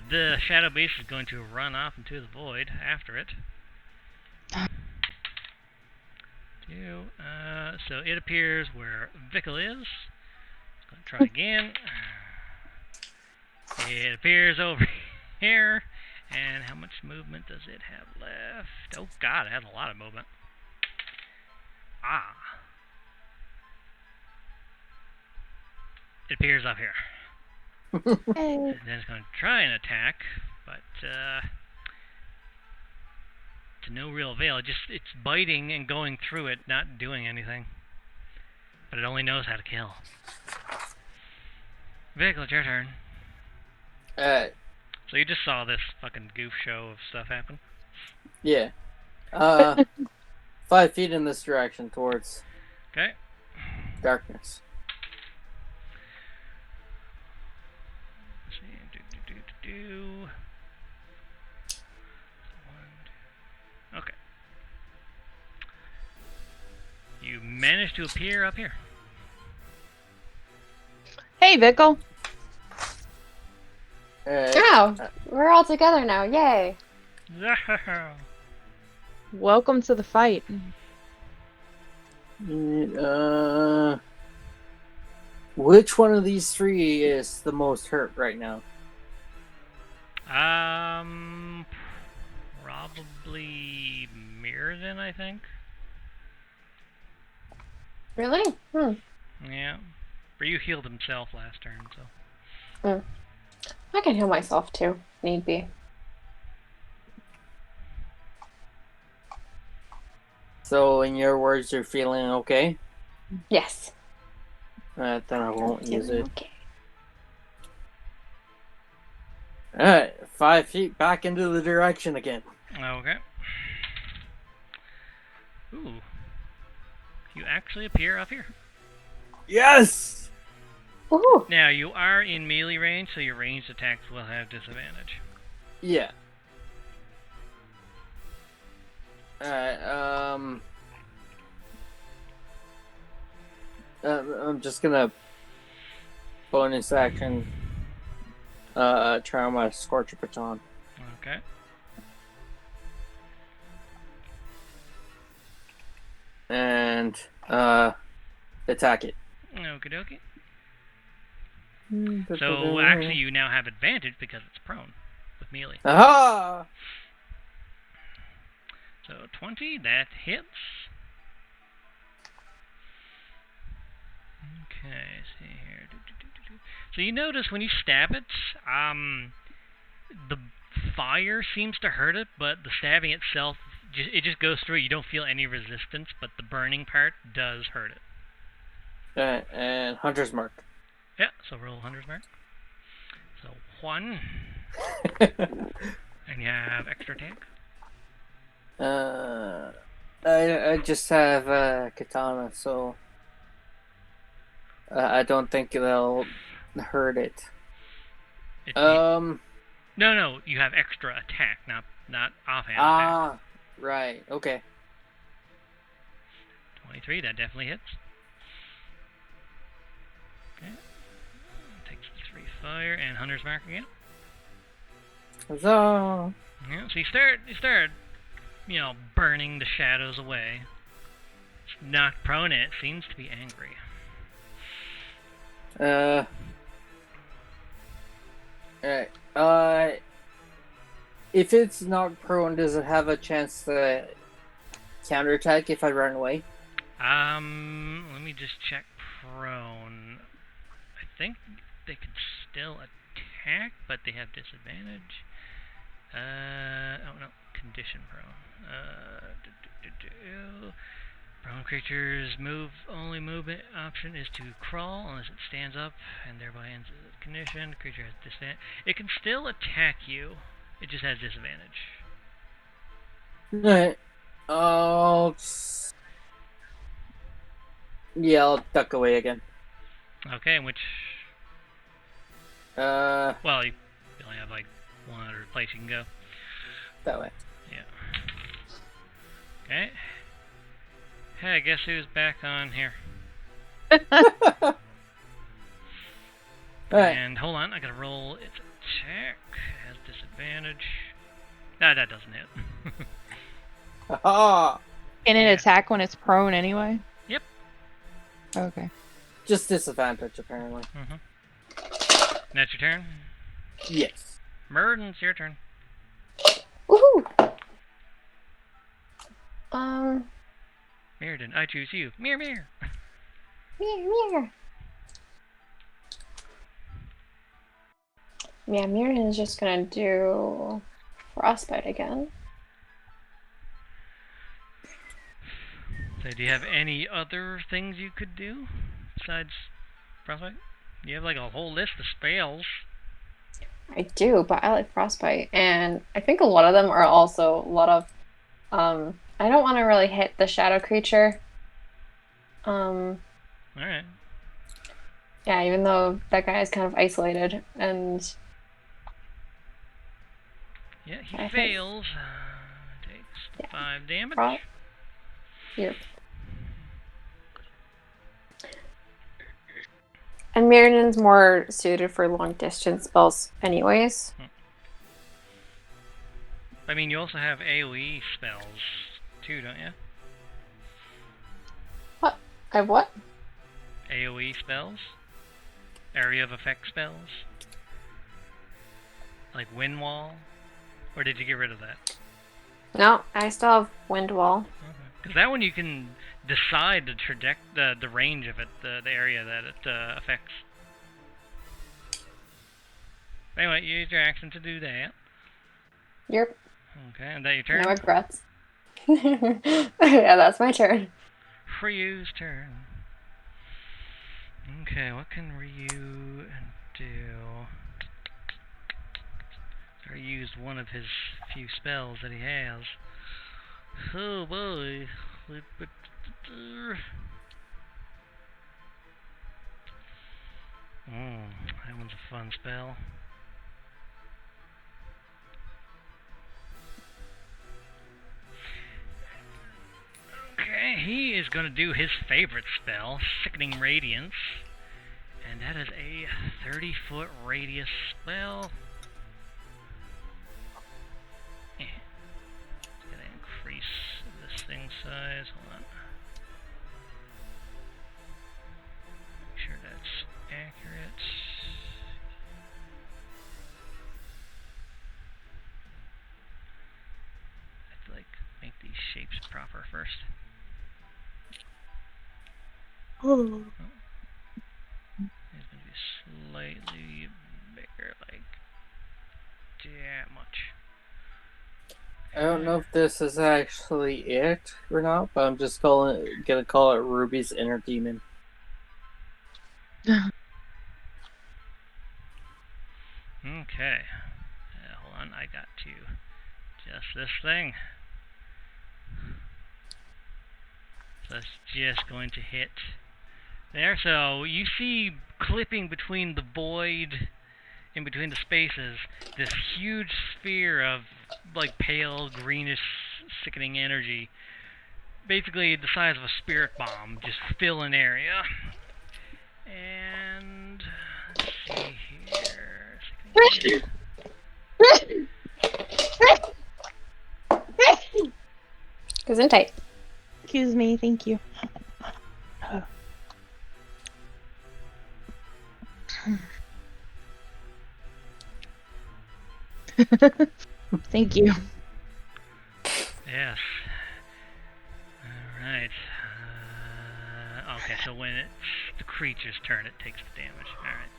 S1: The shadow beast is going to run off into the void after it. So it appears where Vickle is. Going to try again. It appears over here. And how much movement does it have left? Oh god, it has a lot of movement. Ah. It appears up here. And then it's going to try and attack, but to no real avail. It's biting and going through it, not doing anything. But it only knows how to kill. Vickle, it's your turn. So you just saw this fucking goof show of stuff happen?
S4: Yeah. 5 feet in this direction towards
S1: Okay.
S4: darkness.
S1: Let's see. Okay. You managed to appear up here.
S5: Hey, Vickle.
S2: Oh, we're all together now. Yay.
S5: Welcome to the fight.
S4: Which one of these three is the most hurt right now?
S1: Probably Mirrodin, I think.
S2: Really?
S1: Yeah. But you healed himself last turn, so.
S2: I can heal myself too, if need be.
S4: So, in your words, you're feeling okay?
S2: Yes.
S4: Then I won't use it.
S2: Okay.
S4: Alright, 5 feet back into the direction again.
S1: Okay. Ooh. You actually appear up here.
S4: Yes!
S2: Woohoo!
S1: Now, you are in melee range, so your ranged attacks will have disadvantage.
S4: Yeah. Alright, I'm just gonna bonus action try my Scorcher Baton.
S1: Okay.
S4: And attack it.
S1: Okie dokie. So, actually, you now have advantage because it's prone with melee.
S4: Aha!
S1: So, 20, that hits. Okay, see here. So you notice when you stab it, the fire seems to hurt it, but the stabbing itself, it just goes through. You don't feel any resistance, but the burning part does hurt it.
S4: And Hunter's Mark.
S1: Yeah, so roll Hunter's Mark. So 1, and you have extra attack.
S4: I just have katana, so I don't think they'll hurt it.
S1: No, you have extra attack, not offhand attack.
S4: Right. Okay.
S1: 23, that definitely hits. Okay. Takes 3 fire and Hunter's Mark again.
S4: Huzzah!
S1: Yeah, so you start, burning the shadows away. It's knocked prone and it seems to be angry.
S4: Alright. If it's not prone, does it have a chance to counterattack if I run away?
S1: Let me just check prone. I think they can still attack, but they have disadvantage. Oh no, condition prone. Prone creatures only movement option is to crawl unless it stands up and thereby ends the condition. The creature has disadvantage. It can still attack you. It just has disadvantage.
S4: Alright. I'll duck away again.
S1: Okay, which... Well, you only have like one other place you can go.
S4: That way.
S1: Yeah. Okay. Hey, guess who's back on here?
S4: Alright.
S1: And hold on, I gotta roll its attack. It has disadvantage. No, that doesn't hit.
S4: Aha!
S5: Can it attack when it's prone anyway?
S1: Yep.
S5: Okay.
S4: Just disadvantage, apparently.
S1: Mm-hmm. That's your turn?
S4: Yes.
S1: Murden, it's your turn.
S2: Woohoo!
S1: Mirrodin, I choose you. Mirror.
S2: Mirror, mirror. Yeah, Mirrodin is just gonna do frostbite again.
S1: So do you have any other things you could do besides frostbite? You have like a whole list of spells.
S2: I do, but I like frostbite, and I think a lot of them are also a lot of. I don't want to really hit the shadow creature.
S1: All right.
S2: Yeah, even though that guy is kind of isolated, and
S1: Yeah, he
S2: I think-
S1: fails. Takes
S2: Yeah.
S1: 5 damage.
S2: Right. Yep. And Mirrodin's more suited for long distance spells, anyways.
S1: I mean, you also have AoE spells too, don't you?
S2: What? I have what?
S1: AoE spells? Area of effect spells? Like Wind Wall? Or did you get rid of that?
S2: No, I still have wind wall.
S1: Because that one you can decide the range of it, the area that it affects. Anyway, you use your action to do that.
S2: Yep.
S1: Okay, and that your turn?
S2: No regrets. Yeah, that's my turn.
S1: Ryu's turn. Okay, what can Ryu do? Or used one of his few spells that he has. Oh boy. That one's a fun spell. Okay, he is going to do his favorite spell, Sickening Radiance. And that is a 30-foot radius spell. It's going to increase this thing size. Hold on. Make sure that's accurate. I have to make these shapes proper first.
S4: I don't know if this is actually it or not, but I'm just gonna call it Ruby's inner demon.
S1: Okay. Hold on, I got to just this thing. So that's just going to hit there. So you see clipping between the void, in between the spaces, this huge sphere of like pale greenish sickening energy, basically the size of a spirit bomb, just fill an area. And let's see here.
S2: Gesundheit.
S5: Excuse me, thank you. Thank you.
S1: Yes. Alright. Okay, so when it's the creature's turn, it takes the damage. Alright.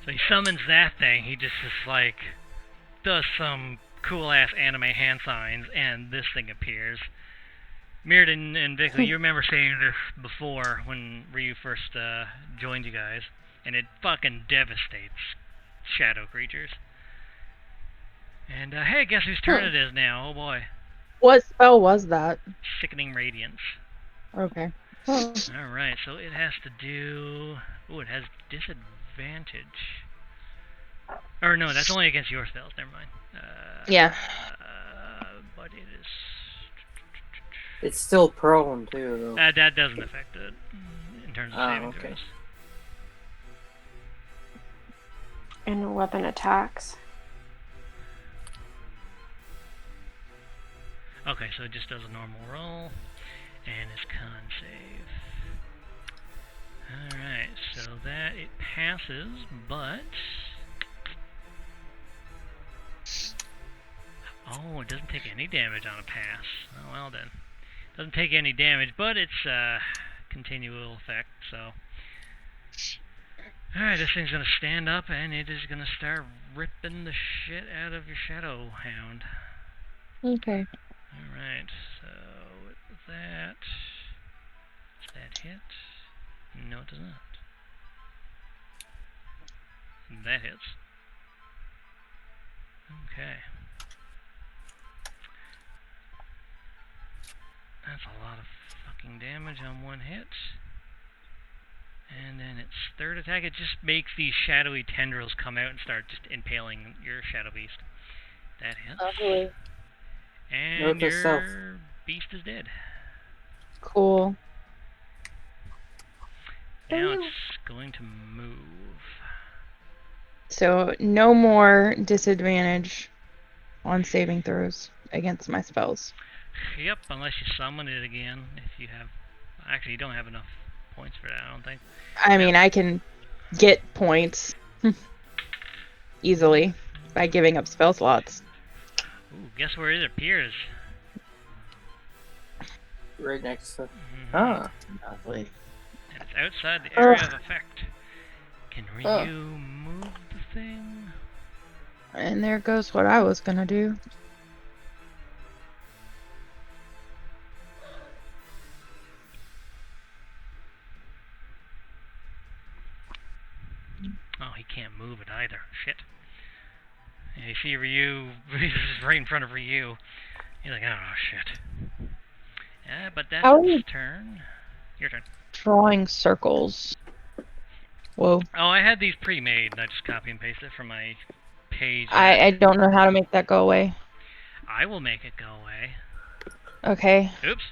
S1: So he summons that thing, he just is like, does some cool-ass anime hand signs, and this thing appears. Mirrodin and Vickley, you remember saying this before when Ryu first joined you guys, and it fucking devastates shadow creatures. And hey, guess whose turn it is now? Oh boy.
S5: What spell was that?
S1: Sickening Radiance.
S5: Okay.
S1: Alright, so it has to do... Ooh, it has disadvantage. Or no, that's only against your spells, never mind.
S5: Yeah.
S1: But it is...
S4: It's still prone too, though.
S1: that doesn't affect it in terms of saving throws.
S2: And weapon attacks.
S1: Okay, so it just does a normal roll, and it's con save. Alright, so that it passes, but... Oh, it doesn't take any damage on a pass. Oh, well then. Doesn't take any damage, but it's continual effect, so... Alright, this thing's gonna stand up, and it is gonna start ripping the shit out of your Shadow Hound.
S5: Okay.
S1: Alright, so with that... Does that hit? No, it does not. That hits. Okay. That's a lot of fucking damage on one hit. And then its third attack, it just makes these shadowy tendrils come out and start just impaling your Shadow Beast. That hits.
S5: Lovely.
S1: And your beast is dead.
S5: Cool.
S1: Now it's going to move.
S5: So no more disadvantage on saving throws against my spells.
S1: Yep, unless you summon it again. If you have... Actually, you don't have enough points for that, I don't think.
S5: I mean, I can get points easily by giving up spell slots.
S1: Ooh, guess where it appears?
S4: Right next to...
S1: Mm-hmm.
S5: Lovely.
S1: And it's outside the area of effect. Can Ryu move the thing?
S5: And there goes what I was gonna do.
S1: Oh, he can't move it either. Shit. And you see Ryu, he's just right in front of Ryu. He's like, oh shit. Yeah, but that's his turn. Your turn.
S5: Drawing circles. Whoa.
S1: Oh, I had these pre-made, and I just copy and paste it from my page.
S5: I don't know how to make that go away.
S1: I will make it go away.
S5: Okay.
S1: Oops.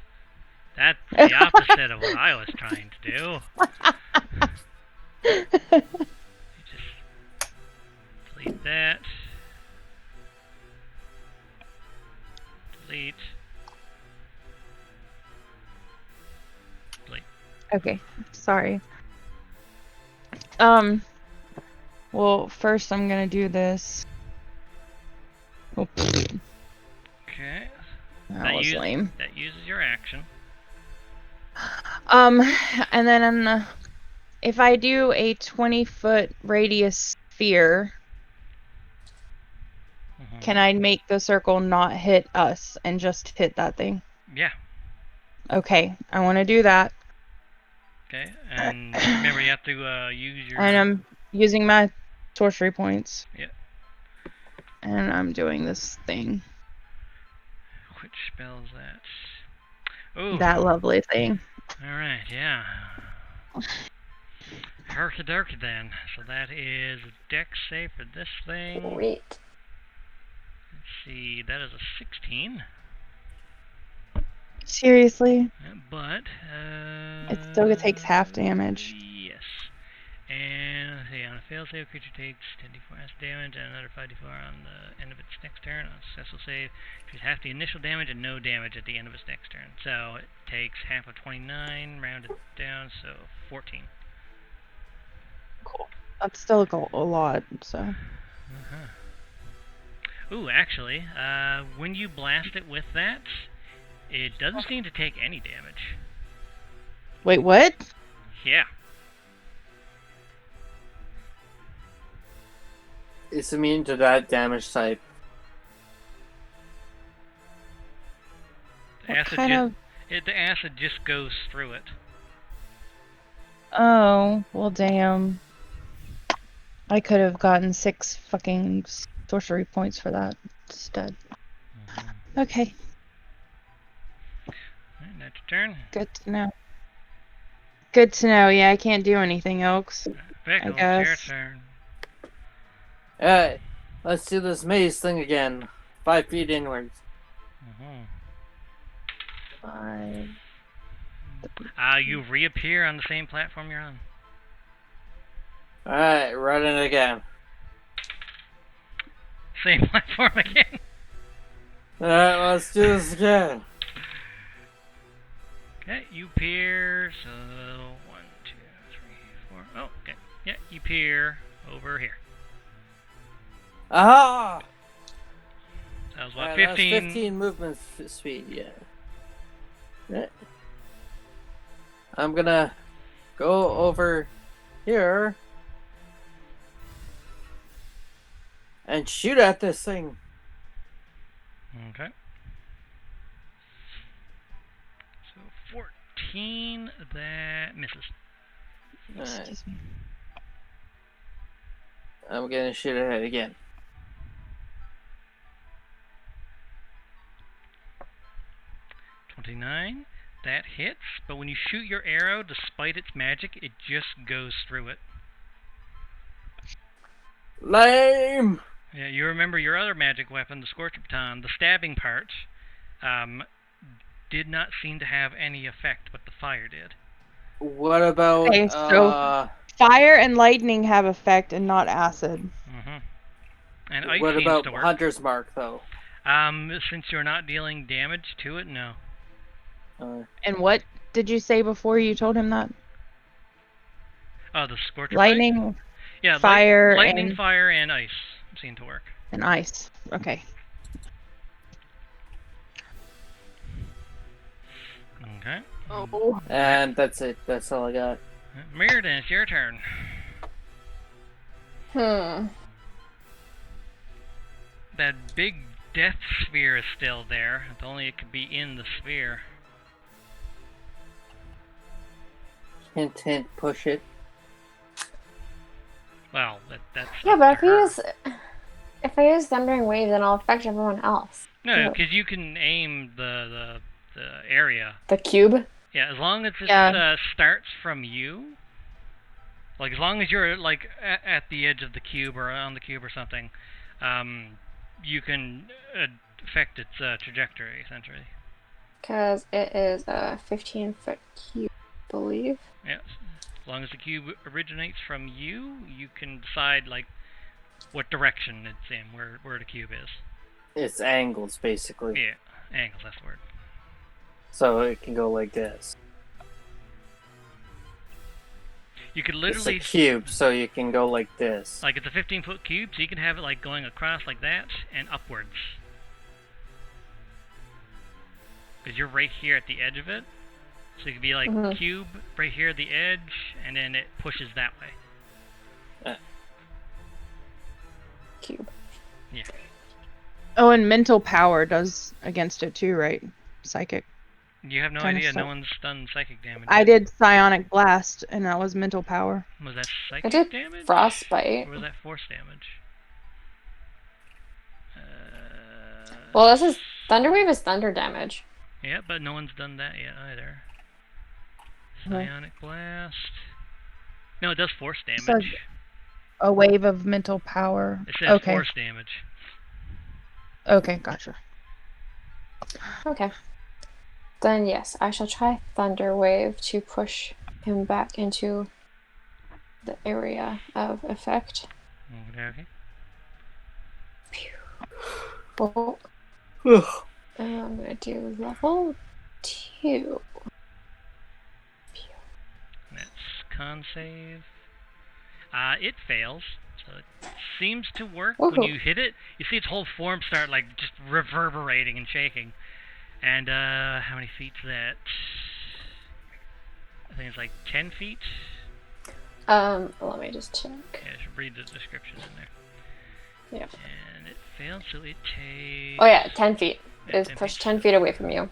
S1: That's the opposite of what I was trying to do. You just delete that. Delete. Delete.
S5: Okay. Sorry. Well, first I'm gonna do this. Oh,
S1: Okay.
S5: that was lame.
S1: That uses your action.
S5: And then if I do a 20-foot radius sphere, can I make the circle not hit us and just hit that thing?
S1: Yeah.
S5: Okay, I want to do that.
S1: Okay. And remember, you have to use your.
S5: And I'm using my sorcery points.
S1: Yeah.
S5: And I'm doing this thing.
S1: Which spell is that? Oh.
S5: That lovely thing.
S1: All right. Yeah. Herky derky then. So that is a dex save for this thing.
S2: Great.
S1: Let's see. That is a 16.
S5: Seriously?
S1: But
S5: It still takes half damage.
S1: Yes. And let's see, on a fail save, creature takes 10d4 acid damage and another 5d4 on the end of its next turn. On a successful save, takes half the initial damage and no damage at the end of its next turn. So it takes half of 29, rounded down, so 14.
S5: Cool. That's still a lot, so.
S1: Ooh, actually, when you blast it with that, it doesn't seem to take any damage.
S5: Wait, what?
S1: Yeah.
S4: It's immune to that damage type.
S1: The
S5: What
S1: acid,
S5: kind
S1: the acid just goes through it.
S5: Oh, well, damn. I could have gotten 6 fucking sorcery points for that instead. Okay,
S1: Alright, that's your turn.
S5: good to know. Good to know. Yeah, I can't do anything else.
S1: Vic,
S5: I
S1: it's your
S5: guess.
S1: turn.
S4: Alright, let's do this maze thing again. 5 feet inwards.
S5: Five.
S1: You reappear on the same platform you're on.
S4: Alright, running again.
S1: Same platform again.
S4: Alright, let's do this again.
S1: Okay, you peer. So 1, 2, 3, 4. Oh, okay. Yeah, you peer over here.
S4: Aha!
S1: That was what,
S4: Alright, that's
S1: 15?
S4: 15 movement speed, yeah. Right. I'm gonna go over here and shoot at this thing.
S1: Okay. So 14, that misses.
S4: Alright,
S5: Excuse me.
S4: I'm gonna shoot at it again.
S1: $29. That hits, but when you shoot your arrow, despite its magic, it just goes through it.
S4: Lame!
S1: Yeah, you remember your other magic weapon, the Scorcher Baton, the stabbing part, did not seem to have any effect, but the fire did.
S4: What about,
S5: Okay, so fire and lightning have effect and not acid.
S1: And ice
S4: what
S1: seems
S4: about
S1: to work.
S4: Hunter's Mark, though?
S1: Since you're not dealing damage to it, no.
S5: And what did you say before you told him that?
S1: Oh, the Scorcher
S5: Lightning,
S1: Bite? Yeah,
S5: fire,
S1: lightning,
S5: and...
S1: fire, and ice seem to work.
S5: And ice. Okay.
S1: Okay.
S5: Oh.
S4: And that's it. That's all I got.
S1: Mirrodin, it's your turn. That big death sphere is still there. If only it could be in the sphere.
S4: Hint, hint, push it.
S1: Well, that's
S2: Yeah,
S1: up
S2: but
S1: to her.
S2: if I use Thundering Wave, then I'll affect everyone else.
S1: No, because you can aim the area.
S2: The cube?
S1: Yeah, as long as it
S5: Yeah.
S1: starts from you. Like, as long as you're, like, at the edge of the cube or on the cube or something, you can affect its trajectory, essentially.
S2: Because it is a 15-foot cube, I believe.
S1: Yes. As long as the cube originates from you, you can decide, like, what direction it's in, where the cube is.
S4: It's angles, basically.
S1: Yeah, angles, that's the word.
S4: So it can go like this.
S1: You could
S4: It's
S1: literally...
S4: a cube, so you can go like this.
S1: Like, it's a 15-foot cube, so you can have it, like, going across like that and upwards. Because you're right here at the edge of it. So it could be, like, cube right here at the edge, and then it pushes that way.
S2: Cube.
S1: Yeah.
S5: Oh, and mental power does against it too, right? Psychic.
S1: You have no
S5: Kinda
S1: idea.
S5: suck.
S1: No one's done psychic damage.
S5: I
S1: yet.
S5: did psionic blast, and that was mental power.
S1: Was that
S2: I
S1: psychic
S2: did
S1: damage?
S2: frostbite.
S1: Or was that force damage?
S2: Well, this is Thunderwave is thunder damage.
S1: Yeah, but no one's done that yet either. Psionic blast. No, it does force damage.
S5: So a wave of mental power.
S1: It says
S5: Okay.
S1: force damage.
S5: Okay, gotcha.
S2: Okay. Then yes, I shall try Thunderwave to push him back into the area of effect.
S1: Okay.
S2: Well, I'm gonna do level 2.
S1: That's con save. It fails, so it seems to work. When
S2: Woohoo.
S1: you hit it, you see its whole form start like just reverberating and shaking. And how many feet's that? I think it's like 10 feet.
S2: Let me just check.
S1: Yeah, I should read the description in there.
S2: Yeah.
S1: And it failed, so it takes.
S2: Oh yeah, 10 feet.
S1: Yeah,
S2: It's
S1: 10
S2: pushed
S1: feet.
S2: 10 feet away from you.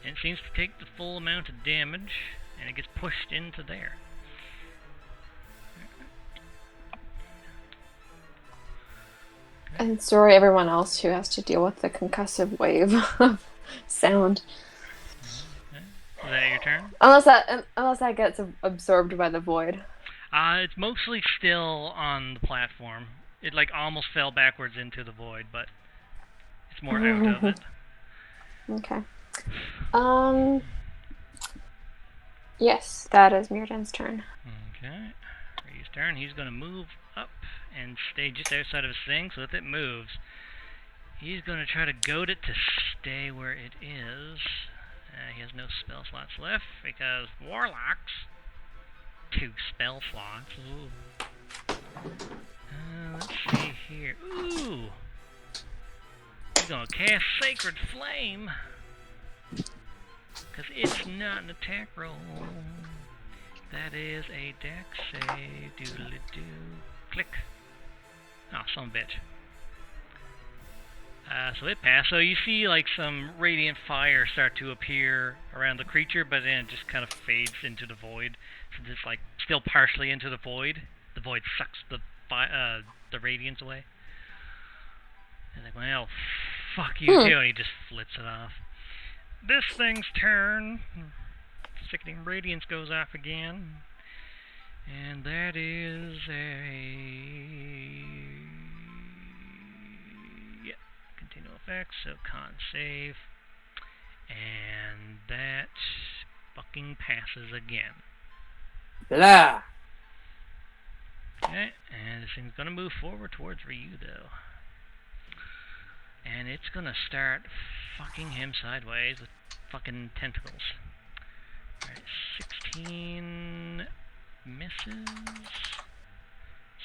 S1: And it seems to take the full amount of damage, and it gets pushed into there.
S2: And sorry everyone else who has to deal with the concussive wave of sound.
S1: Is that your turn?
S2: Unless that gets absorbed by the void.
S1: It's mostly still on the platform. It like almost fell backwards into the void, but it's more out of it.
S2: Okay. Yes, that is Mirdan's turn.
S1: Okay. His turn. He's gonna move up and stay just outside of his thing, so if it moves, he's gonna try to goad it to stay where it is. He has no spell slots left because warlocks. 2 spell slots. Ooh. Let's see here. Ooh. He's gonna cast Sacred Flame. Because it's not an attack roll. That is a dex save. Doodly-doo. Click. Oh, son of a bitch. So it passed. So you see like some radiant fire start to appear around the creature, but then it just kind of fades into the void. So it's like still partially into the void. The void sucks the radiance away. And like, well, fuck you too, and he just flips it off. This thing's turn. Sickening radiance goes off again. And that is continual effects, so con save. And that fucking passes again.
S4: Blah.
S1: Okay, and this thing's gonna move forward towards Ryu though. And it's gonna start fucking him sideways with fucking tentacles. Alright, 16 misses.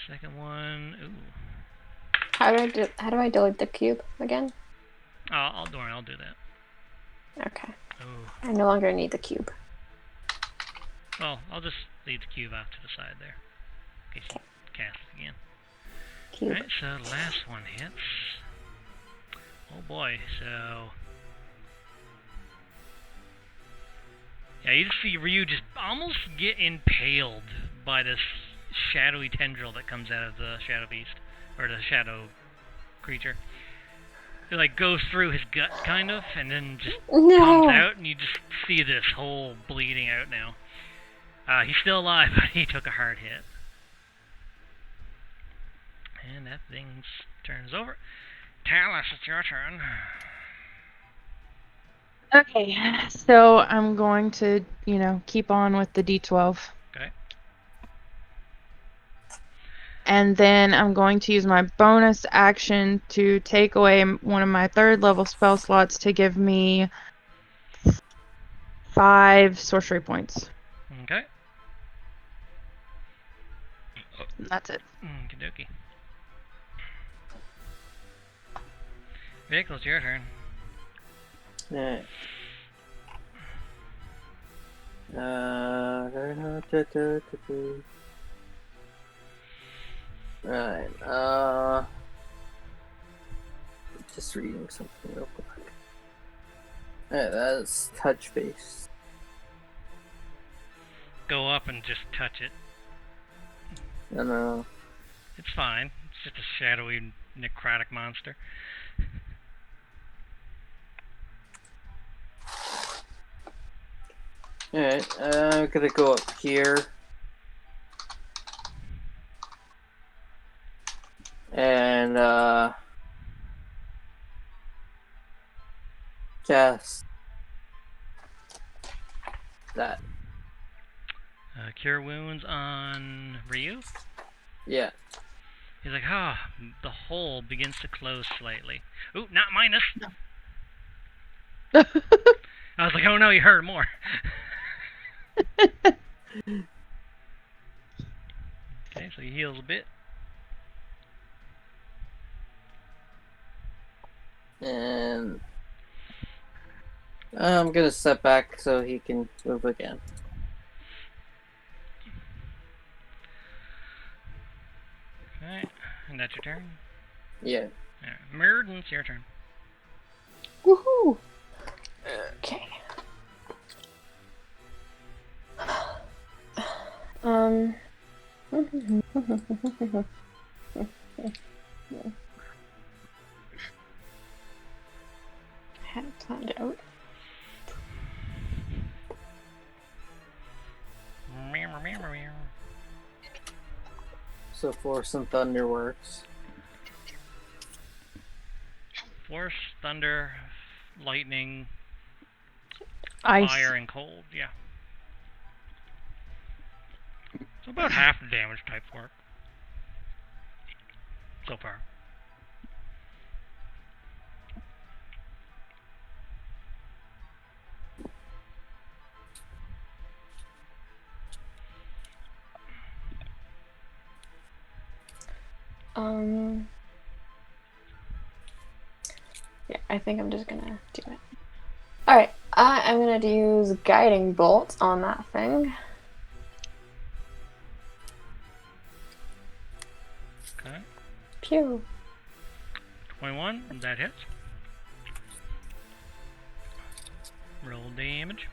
S1: Second one, ooh.
S2: How do I delete the cube again?
S1: I'll do that.
S2: Okay.
S1: Ooh.
S2: I no longer need the cube.
S1: Well, I'll just leave the cube off to the side there. In case you cast it again.
S2: Cube.
S1: Alright, so the last one hits. Oh boy, so... Yeah, you just see Ryu just almost get impaled by this shadowy tendril that comes out of the Shadow Beast, or the Shadow creature. It like goes through his gut, kind of, and then just comes out, and you just see this hole bleeding out now. He's still alive, but he took a hard hit. And that thing's turn is over. Talus, it's your turn.
S5: Okay, so I'm going to, keep on with the D12.
S1: Okay.
S5: And then I'm going to use my bonus action to take away one of my 3rd level spell slots to give me 5 sorcery points.
S1: Okay.
S5: And that's it.
S1: Okie dokie. Vic, it's your turn.
S4: Alright. Right. Just reading something real quick. That's touch base.
S1: Go up and just touch it.
S4: No.
S1: It's fine. It's just a shadowy, necrotic monster.
S4: Alright, I'm gonna go up here. And, cast that.
S1: Cure wounds on Ryu.
S4: Yeah.
S1: He's like, the hole begins to close slightly. Ooh, not minus. I was like, oh no, you hurt more. Okay, so he heals a bit.
S4: And I'm gonna step back so he can move again.
S1: Okay, and that's your turn?
S4: Yeah.
S1: Murden, it's your turn.
S2: Woohoo! Okay. I had it planned out.
S4: So Force and Thunder works.
S1: Force, thunder, lightning,
S5: Ice.
S1: fire, and cold, yeah. So about half the damage types work. So far.
S2: Yeah, I think I'm just gonna do it. Alright, I'm gonna use Guiding Bolt on that thing.
S1: Okay.
S2: Pew.
S1: 21, that hits. Roll damage.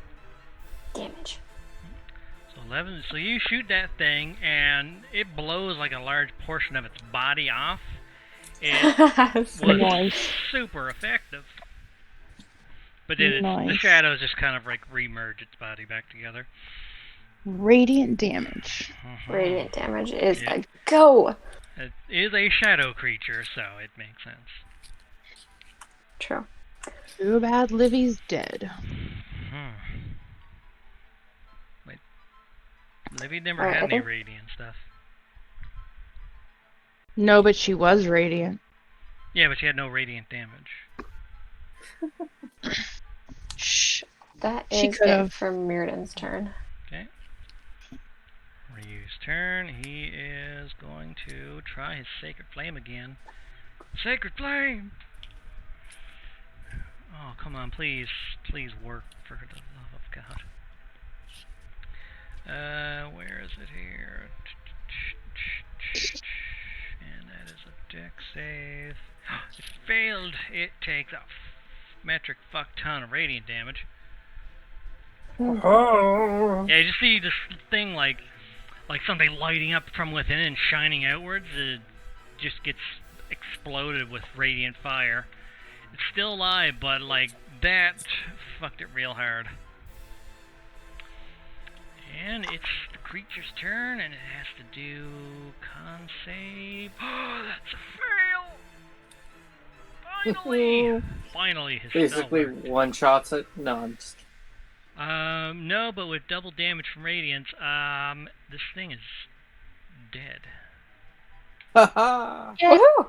S2: Damage.
S1: So 11, so you shoot that thing and it blows like a large portion of its body off. It was
S5: Nice.
S1: super effective. But then the
S5: Nice.
S1: shadows just kind of like remerge its body back together.
S5: Radiant damage.
S2: Radiant damage is
S1: Yeah.
S2: a go!
S1: It is a shadow creature, so it makes sense.
S2: True.
S5: Too bad Livy's dead.
S1: Wait. Livy never
S2: Alright,
S1: had
S2: I
S1: any
S2: think-
S1: radiant stuff.
S5: No, but she was radiant.
S1: Yeah, but she had no radiant damage.
S5: Shh.
S2: That
S5: She
S2: is
S5: could've.
S2: it for Mirrodin's turn.
S1: Okay. Ryu's turn. He is going to try his Sacred Flame again. Sacred Flame! Oh, come on, please. Please work, for the love of God. Where is it here? And that is a dex save. It failed. It takes a metric fuck ton of radiant damage.
S4: Oh.
S1: Yeah, you just see this thing like something lighting up from within and shining outwards. It just gets exploded with radiant fire. It's still alive, but like that fucked it real hard. And it's the creature's turn, and it has to do con save. Oh, that's a fail! Finally! Finally, his spell
S4: Basically
S1: worked.
S4: one shots it. No, I'm just.
S1: No, but with double damage from radiance, this thing is dead.
S4: Haha!
S5: Yeah.
S2: Woohoo!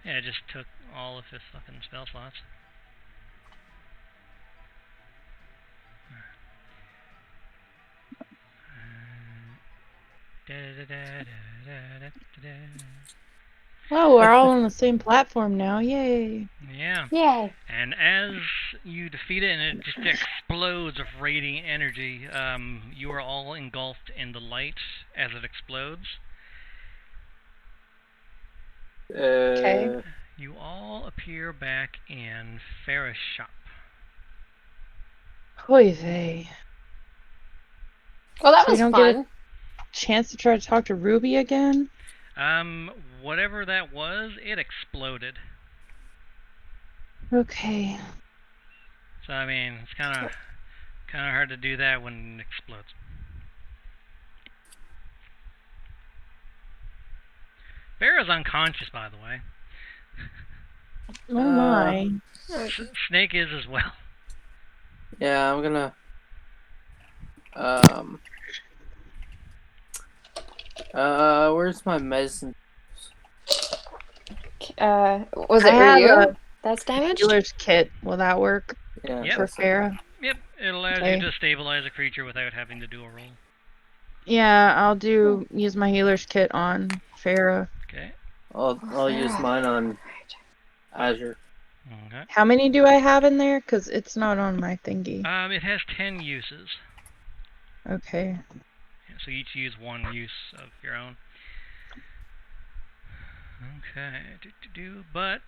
S1: Yeah, it just took all of his fucking spell slots.
S5: Oh, we're all on the same platform now. Yay.
S1: Yeah.
S2: Yay!
S1: And as you defeat it and it just explodes of radiant energy, you are all engulfed in the light as it explodes.
S2: Okay.
S1: You all appear back in Farah's shop.
S5: Oy vey.
S2: Well, that
S5: So we
S2: was
S5: don't get
S2: fun.
S5: a chance to try to talk to Ruby again?
S1: Whatever that was, it exploded.
S5: Okay.
S1: So I mean, it's kind of hard to do that when it explodes. Farah's unconscious, by the way.
S5: Oh my.
S1: Snake is as well.
S4: Yeah, I'm gonna. Where's my medicine?
S2: Was
S5: I
S2: it
S5: have
S2: Ryu
S5: a
S2: that's damaged?
S5: healer's kit. Will that work
S4: Yeah.
S1: Yep.
S5: for Farah?
S1: Yep, it allows
S5: Okay.
S1: you to stabilize a creature without having to do a roll.
S5: Yeah, I'll use my healer's kit on Farah.
S1: Okay.
S4: I'll use mine on Azure.
S1: Okay.
S5: How many do I have in there? Because it's not on my thingy.
S1: It has 10 uses.
S5: Okay.
S1: So each use one use of your own. Okay. But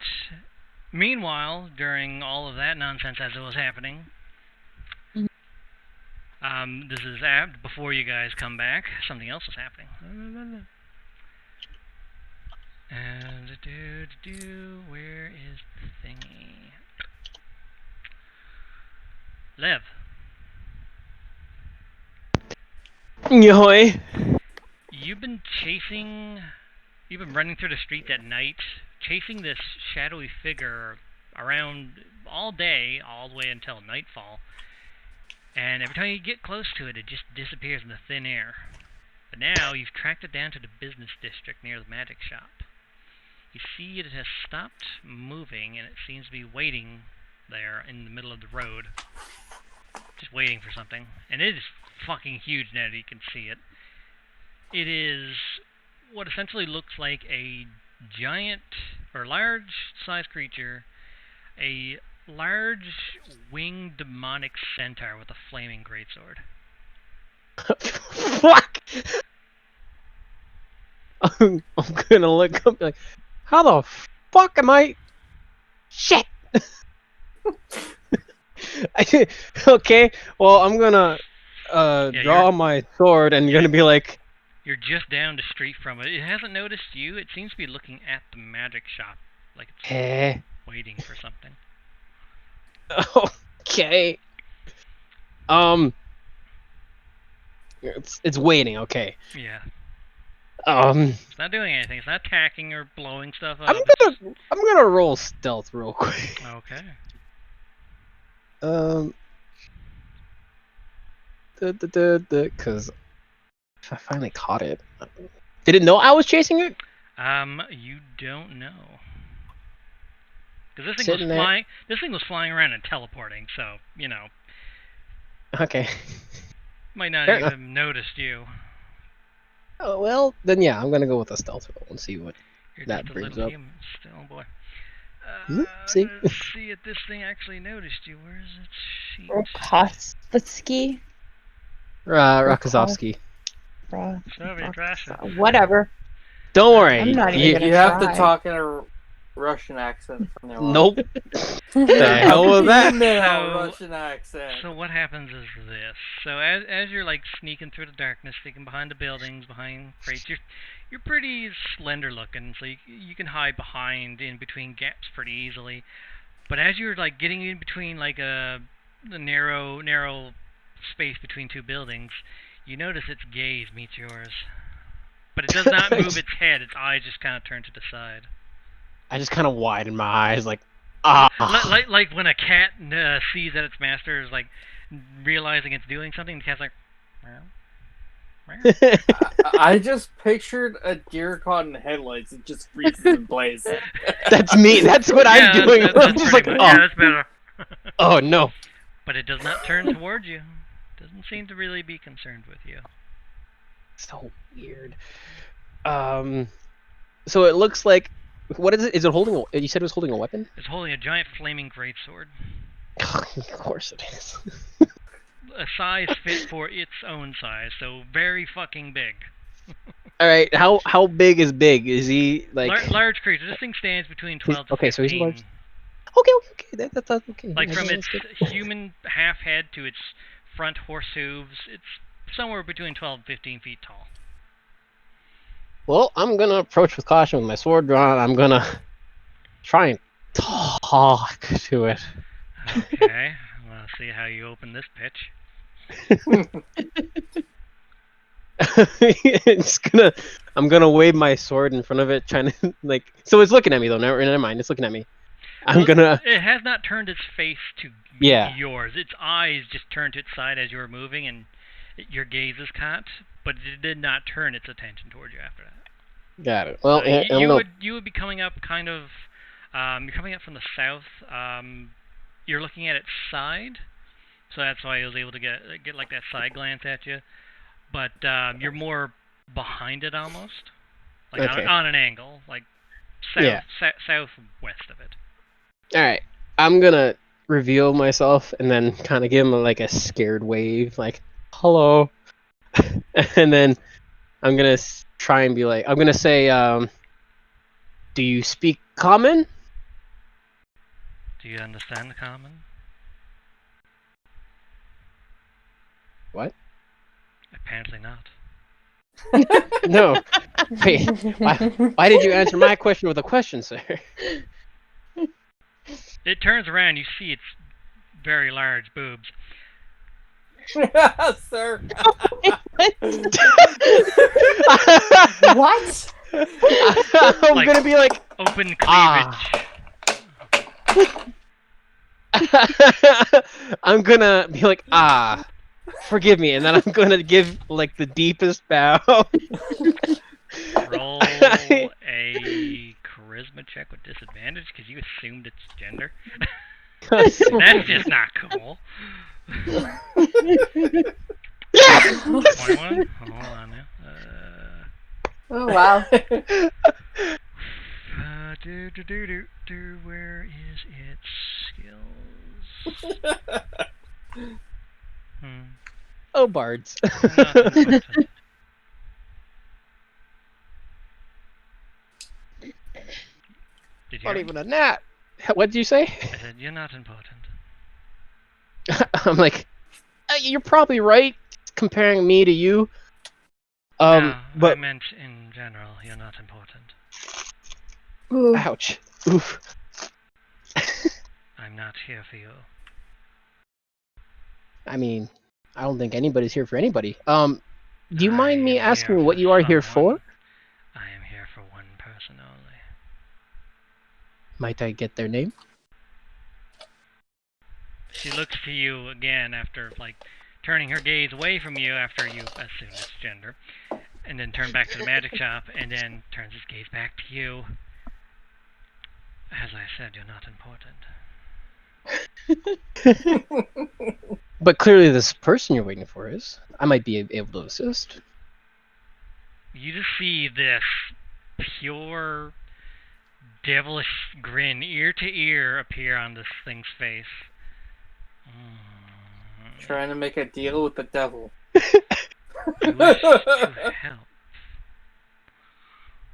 S1: meanwhile, during all of that nonsense as it was happening, this is before you guys come back. Something else is happening. And where is the thingy? Lev.
S6: Yoy.
S1: You've been running through the streets at night, chasing this shadowy figure around all day, all the way until nightfall. And every time you get close to it, it just disappears in the thin air. But now you've tracked it down to the business district near the magic shop. You see it has stopped moving, and it seems to be waiting there in the middle of the road. Just waiting for something. And it is fucking huge now that you can see it. It is what essentially looks like a giant, or large-sized creature, a large winged demonic centaur with a flaming greatsword.
S6: Fuck! I'm gonna look up and be like, how the fuck am I? Shit! Okay, well, I'm gonna draw my sword and gonna be like...
S1: You're just down the street from it. It hasn't noticed you. It seems to be looking at the magic shop, like it's waiting for something.
S6: Okay. It's waiting. Okay.
S1: Yeah.
S6: It's
S1: not doing anything. It's not attacking or blowing stuff up.
S6: I'm gonna roll stealth real quick.
S1: Okay.
S6: Because if I finally caught it, did it know I was chasing it?
S1: You don't know. Because this thing was flying around and teleporting, so you know.
S6: Okay.
S1: Might not even noticed you.
S6: Oh well, then yeah, I'm gonna go with a stealth roll and see what that brings up.
S1: Still, boy.
S6: See?
S1: Let's see if this thing actually noticed you. Where is its sheet?
S5: Rokotsky?
S6: Rakazovsky.
S5: Whatever.
S6: Don't worry.
S5: I'm not even gonna
S4: You have to
S5: try.
S4: talk in a Russian accent from now on.
S6: Nope. The hell was that?
S4: Russian accent.
S1: So what happens is this. So as you're like sneaking through the darkness, sneaking behind the buildings, behind crates, you're pretty slender looking, so you can hide in between gaps pretty easily. But as you're like getting in between like the narrow space between two buildings, you notice its gaze meets yours. But it does not move its head. Its eyes just kind of turn to the side.
S6: I just kind of widen my eyes, like,
S1: Like when a cat sees that its master is like realizing it's doing something, the cat's like, meow.
S4: I just pictured a deer caught in headlights. It just freezes in place.
S6: That's me. That's what I'm doing. I'm just like,
S1: yeah, that's better.
S6: Oh no.
S1: But it does not turn towards you. Doesn't seem to really be concerned with you.
S6: So weird. So it looks like, what is it? Is it holding? You said it was holding a weapon?
S1: It's holding a giant flaming greatsword.
S6: Of course it is.
S1: A size fit for its own size, so very fucking big.
S6: All right. How big is big? Is he like?
S1: Large creature. This thing stands between 12 to
S6: okay,
S1: 15.
S6: so he's large. Okay. That's okay.
S1: Like
S6: I
S1: from
S6: guess
S1: its
S6: that's good.
S1: human half head to its front horse hooves, it's somewhere between 12 and 15 feet tall.
S6: Well, I'm gonna approach with caution with my sword drawn. I'm gonna try and talk to it.
S1: Okay, well, see how you open this pitch.
S6: I'm gonna wave my sword in front of it, trying to like. So it's looking at me though. Never mind. It's looking at me.
S1: It has not turned its face to
S6: Yeah.
S1: yours. Its eyes just turned to its side as you were moving, and your gaze is caught. But it did not turn its attention towards you after that.
S6: Got it. Well,
S1: you would be coming up kind of. You're coming up from the south. You're looking at its side, so that's why I was able to get like that side glance at you. But you're more behind it almost, like
S6: Okay.
S1: on an angle, like southwest of it.
S6: All right. I'm gonna reveal myself and then kind of give him like a scared wave, like hello, and then I'm gonna try and be like, I'm gonna say, do you speak common?
S1: Do you understand the common?
S6: What?
S1: Apparently not.
S6: No. Wait, why did you answer my question with a question, sir?
S1: It turns around, you see its very large boobs.
S4: Sir.
S2: What?
S6: I'm
S1: Like,
S6: gonna be like,
S1: open cleavage.
S6: I'm gonna be like, forgive me, and then I'm gonna give like the deepest bow.
S1: Roll a charisma check with disadvantage because you assumed its gender. That's just not cool. 21? Hold on now.
S2: Oh wow.
S1: Where is its skills?
S6: Oh, bards.
S1: Did you
S6: Not
S1: hear
S6: even
S1: me?
S6: a gnat. What did you say?
S1: I said, you're not important.
S6: I'm like, you're probably right, comparing me to you.
S1: No,
S6: but
S1: I meant in general, you're not important.
S2: Ooh.
S6: ouch. Oof.
S1: I'm not here for you.
S6: I mean, I don't think anybody's here for anybody. Do you
S1: I
S6: mind me
S1: am
S6: asking
S1: here
S6: what
S1: for
S6: you are here for?
S1: someone. I am here for one person only.
S6: Might I get their name?
S1: She looks to you again after, like, turning her gaze away from you after you assume its gender, and then turn back to the magic shop, and then turns his gaze back to you. As I said, you're not important.
S6: But clearly this person you're waiting for is. I might be able to assist.
S1: You just see this pure devilish grin, ear to ear, appear on this thing's face.
S4: Trying to make a deal with the devil.
S1: You wish to help.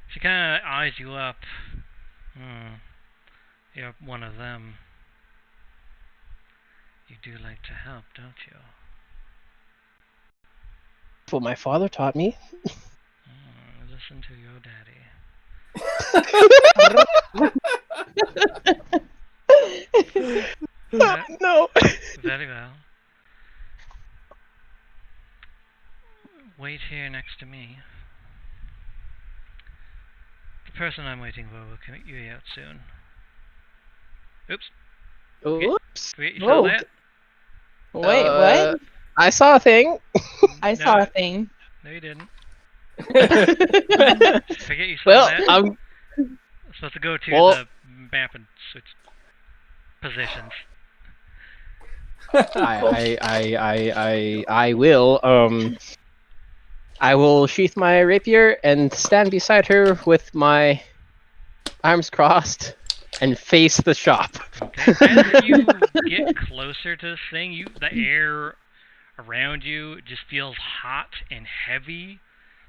S1: She kind of eyes you up. You're one of them. You do like to help, don't you?
S6: That's what my father taught me.
S1: Listen to your daddy.
S6: No.
S1: Very well. Wait here next to me. The person I'm waiting for will commit you out soon. Oops.
S6: Oops.
S1: You saw that?
S5: Wait, what?
S6: I saw a thing.
S5: I saw a thing.
S1: No, you didn't. Forget you saw
S6: Well,
S1: that.
S6: I'm
S1: supposed to go to the map and switch positions.
S6: I will. I will sheath my rapier and stand beside her with my arms crossed and face the shop.
S1: Okay. As you get closer to this thing, the air around you just feels hot and heavy,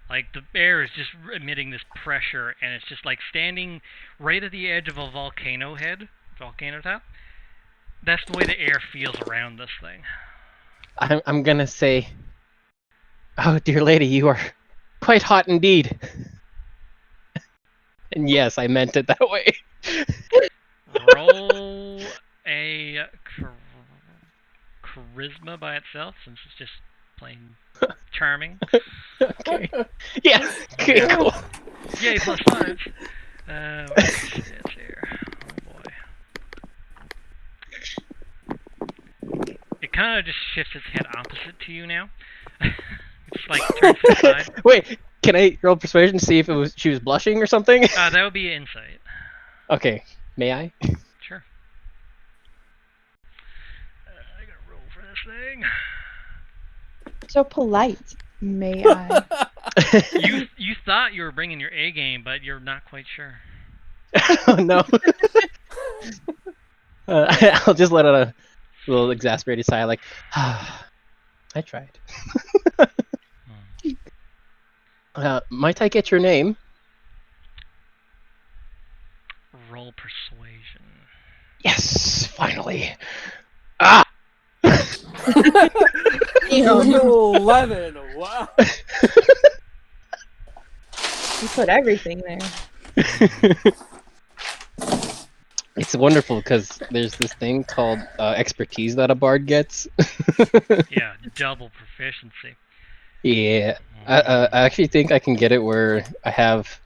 S1: Like, the air is just emitting this pressure, and it's just like standing right at the edge of a volcano top. That's the way the air feels around this thing.
S6: I'm gonna say, oh dear lady, you are quite hot indeed. And yes, I meant it that way.
S1: Roll a charisma by itself, since it's just plain charming.
S6: Okay. Yeah. Okay,
S1: Yeah.
S6: cool.
S1: Yay, +5. What's it here? Oh boy. It kind of just shifts its head opposite to you now. It's like turns to the side.
S6: Wait, can I roll persuasion to see if she was blushing or something?
S1: That would be insight.
S6: Okay, may I?
S1: Sure. I gotta roll for this thing.
S5: So polite. May I?
S1: You thought you were bringing your A game, but you're not quite sure.
S6: Oh no. I'll just let out a little exasperated sigh, like, I tried. Might I get your name?
S1: Roll persuasion.
S6: Yes, finally. Ah!
S4: 11. Wow.
S5: You put everything there.
S6: It's wonderful because there's this thing called expertise that a bard gets.
S1: Yeah, double proficiency.
S6: Yeah, I actually think I can get it where I have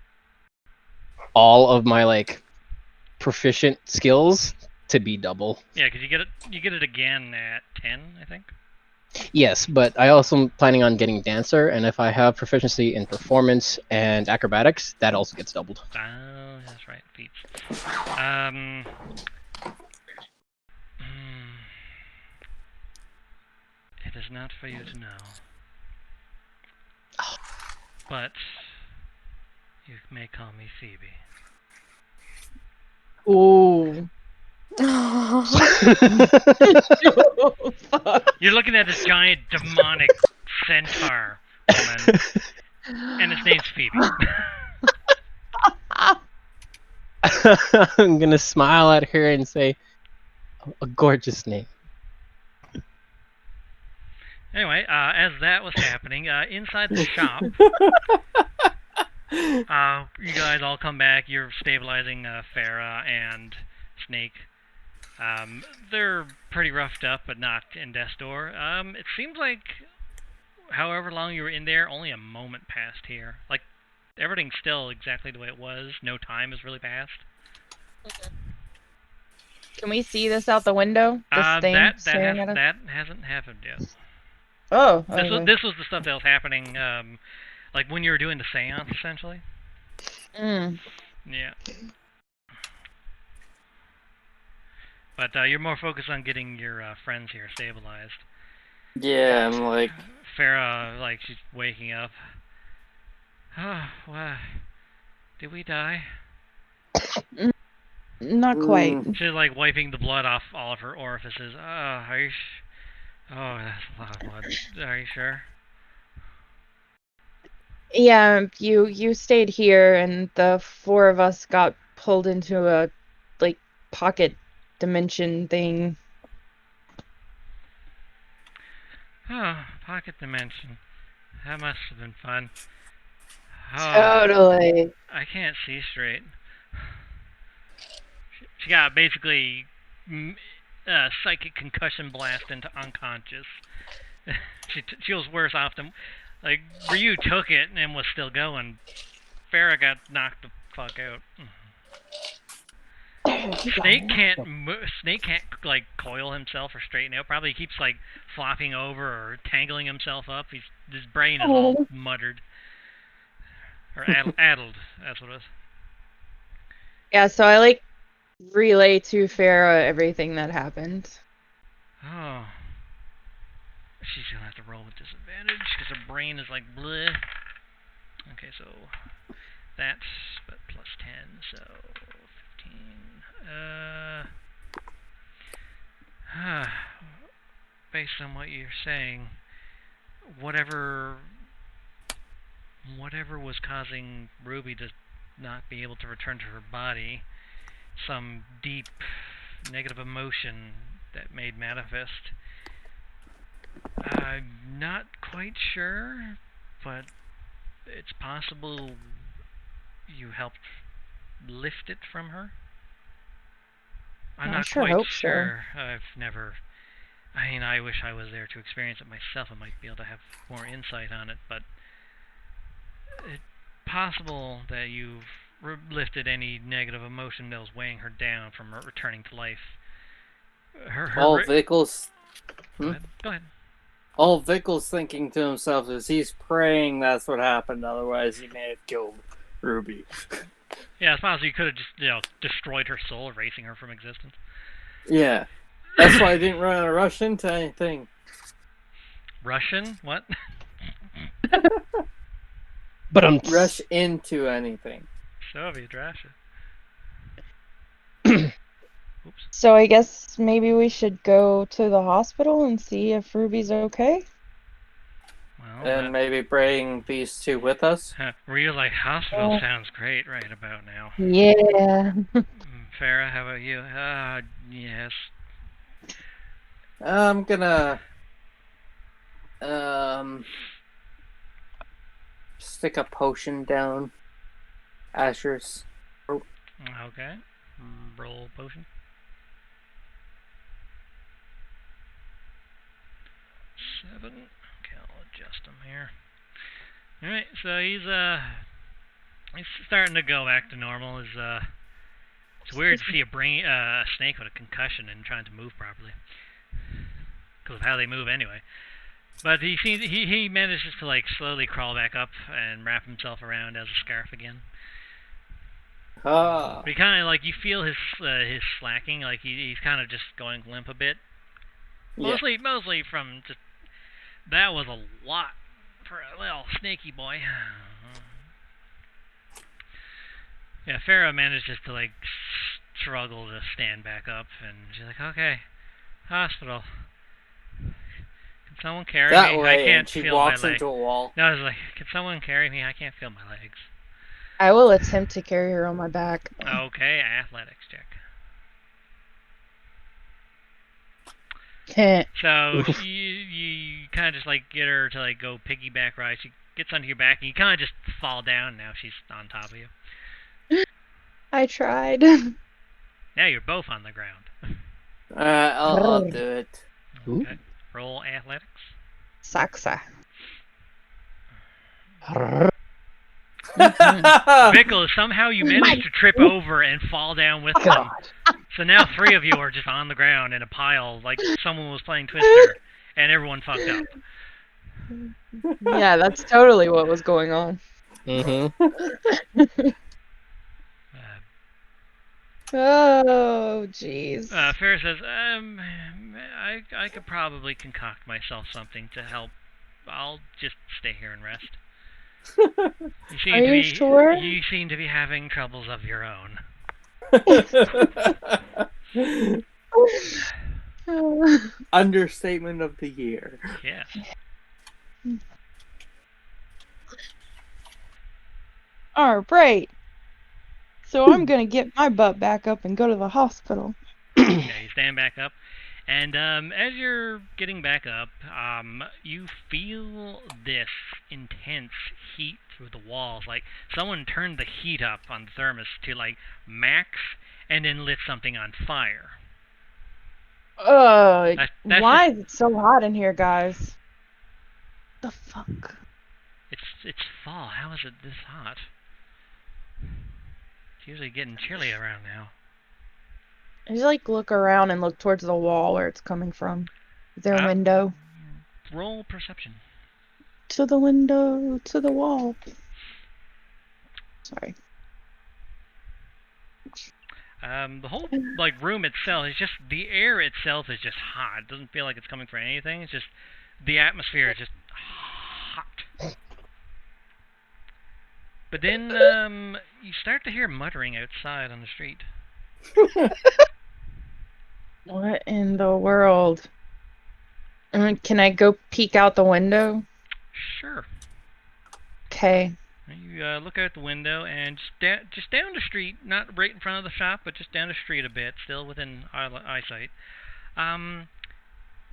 S6: all of my like proficient skills to be double.
S1: Yeah, because you get it again at 10, I think.
S6: Yes, but I also am planning on getting dancer, and if I have proficiency in performance and acrobatics, that also gets doubled.
S1: Oh, that's right, feats. It is not for you to know. But you may call me Phoebe.
S5: Ooh.
S1: You're looking at this giant demonic centaur woman, and its name's Phoebe.
S6: I'm gonna smile at her and say, "A gorgeous name."
S1: Anyway, as that was happening, inside the shop, you guys all come back. You're stabilizing Farah and Snake. They're pretty roughed up, but not in death's door. It seems like, however long you were in there, only a moment passed here. Like, everything's still exactly the way it was. No time has really passed.
S5: Can we see this out the window? This thing
S1: That
S5: staring at us?
S1: hasn't happened yet.
S5: Oh, okay.
S1: This was the stuff that was happening, like when you were doing the seance, essentially.
S5: Mm.
S1: Yeah. But you're more focused on getting your friends here stabilized.
S4: Yeah, I'm like...
S1: Farah, like, she's waking up. Oh, what? Did we die?
S5: Not quite.
S1: She's like wiping the blood off all of her orifices. Oh, are you oh, that's a lot of blood. Are you sure?
S5: Yeah, you stayed here, and the four of us got pulled into a like pocket dimension thing.
S1: Oh, pocket dimension. That must have been fun. Oh,
S5: Totally.
S1: I can't see straight. She got basically psychic concussion blast into unconscious. She feels worse off than... Like, Ryu took it and was still going. Farah got knocked the fuck out. Snake can't like coil himself or straighten out. Probably keeps like flopping over or tangling himself up. His brain is all muttered or addled. That's what it is.
S5: Yeah, so I like relay to Farah everything that happened.
S1: Oh, she's gonna have to roll with disadvantage because her brain is like bleh. Okay, so that's but plus 10, so 15. Based on what you're saying, whatever whatever was causing Ruby to not be able to return to her body, some deep negative emotion that made manifest. I'm not quite sure, but it's possible you helped lift it from her. I'm
S5: I
S1: not
S5: sure
S1: quite
S5: hope
S1: sure. I've never. I mean, I wish I was there to experience it myself. I might be able to have more insight on it, but it's possible that you've lifted any negative emotion that was weighing her down from her returning to life.
S4: All Vickles.
S1: Go ahead.
S4: All Vickles thinking to himself is he's praying that's what happened. Otherwise, he may have killed Ruby.
S1: Yeah, it's possible you could have just, destroyed her soul, erasing her from existence.
S4: Yeah. That's why I didn't rush into anything.
S1: Russian? What?
S6: But I'm
S4: Rush into anything.
S1: Soviet Russia. Oops.
S5: So I guess maybe we should go to the hospital and see if Ruby's okay.
S1: Well,
S4: And maybe bring these two with us.
S1: Real like hospital sounds great right about now.
S5: Yeah.
S1: Farah, how about you? Yes.
S4: I'm gonna stick a potion down Asher's.
S1: Okay. Roll potion. 7. Okay, I'll adjust him here. Alright, so he's starting to go back to normal. It's weird to see a snake with a concussion and trying to move properly. Because of how they move anyway. But he manages to like slowly crawl back up and wrap himself around as a scarf again.
S4: Ah.
S1: But he kind of like, you feel his slacking, like he's kind of just going limp a bit. Mostly from just, that was a lot for a little snaky boy. Yeah, Farah manages to like struggle to stand back up, and she's like, "Okay, hospital. Can someone carry
S4: That
S1: me?
S4: way,
S1: I can't
S4: and she
S1: feel
S4: walks
S1: my legs."
S4: into a wall.
S1: No, I was like, "Can someone carry me? I can't feel my legs."
S5: I will attempt to carry her on my back.
S1: Okay, athletics check. So you kind of just like get her to like go piggyback ride. She gets onto your back, and you kind of just fall down. Now she's on top of you.
S5: I tried.
S1: Now you're both on the ground.
S4: I'll do it.
S1: Okay. Roll athletics.
S5: Saxa.
S1: Vickle, somehow you managed to trip over and fall down with them. So now 3 of you are just on the ground in a pile, like someone was playing Twister, and everyone fucked up.
S5: Yeah, that's totally what was going on. Oh, jeez.
S1: Farrah says, I could probably concoct myself something to help. I'll just stay here and rest.
S5: Are you sure?
S1: You seem to be having troubles of your own.
S4: Understatement of the year.
S1: Yeah.
S5: Alright. So I'm gonna get my butt back up and go to the hospital.
S1: Yeah, you stand back up. And as you're getting back up, you feel this intense heat through the walls. Like someone turned the heat up on the thermos to like max and then lit something on fire.
S5: Why is it so hot in here, guys? The fuck?
S1: It's fall. How is it this hot? It's usually getting chilly around now.
S5: I just like look around and look towards the wall where it's coming from. Is there a window?
S1: Roll perception.
S5: To the window, to the wall. Sorry.
S1: The whole like room itself is just, the air itself is just hot. It doesn't feel like it's coming from anything. It's just the atmosphere is just hot. But then you start to hear muttering outside on the street.
S5: What in the world? Can I go peek out the window?
S1: Sure.
S5: Okay.
S1: You look out the window and just down the street, not right in front of the shop, but just down the street a bit, still within eyesight.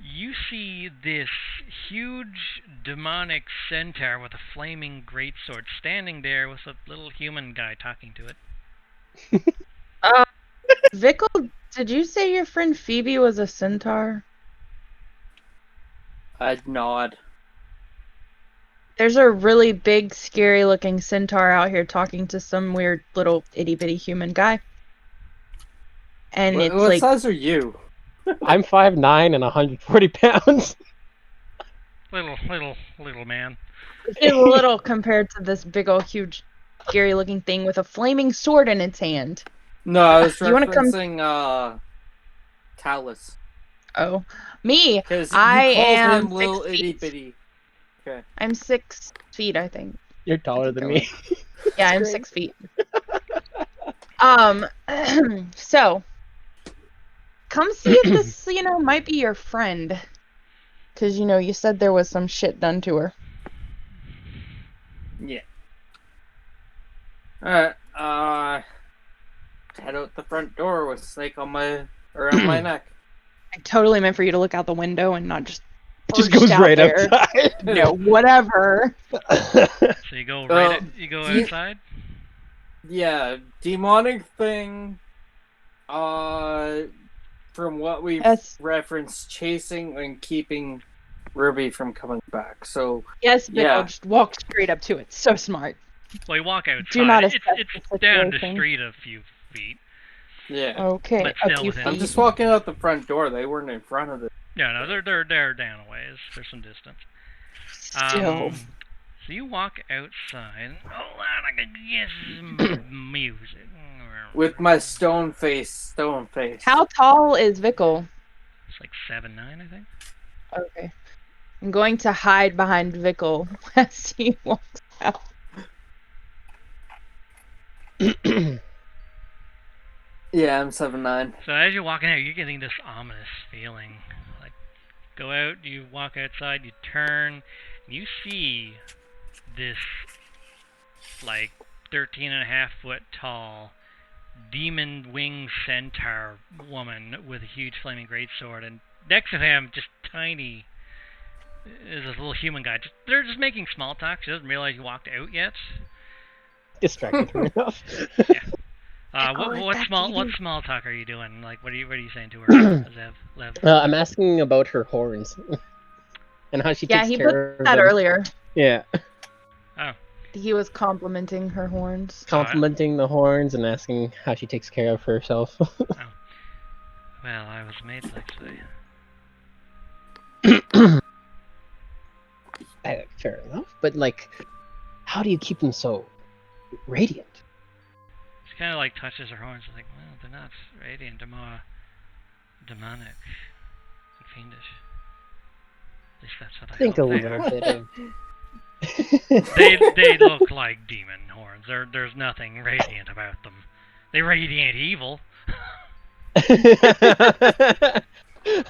S1: You see this huge demonic centaur with a flaming greatsword standing there with a little human guy talking to it.
S5: Vickle, did you say your friend Phoebe was a centaur?
S4: I'd nod.
S5: There's a really big, scary-looking centaur out here talking to some weird little itty-bitty human guy. And it's
S4: What
S5: like...
S4: size are you?
S6: I'm 5'9" and 140 pounds.
S1: Little man.
S5: It's a little compared to this big old huge scary-looking thing with a flaming sword in its hand.
S4: No, I was
S5: You wanna come-
S4: referencing Talus.
S5: Oh. Me!
S4: Because
S5: I
S4: you called
S5: am
S4: him little
S5: 6
S4: itty
S5: feet.
S4: bitty. Okay.
S5: I'm 6 feet, I think.
S6: You're taller than me.
S5: Yeah, I'm
S6: great.
S5: 6 feet. So, come see if this, might be your friend. Because, you said there was some shit done to her.
S4: Yeah. Alright, head out the front door with Snake on around my neck.
S5: I totally meant for you to look out the window and not just
S6: Just
S5: burst
S6: goes
S5: out
S6: right
S5: there.
S6: outside.
S5: No, whatever.
S1: So you go you go outside?
S4: Yeah, demonic thing. From what we've
S5: Yes.
S4: referenced, chasing and keeping Ruby from coming back. So
S5: Yes, but
S4: Yeah.
S5: I'll just walk straight up to it. So smart.
S1: Well, you walk outside.
S5: Do not
S1: it's
S5: assess the
S1: down the
S5: situation.
S1: street a few feet.
S4: yeah,
S5: Okay,
S1: But
S5: a
S1: still
S5: few
S1: within-
S5: feet.
S4: I'm just walking out the front door. They weren't in front of it.
S1: No, they're down a ways. There's some distance.
S5: Still.
S1: So you walk outside. Oh, I can get some music.
S4: With my stone face.
S5: How tall is Vickle?
S1: It's like 7'9", I think.
S5: Okay. I'm going to hide behind Vickle as he walks out.
S4: Yeah, I'm 7'9".
S1: So as you're walking out, you're getting this ominous feeling. Like, go out, you walk outside, you turn, and you see this, like, 13.5-foot tall demon winged centaur woman with a huge flaming greatsword, and next to him, just tiny, is this little human guy. They're just making small talk. She doesn't realize you walked out yet.
S6: Distracted her enough.
S1: Yeah.
S5: Oh,
S1: What
S5: that's
S1: small
S5: easy.
S1: talk are you doing? Like, what are you saying to her, Lev?
S6: I'm asking about her horns and how she
S5: Yeah,
S6: takes
S5: he
S6: care
S5: put
S6: of
S5: that
S6: them.
S5: earlier.
S6: Yeah,
S1: Oh,
S5: He was complimenting her horns.
S6: complimenting the horns and asking how she takes care of herself.
S1: well, I was made sexy.
S6: Fair enough, but like, how do you keep them so radiant?
S1: She kind of like touches her horns. Like, well, they're not radiant. They're more demonic and fiendish. At least that's what I
S6: Think a
S1: hope they
S6: little
S1: are.
S6: bit of.
S1: They look like demon horns. There's nothing radiant about them. They radiate evil.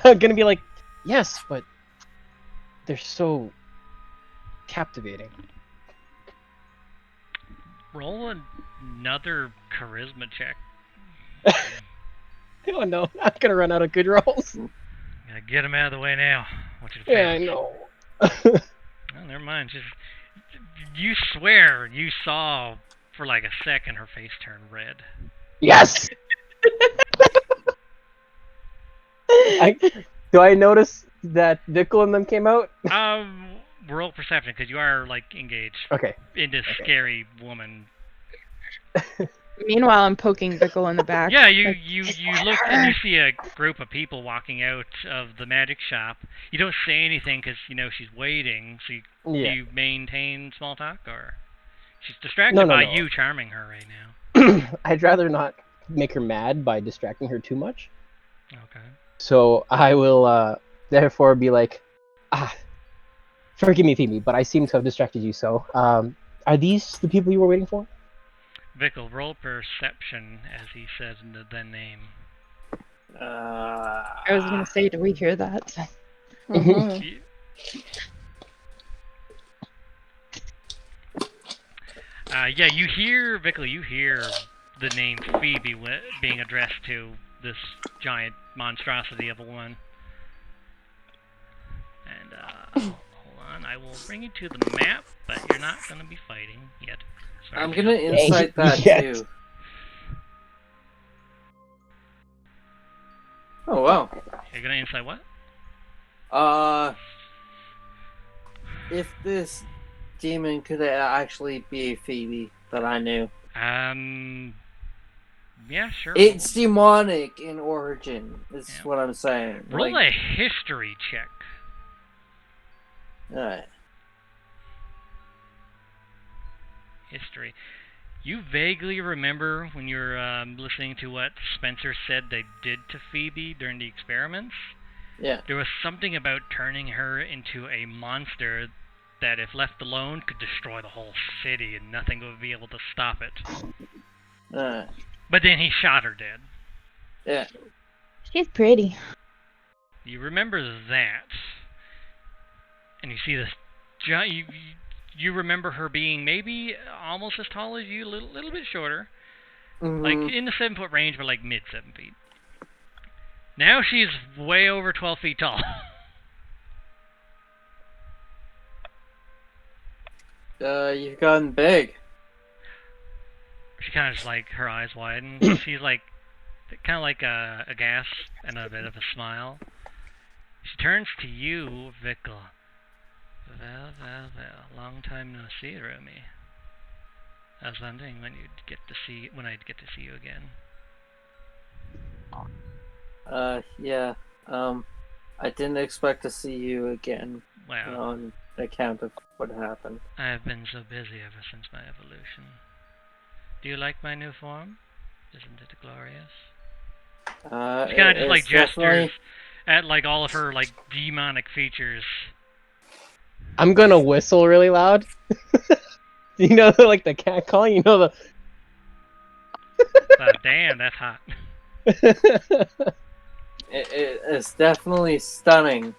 S6: I'm gonna be like, yes, but they're so captivating.
S1: Roll another charisma check.
S6: Oh no, I'm gonna run out of good rolls.
S1: Gotta get them out of the way now. I want you to
S6: Yeah, I
S1: fail.
S6: know.
S1: Oh, never mind. Just you swear you saw for like a second her face turn red.
S6: Yes. Do I notice that Vickle and them came out?
S1: Roll perception because you are like engaged
S6: Okay.
S1: in this scary woman.
S5: Meanwhile, I'm poking Vickle in the back.
S1: Yeah, you
S5: Like,
S1: you
S5: "Just
S1: you
S5: let
S1: look
S5: her."
S1: and you see a group of people walking out of the magic shop. You don't say anything because you know she's waiting. So
S6: Yeah.
S1: you maintain small talk, or she's distracted
S6: No,
S1: by
S6: no.
S1: you charming her right now.
S6: I'd rather not make her mad by distracting her too much.
S1: Okay.
S6: So I will therefore be like, forgive me, Phoebe, but I seem to have distracted you. So, are these the people you were waiting for?
S1: Vickle, roll perception as he says the name.
S5: I was gonna say, do we hear that?
S2: Mhm.
S1: You- Yeah, you hear, Vickle, you hear the name Phoebe being addressed to this giant monstrosity of a woman. And, hold on, I will bring you to the map, but you're not going to be fighting yet. Sorry,
S4: I'm
S1: Jill.
S4: gonna insight that
S6: Yes.
S4: too. Oh wow.
S1: You're going to insight what?
S4: If this demon could actually be a Phoebe that I knew.
S1: Yeah, sure.
S4: It's demonic in origin, is
S1: Yeah.
S4: what I'm saying.
S1: Roll
S4: Like,
S1: a history check.
S4: alright.
S1: History. You vaguely remember when you were listening to what Spencer said they did to Phoebe during the experiments?
S4: Yeah.
S1: There was something about turning her into a monster that, if left alone, could destroy the whole city and nothing would be able to stop it.
S4: Alright.
S1: But then he shot her dead.
S4: Yeah.
S5: She's pretty.
S1: You remember that. And you see this giant... You remember her being maybe almost as tall as you, a little bit shorter. Like, in the 7-foot range, but like mid 7 feet. Now she's way over 12 feet tall.
S4: You've gotten big.
S1: She kind of just like, her eyes widen. She's like, kind of like a gasp and a bit of a smile. She turns to you, Vickle. Well, long time no see, Rumi. I was wondering when I'd get to see you again.
S4: Yeah. I didn't expect to see you again
S1: Well,
S4: on account of what happened.
S1: I've been so busy ever since my evolution. Do you like my new form? Isn't it glorious? She kind of just like gestures at like all of her like demonic features.
S6: I'm gonna whistle really loud. You know, like the cat call. You know
S1: Damn, that's hot.
S4: It's definitely stunning.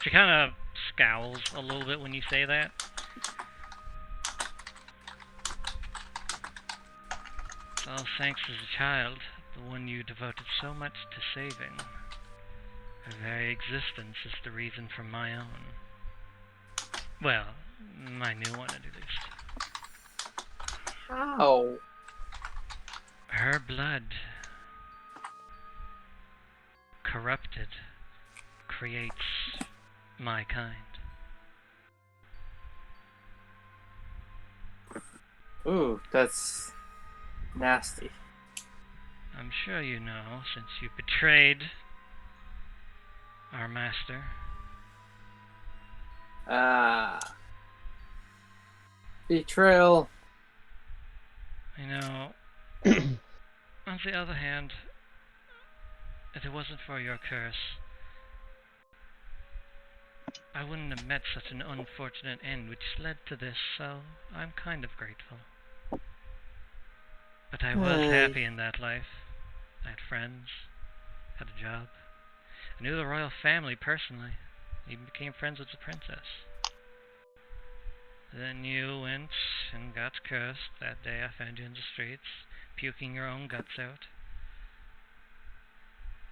S1: She kind of scowls a little bit when you say that. All thanks as a child, the one you devoted so much to saving. Her very existence is the reason for my own. Well, my new one at least.
S4: How?
S1: Her blood, corrupted, creates my kind.
S4: Ooh, that's nasty.
S1: I'm sure you know, since you betrayed our master.
S4: Betrayal.
S1: You know, on the other hand, if it wasn't for your curse, I wouldn't have met such an unfortunate end which led to this, so I'm kind of grateful. But I was happy in that life. I had friends, had a job. I knew the royal family personally, even became friends with the princess. Then you went and got cursed. That day I found you in the streets, puking your own guts out.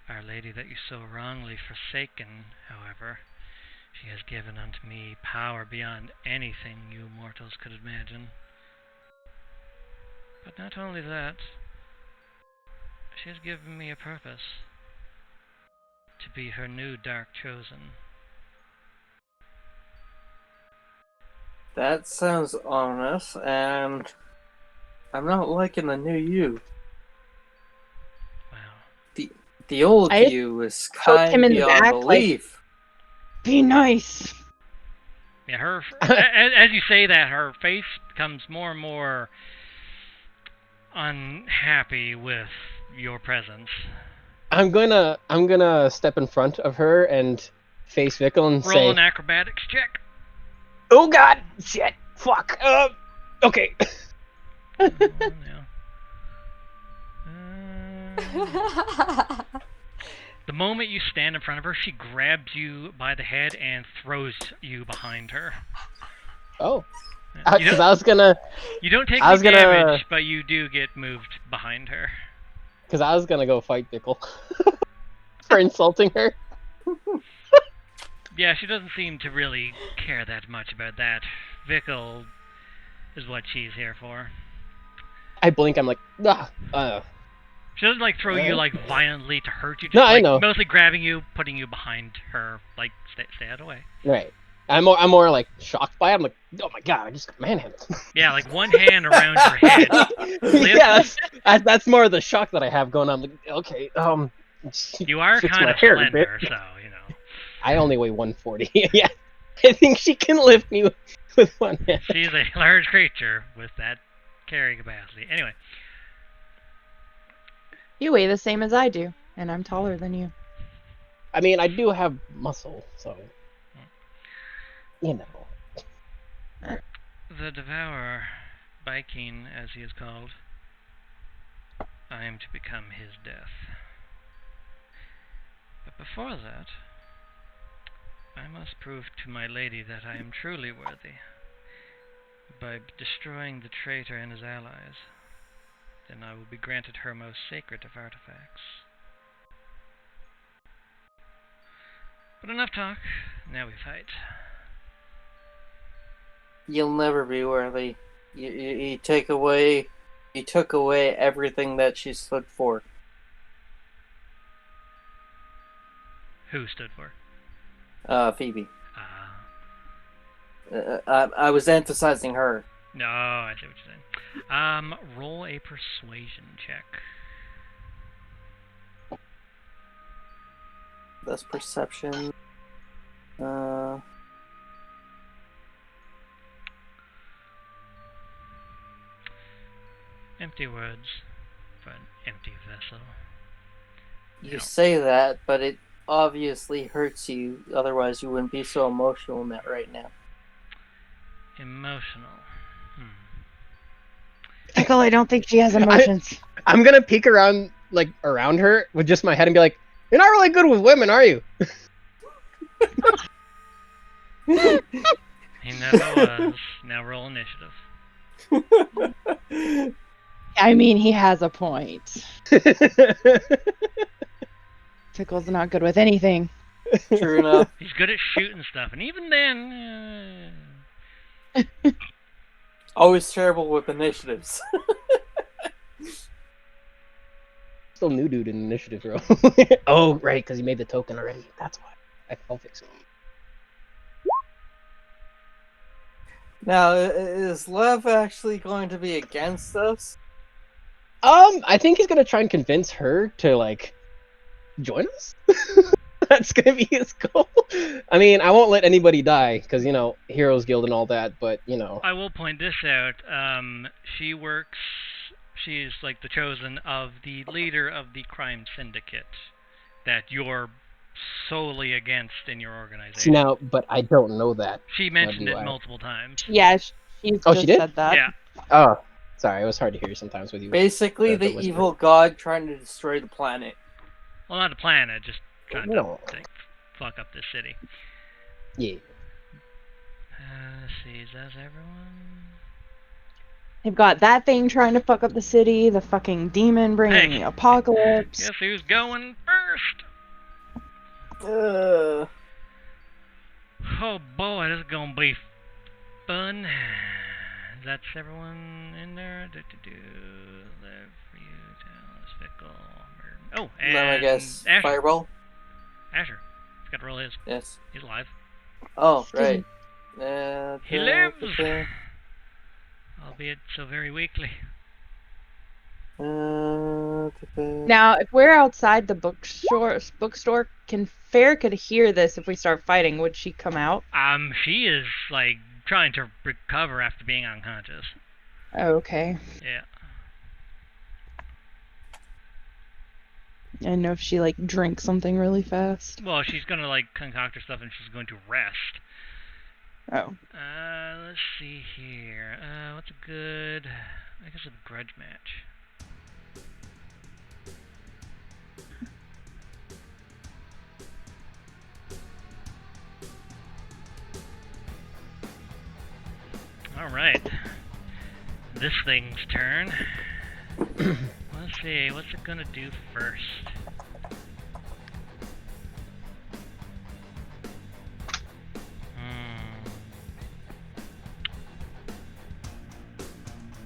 S1: Our Lady that you so wrongly forsaken, however, she has given unto me power beyond anything you mortals could imagine. But not only that, she has given me a purpose. To be her new dark chosen.
S4: That sounds ominous, and I'm not liking the new you.
S1: Wow.
S4: The old
S5: I
S4: you is
S5: poked him
S4: kind
S5: in the
S4: beyond
S5: back,
S4: belief.
S5: Be nice.
S1: Yeah, as you say that, her face becomes more and more unhappy with your presence.
S6: I'm gonna step in front of her and face Vickle and
S1: Roll
S6: say,
S1: an acrobatics check.
S6: "Oh God, shit, fuck." Okay.
S1: Oh, no. The moment you stand in front of her, she grabs you by the head and throws you behind her.
S6: Oh. Because I was gonna.
S1: You don't take
S6: I was
S1: any
S6: gonna-
S1: damage, but you do get moved behind her.
S6: Because I was gonna go fight Bickle for insulting her.
S1: Yeah, she doesn't seem to really care that much about that. Vickle is what she's here for.
S6: I blink. I'm like,
S1: She doesn't like throw you like violently to hurt you. Just
S6: No, I
S1: like
S6: know.
S1: mostly grabbing you, putting you behind her, like stay out of the way.
S6: Right. I'm more like shocked by it. I'm like, oh my god, I just got manhandled.
S1: Yeah, like one hand around your head.
S6: Yeah, that's more of the shock that I have going on. Like, okay,
S1: You are
S6: fix
S1: kind
S6: my
S1: of
S6: hair a bit.
S1: slender, so you know.
S6: I only weigh 140. Yeah, I think she can lift me with one hand.
S1: She's a large creature with that carrying capacity. Anyway,
S5: You weigh the same as I do, and I'm taller than you.
S6: I mean, I do have muscle, so you know.
S1: the Devourer, Baikin as he is called, I am to become his death. But before that, I must prove to my lady that I am truly worthy by destroying the traitor and his allies. Then I will be granted her most sacred of artifacts. But enough talk, now we fight.
S4: You'll never be worthy. You took away everything that she stood for.
S1: Who stood for?
S4: Phoebe. I was emphasizing her.
S1: No, I see what you're saying. Roll a persuasion check.
S4: That's perception.
S1: Empty words for an empty vessel.
S4: You
S1: No.
S4: say that, but it obviously hurts you. Otherwise, you wouldn't be so emotional in that right now.
S1: Emotional.
S5: Pickle, I don't think she has emotions.
S6: I'm gonna peek around her with just my head and be like, "You're not really good with women, are you?"
S1: He never was. Now roll initiative.
S5: I mean, he has a point. Pickle's not good with anything.
S4: True enough.
S1: He's good at shooting stuff, and even then...
S4: Always terrible with initiatives.
S6: Still new dude in initiative, bro. Oh, right, because he made the token already. That's why. I'll fix it.
S4: Now, is Lev actually going to be against us?
S6: I think he's gonna try and convince her to join us. That's gonna be his goal. I mean, I won't let anybody die because Heroes Guild and all that. But
S1: I will point this out. She's like the chosen of the leader of the crime syndicate that you're solely against in your organization.
S6: see now, but I don't know that.
S1: She mentioned it multiple times.
S5: Yeah, she's
S6: Oh,
S5: just
S6: she did?
S5: said that.
S1: Yeah.
S6: Oh, sorry, it was hard to hear sometimes with you.
S4: Basically,
S6: The
S4: the
S6: whisper.
S4: evil god trying to destroy the planet.
S1: Well, not a planet, just trying
S6: No.
S1: to fuck up this city.
S6: Yeah.
S1: Let's see, is that everyone?
S5: They've got that thing trying to fuck up the city, the fucking demon bringing
S1: Hey.
S5: the apocalypse.
S1: Guess who's going first? Oh boy, this is gonna be fun. That's everyone in there? Live for you, Dallas, Fickle. Oh, and
S4: Then I guess
S1: Asher.
S4: Fireball?
S1: Asher. He's got to roll his.
S4: Yes.
S1: He's alive.
S4: Oh,
S5: Excuse
S4: right.
S1: He lives! Albeit so very weakly.
S5: Now, if we're outside the bookstore, Fair could hear this if we start fighting. Would she come out?
S1: She is, trying to recover after being unconscious.
S5: Oh, okay.
S1: Yeah.
S5: I don't know if she, drinks something really fast.
S1: Well, she's gonna, concoct her stuff and she's going to rest.
S5: Oh.
S1: Let's see here. What's a good... I guess a grudge match. Alright. Alright. This thing's turn. Let's see, what's it gonna do first?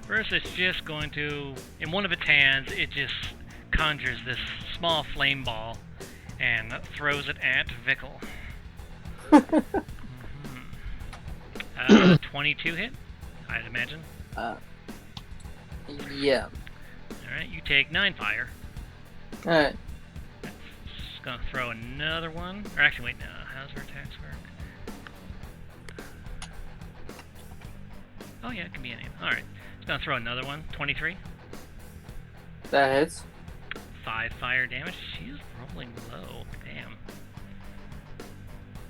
S1: First, it's just going to, in one of its hands, it just conjures this small flame ball and throws it at Vickle. 22 hit, I'd imagine.
S4: Yeah.
S1: Alright, you take 9 fire.
S4: Alright.
S1: Just gonna throw another one. Or actually, wait, no. How's her attacks work? Oh, yeah, it can be any. Alright. Just gonna throw another one. 23.
S4: That hits.
S1: 5 fire damage. She's rolling low. Damn.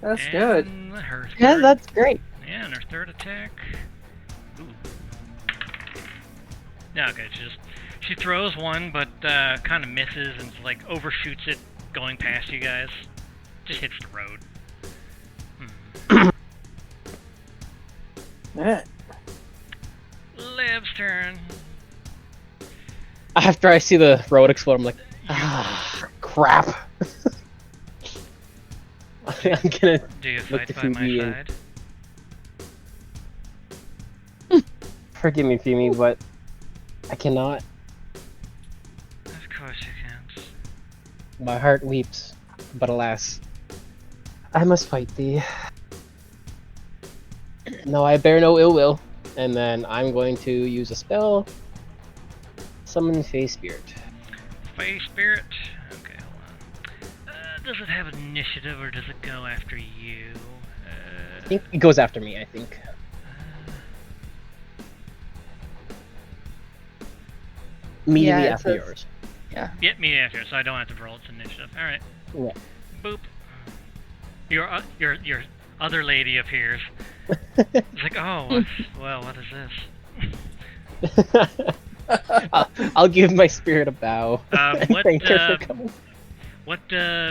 S4: That's
S1: and
S4: good.
S1: Her
S5: Yeah,
S1: third,
S5: that's great.
S1: yeah, and her third attack. Ooh. Yeah, okay, she throws one, but kind of misses and like overshoots it going past you guys. Just hits the road.
S4: Alright.
S1: Liv's turn.
S6: After I see the road explode, I'm like, ah, crap. I'm gonna
S1: Do you
S6: look
S1: fight
S6: to
S1: by my
S6: Phoebe
S1: side?
S6: forgive me, Femi, but I cannot.
S1: Of course you can't.
S6: My heart weeps, but alas, I must fight thee. No, I bear no ill will. And then I'm going to use a spell. Summon Fey Spirit.
S1: Fey Spirit. Okay, hold on. Does it have initiative or does it go after you?
S6: I think it goes after me, I think. Immediately
S5: Yeah, it
S6: after
S5: says-
S6: yours.
S1: Get me after, so I don't have to roll its initiative. All right.
S6: Yeah.
S1: Boop. Your other lady appears. It's like, oh, what is this?
S6: I'll give my spirit a bow.
S1: What
S6: Thank her for coming.
S1: what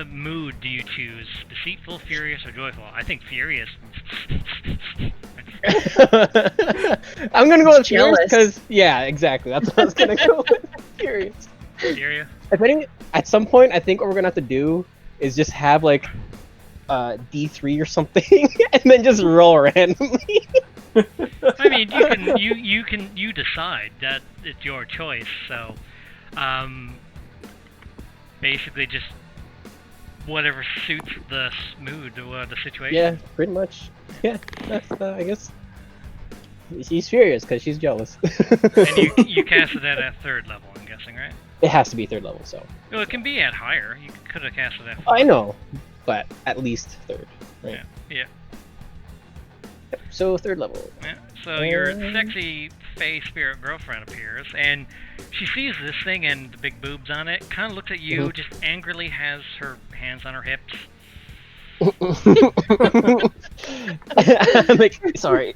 S1: mood do you choose? Deceitful, furious, or joyful? I think furious.
S6: I'm gonna go with furious
S5: Jealous.
S6: because yeah, exactly. That's what I was gonna go with. Furious.
S1: Furious.
S6: I think at some point, I think what we're gonna have to do is just have like D3 or something, and then just roll randomly.
S1: I mean, you decide that it's your choice. So, basically, just whatever suits the mood or the situation.
S6: Yeah, pretty much. Yeah, that's I guess. She's furious because she's jealous.
S1: And you cast it at a 3rd level, I'm guessing, right?
S6: It has to be 3rd level, so.
S1: Well, it can be at higher. You could have cast it at 4th.
S6: I know, but at least 3rd. Right?
S1: Yeah.
S6: So 3rd level.
S1: Yeah. So your sexy Fey Spirit girlfriend appears, and she sees this thing and the big boobs on it, kind of looks at you, just angrily has her hands on her hips.
S6: I'm like, sorry.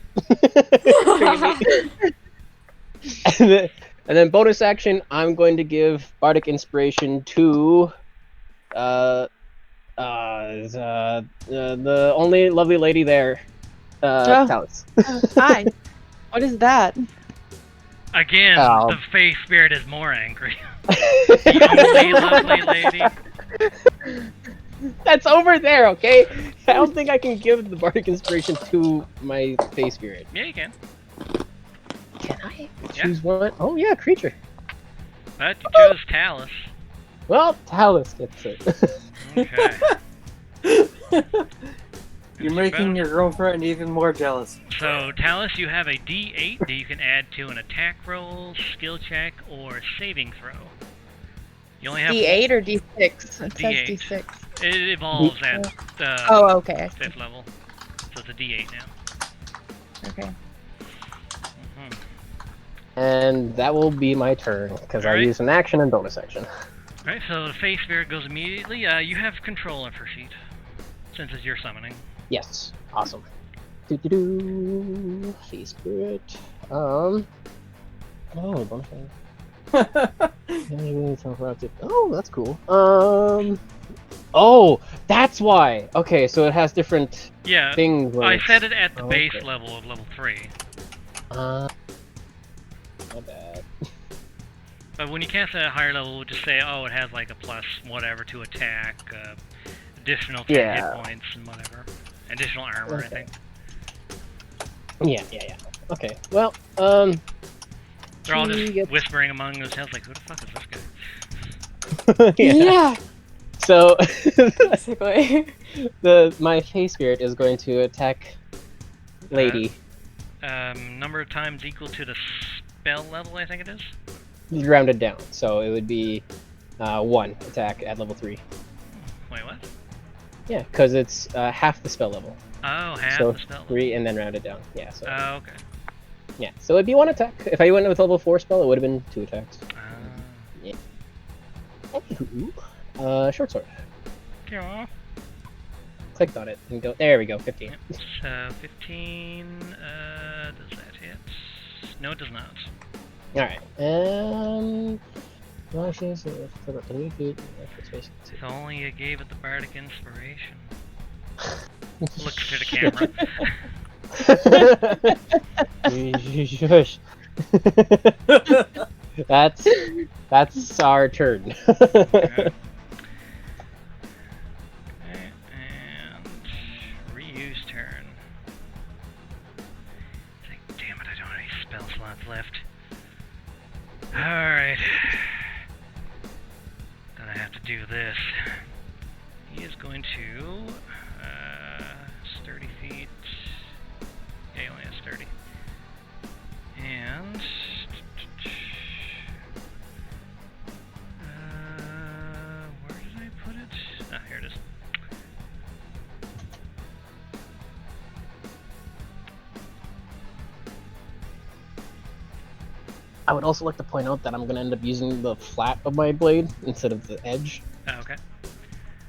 S6: and then bonus action, I'm going to give Bardic Inspiration to the only lovely lady there, Talus.
S5: Hi. What is that?
S1: Again,
S6: Ow.
S1: the Fey Spirit is more angry. The only lovely lady.
S6: That's over there, okay? I don't think I can give the Bardic Inspiration to my Fey Spirit.
S1: Yeah, you can.
S6: Can I
S1: Yeah.
S6: choose one? Oh yeah, creature.
S1: But you chose Talus.
S6: Well, Talus gets it.
S1: Okay.
S4: You're making your girlfriend even more jealous.
S1: So, Talus, you have a D8 that you can add to an attack roll, skill check, or saving throw. You only have
S5: D8 or D6? It says
S1: D8.
S5: D6.
S1: It evolves at
S5: Oh, okay.
S1: 5th level, so it's a D8 now.
S5: Okay.
S1: Mhm.
S6: And that will be my turn, because I
S1: Alright.
S6: use an action and bonus action.
S1: Alright, so the Fey Spirit goes immediately. You have control of her sheet, since it's your summoning.
S6: Yes. Awesome. Do-do-do. Fey Spirit. Oh, bonus action. Oh, that's cool. Oh, that's why. Okay, so it has different
S1: Yeah,
S6: things. where
S1: I
S6: it's-
S1: set it at the
S6: Oh,
S1: base
S6: okay.
S1: level of level 3.
S6: My bad.
S1: But when you cast it at a higher level, we'll just say, oh, it has like a plus whatever to attack, additional 10
S6: Yeah.
S1: hit points and whatever. Additional armor, I think.
S6: Yeah. Okay, well,
S1: They're all
S6: she
S1: just
S6: gets-
S1: whispering among themselves like, who the fuck is this guy?
S2: Yeah,
S6: So,
S2: basically.
S6: my Fey Spirit is going to attack Lady.
S1: Number of times equal to the spell level, I think it is.
S6: Rounded down, so it would be 1 attack at level 3.
S1: Wait, what?
S6: Yeah, because it's half the spell level.
S1: Oh, half
S6: So
S1: the spell level.
S6: 3 and then rounded down. Yeah, so
S1: Oh, okay.
S6: yeah, so it'd be 1 attack. If I went with level 4 spell, it would have been 2 attacks. Anywho, short sword.
S1: Yeah.
S6: Clicked on it and go. There we go. 15.
S1: Yep. So 15. Does that hit? No, it does not.
S6: All right. Well, she's about 3 feet.
S1: If only you gave it the bardic inspiration. Look to the camera.
S6: Shush. That's our turn.
S1: Okay. And Ryu's turn. It's like, damn it, I don't have any spell slots left. Alright. Gonna have to do this. He is going to... 30 feet. Yeah, he only has 30. And... where did I put it? Ah, here it is.
S6: I would also like to point out that I'm going to end up using the flat of my blade instead of the edge.
S1: Oh, okay.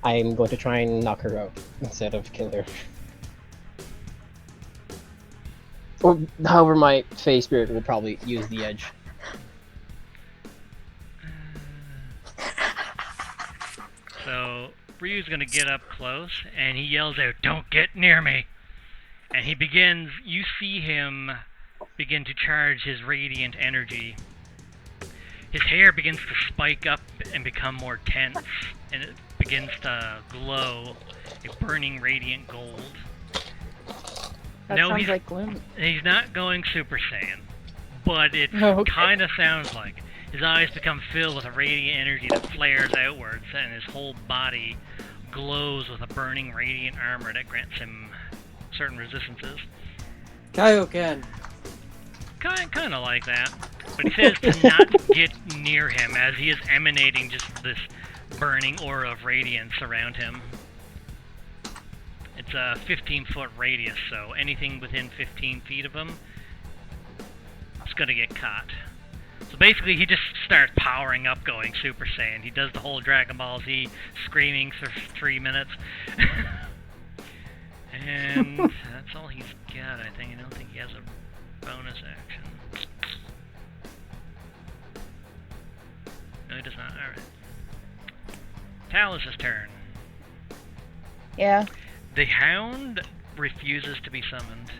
S6: I'm going to try and knock her out instead of kill her. Or, however, my Fey Spirit will probably use the edge.
S1: So, Ryu's gonna get up close, and he yells out, "Don't get near me!" And he begins, you see him begin to charge his radiant energy. His hair begins to spike up and become more tense, and it begins to glow a burning radiant gold.
S5: That
S1: No,
S5: sounds
S1: he's-
S5: like gloom.
S1: He's not going Super Saiyan, but it
S5: Oh, okay.
S1: kind of sounds like it. His eyes become filled with a radiant energy that flares outwards, and his whole body glows with a burning radiant armor that grants him certain resistances.
S4: Kaioken.
S1: Kind of like that. But he says to not get near him, as he is emanating just this burning aura of radiance around him. It's a 15-foot radius, so anything within 15 feet of him is going to get caught. So basically, he just starts powering up, going Super Saiyan. He does the whole Dragon Ball Z screaming for 3 minutes. And that's all he's got, I think. I don't think he has a bonus action. No, he does not. Alright. Talus's turn.
S5: Yeah.
S1: The Hound refuses to be summoned.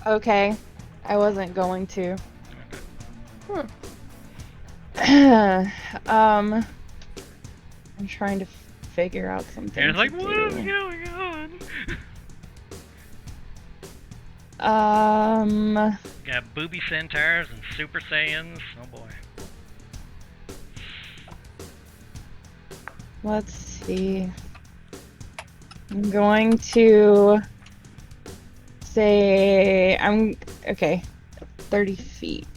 S5: Okay. I wasn't going to. I'm trying to figure out something.
S1: And it's like,
S5: to
S1: what is
S5: do.
S1: going on? Got booby centaurs and Super Saiyans. Oh boy.
S5: Let's see. I'm going to say okay. 30 feet.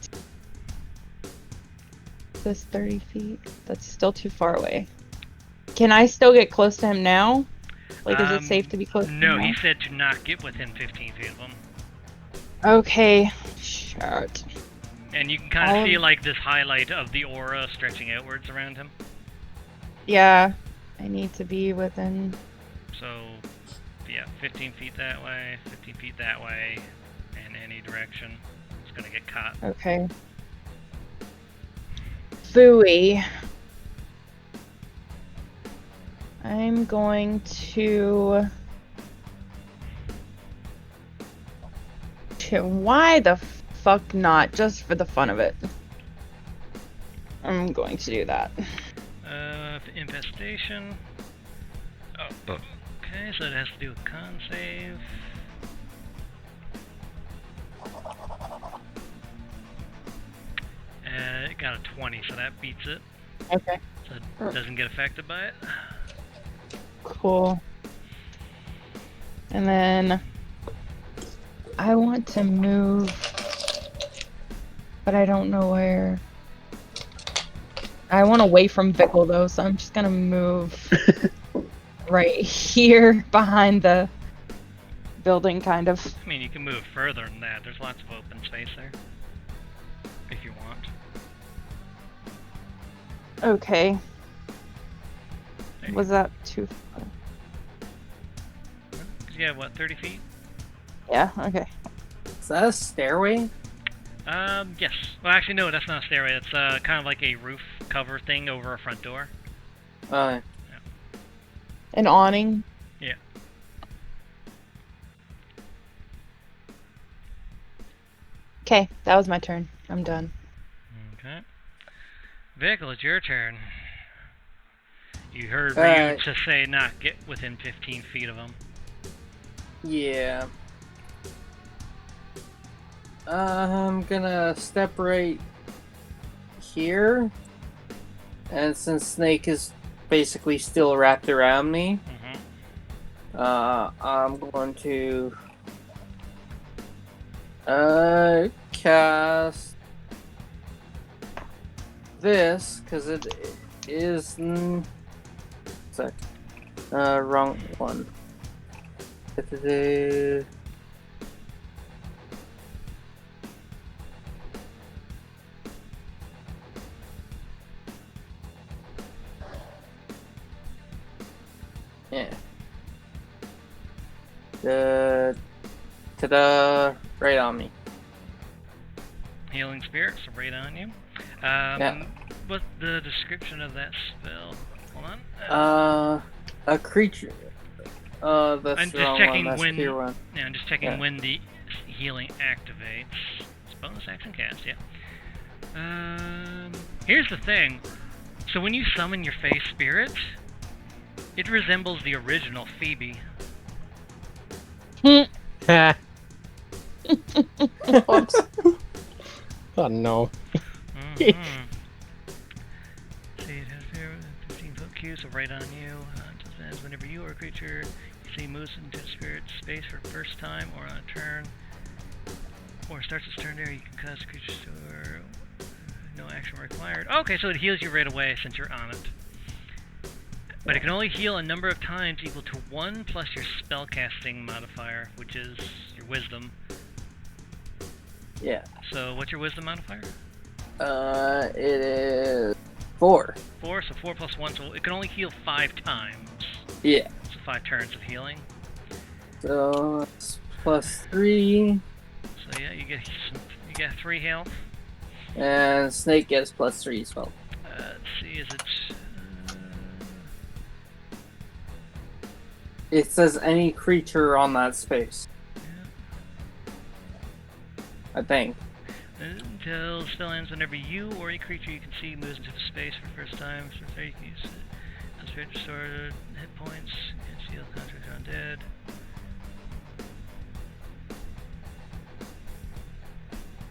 S5: Is this 30 feet? That's still too far away. Can I still get close to him now? Like, is it safe to be close to him
S1: No,
S5: now?
S1: he said to not get within 15 feet of him.
S5: Okay. Shoot.
S1: And you can kind of see like this highlight of the aura stretching outwards around him.
S5: Yeah. I need to be within...
S1: So, yeah, 15 feet that way, 15 feet that way, in any direction. It's gonna get caught.
S5: Okay. Fooey. I'm going to Okay, why the fuck not? Just for the fun of it. I'm going to do that.
S1: Infestation. Oh. Okay, so it has to do with con save. It got a 20, so that beats it.
S5: Okay.
S1: So it doesn't get affected by it.
S5: Cool. And then I want to move, but I don't know where. I want away from Bickle though, so I'm just gonna move right here behind the building, kind of.
S1: I mean, you can move further than that. There's lots of open space there. If you want.
S5: Okay.
S1: There you
S5: Was that too far?
S1: go. Yeah, what, 30 feet?
S5: Yeah, okay.
S4: Is that a stairway?
S1: Yes. Well, actually, no, that's not a stairway. It's kind of like a roof cover thing over a front door.
S4: Uh,
S5: An awning.
S1: Yeah.
S5: Okay, that was my turn. I'm done.
S1: Okay. Vehicle, it's your turn. You heard Ryu to say not get within 15 feet of him.
S4: yeah. I'm gonna step right here. And since Snake is basically still wrapped around me, I'm going to cast this because it is wrong one. Yeah. Ta-da! Right on me.
S1: Healing Spirit, so right on you.
S4: Yeah.
S1: What's the description of that spell? Hold on.
S4: A creature. That's
S1: I'm
S4: the
S1: just
S4: wrong
S1: checking
S4: one. That's
S1: when.
S4: tier one.
S1: Yeah, I'm just checking
S4: Yeah.
S1: when the healing activates. It's bonus action cast, yeah. Here's the thing. So when you summon your face spirit, it resembles the original Phoebe.
S6: Ha.
S2: Whoops.
S6: Oh no.
S1: See, it has 15-foot Q, so right on you. As whenever you or a creature you see moves into the spirit space for the first time or on a turn, or starts its turn there, you can cause creatures to no action required. Okay, so it heals you right away since you're on it. But it can only heal a number of times equal to 1 plus your spellcasting modifier, which is your wisdom.
S4: Yeah.
S1: So what's your wisdom modifier?
S4: It is 4.
S1: 4, so 4 plus 1, so it can only heal 5 times.
S4: Yeah.
S1: So 5 turns of healing.
S4: So it's plus 3,
S1: So yeah, you get 3 health.
S4: and Snake gets plus 3 as well.
S1: Let's see, is it...
S4: It says any creature on that space. I think.
S1: Until spell ends, whenever you or a creature you can see moves into the space for the first time, so there you can use it. Spirit restored hit points, and seal contract on dead.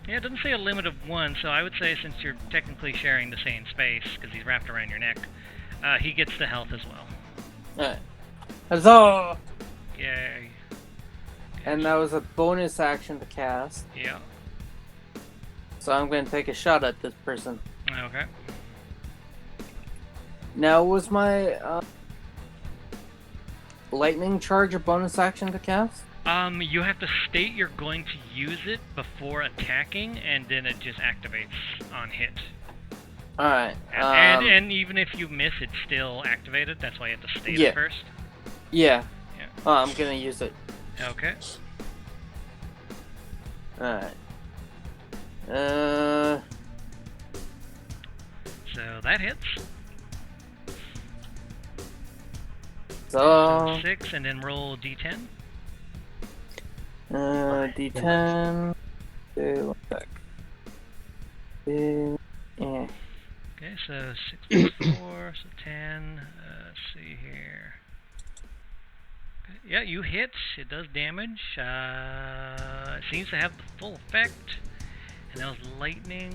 S1: Yeah, it doesn't say a limit of 1, so I would say since you're technically sharing the same space, because he's wrapped around your neck, he gets the health as well.
S4: Alright. Huzzah!
S1: Yay.
S4: And that was a bonus action to cast.
S1: Yeah.
S4: So I'm going to take a shot at this person.
S1: Okay.
S4: Now, was my lightning charge a bonus action to cast?
S1: You have to state you're going to use it before attacking, and then it just activates on hit.
S4: Alright.
S1: And even if you miss, it's still activated. That's why you have to state it first.
S4: Yeah.
S1: Yeah.
S4: Oh, I'm going to use it.
S1: Okay.
S4: Alright.
S1: So that hits.
S4: So
S1: 6, and then roll d10.
S4: D10. One sec. Yeah.
S1: Okay, so 6 plus 4, so 10. Let's see here. Okay, yeah, you hit. It does damage. It seems to have the full effect. And that was lightning.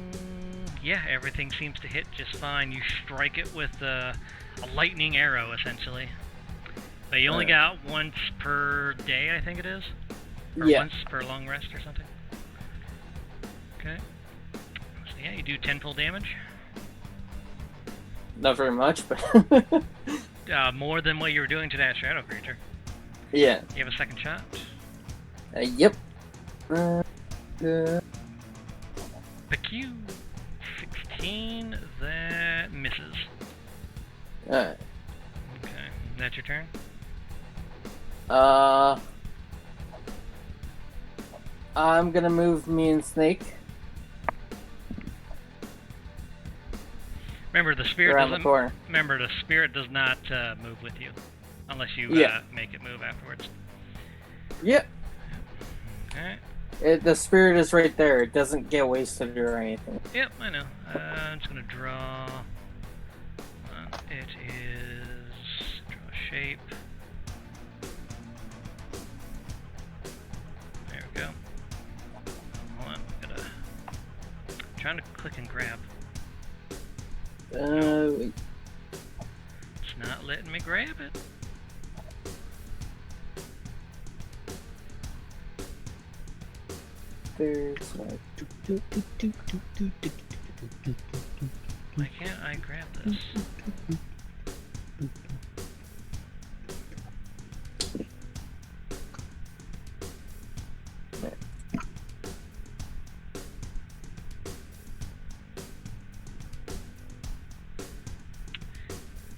S1: Yeah, everything seems to hit just fine. You strike it with a lightning arrow, essentially. But you only got once per day, I think it is? Or once per long rest or something? Okay. So yeah, you do 10 full damage.
S4: Not very much, but...
S1: More than what you were doing to that shadow creature.
S4: Yeah.
S1: You have a second shot?
S4: Yep.
S1: PQ 16, that misses.
S4: Alright.
S1: Okay, that's your turn?
S4: I'm gonna move me and Snake
S1: Remember, the spirit
S4: around the
S1: doesn't.
S4: corner.
S1: Remember, the spirit does not move with you, unless you make it move afterwards.
S4: Yep.
S1: Okay.
S4: The spirit is right there. It doesn't get wasted or anything.
S1: Yep, I know. I'm just gonna draw. It is draw a shape. There we go. Hold on, trying to click and grab.
S4: Wait.
S1: It's not letting me grab it.
S4: There's
S1: Why can't I grab this?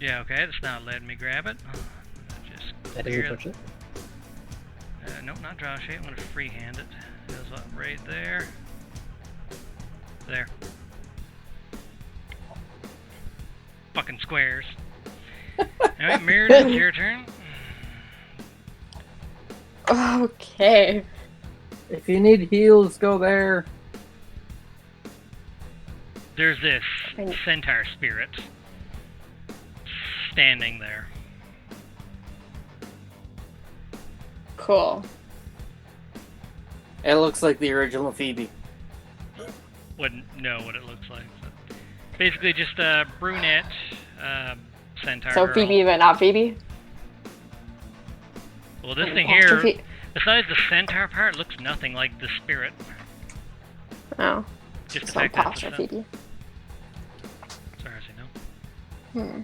S1: Yeah, okay, it's not letting me grab it. Just
S6: That
S1: clear
S6: doesn't touch it.
S1: Nope, not draw shape. I'm gonna freehand it. It goes up right there. There. Fucking squares. Alright, Mirrored, it's your turn.
S2: Okay.
S4: If you need heals, go there.
S1: There's this centaur spirit standing there.
S2: Cool.
S4: It looks like the original Phoebe.
S1: Wouldn't know what it looks like. So. Basically just a brunette centaur
S2: So
S1: girl.
S2: Phoebe, but not Phoebe?
S1: Well, this thing
S2: Apostrophe.
S1: here, besides the centaur part, looks nothing like the spirit.
S2: Oh.
S1: Just the
S2: So
S1: fact that it's a
S2: apostrophe Phoebe.
S1: as far as I know.
S2: Hmm.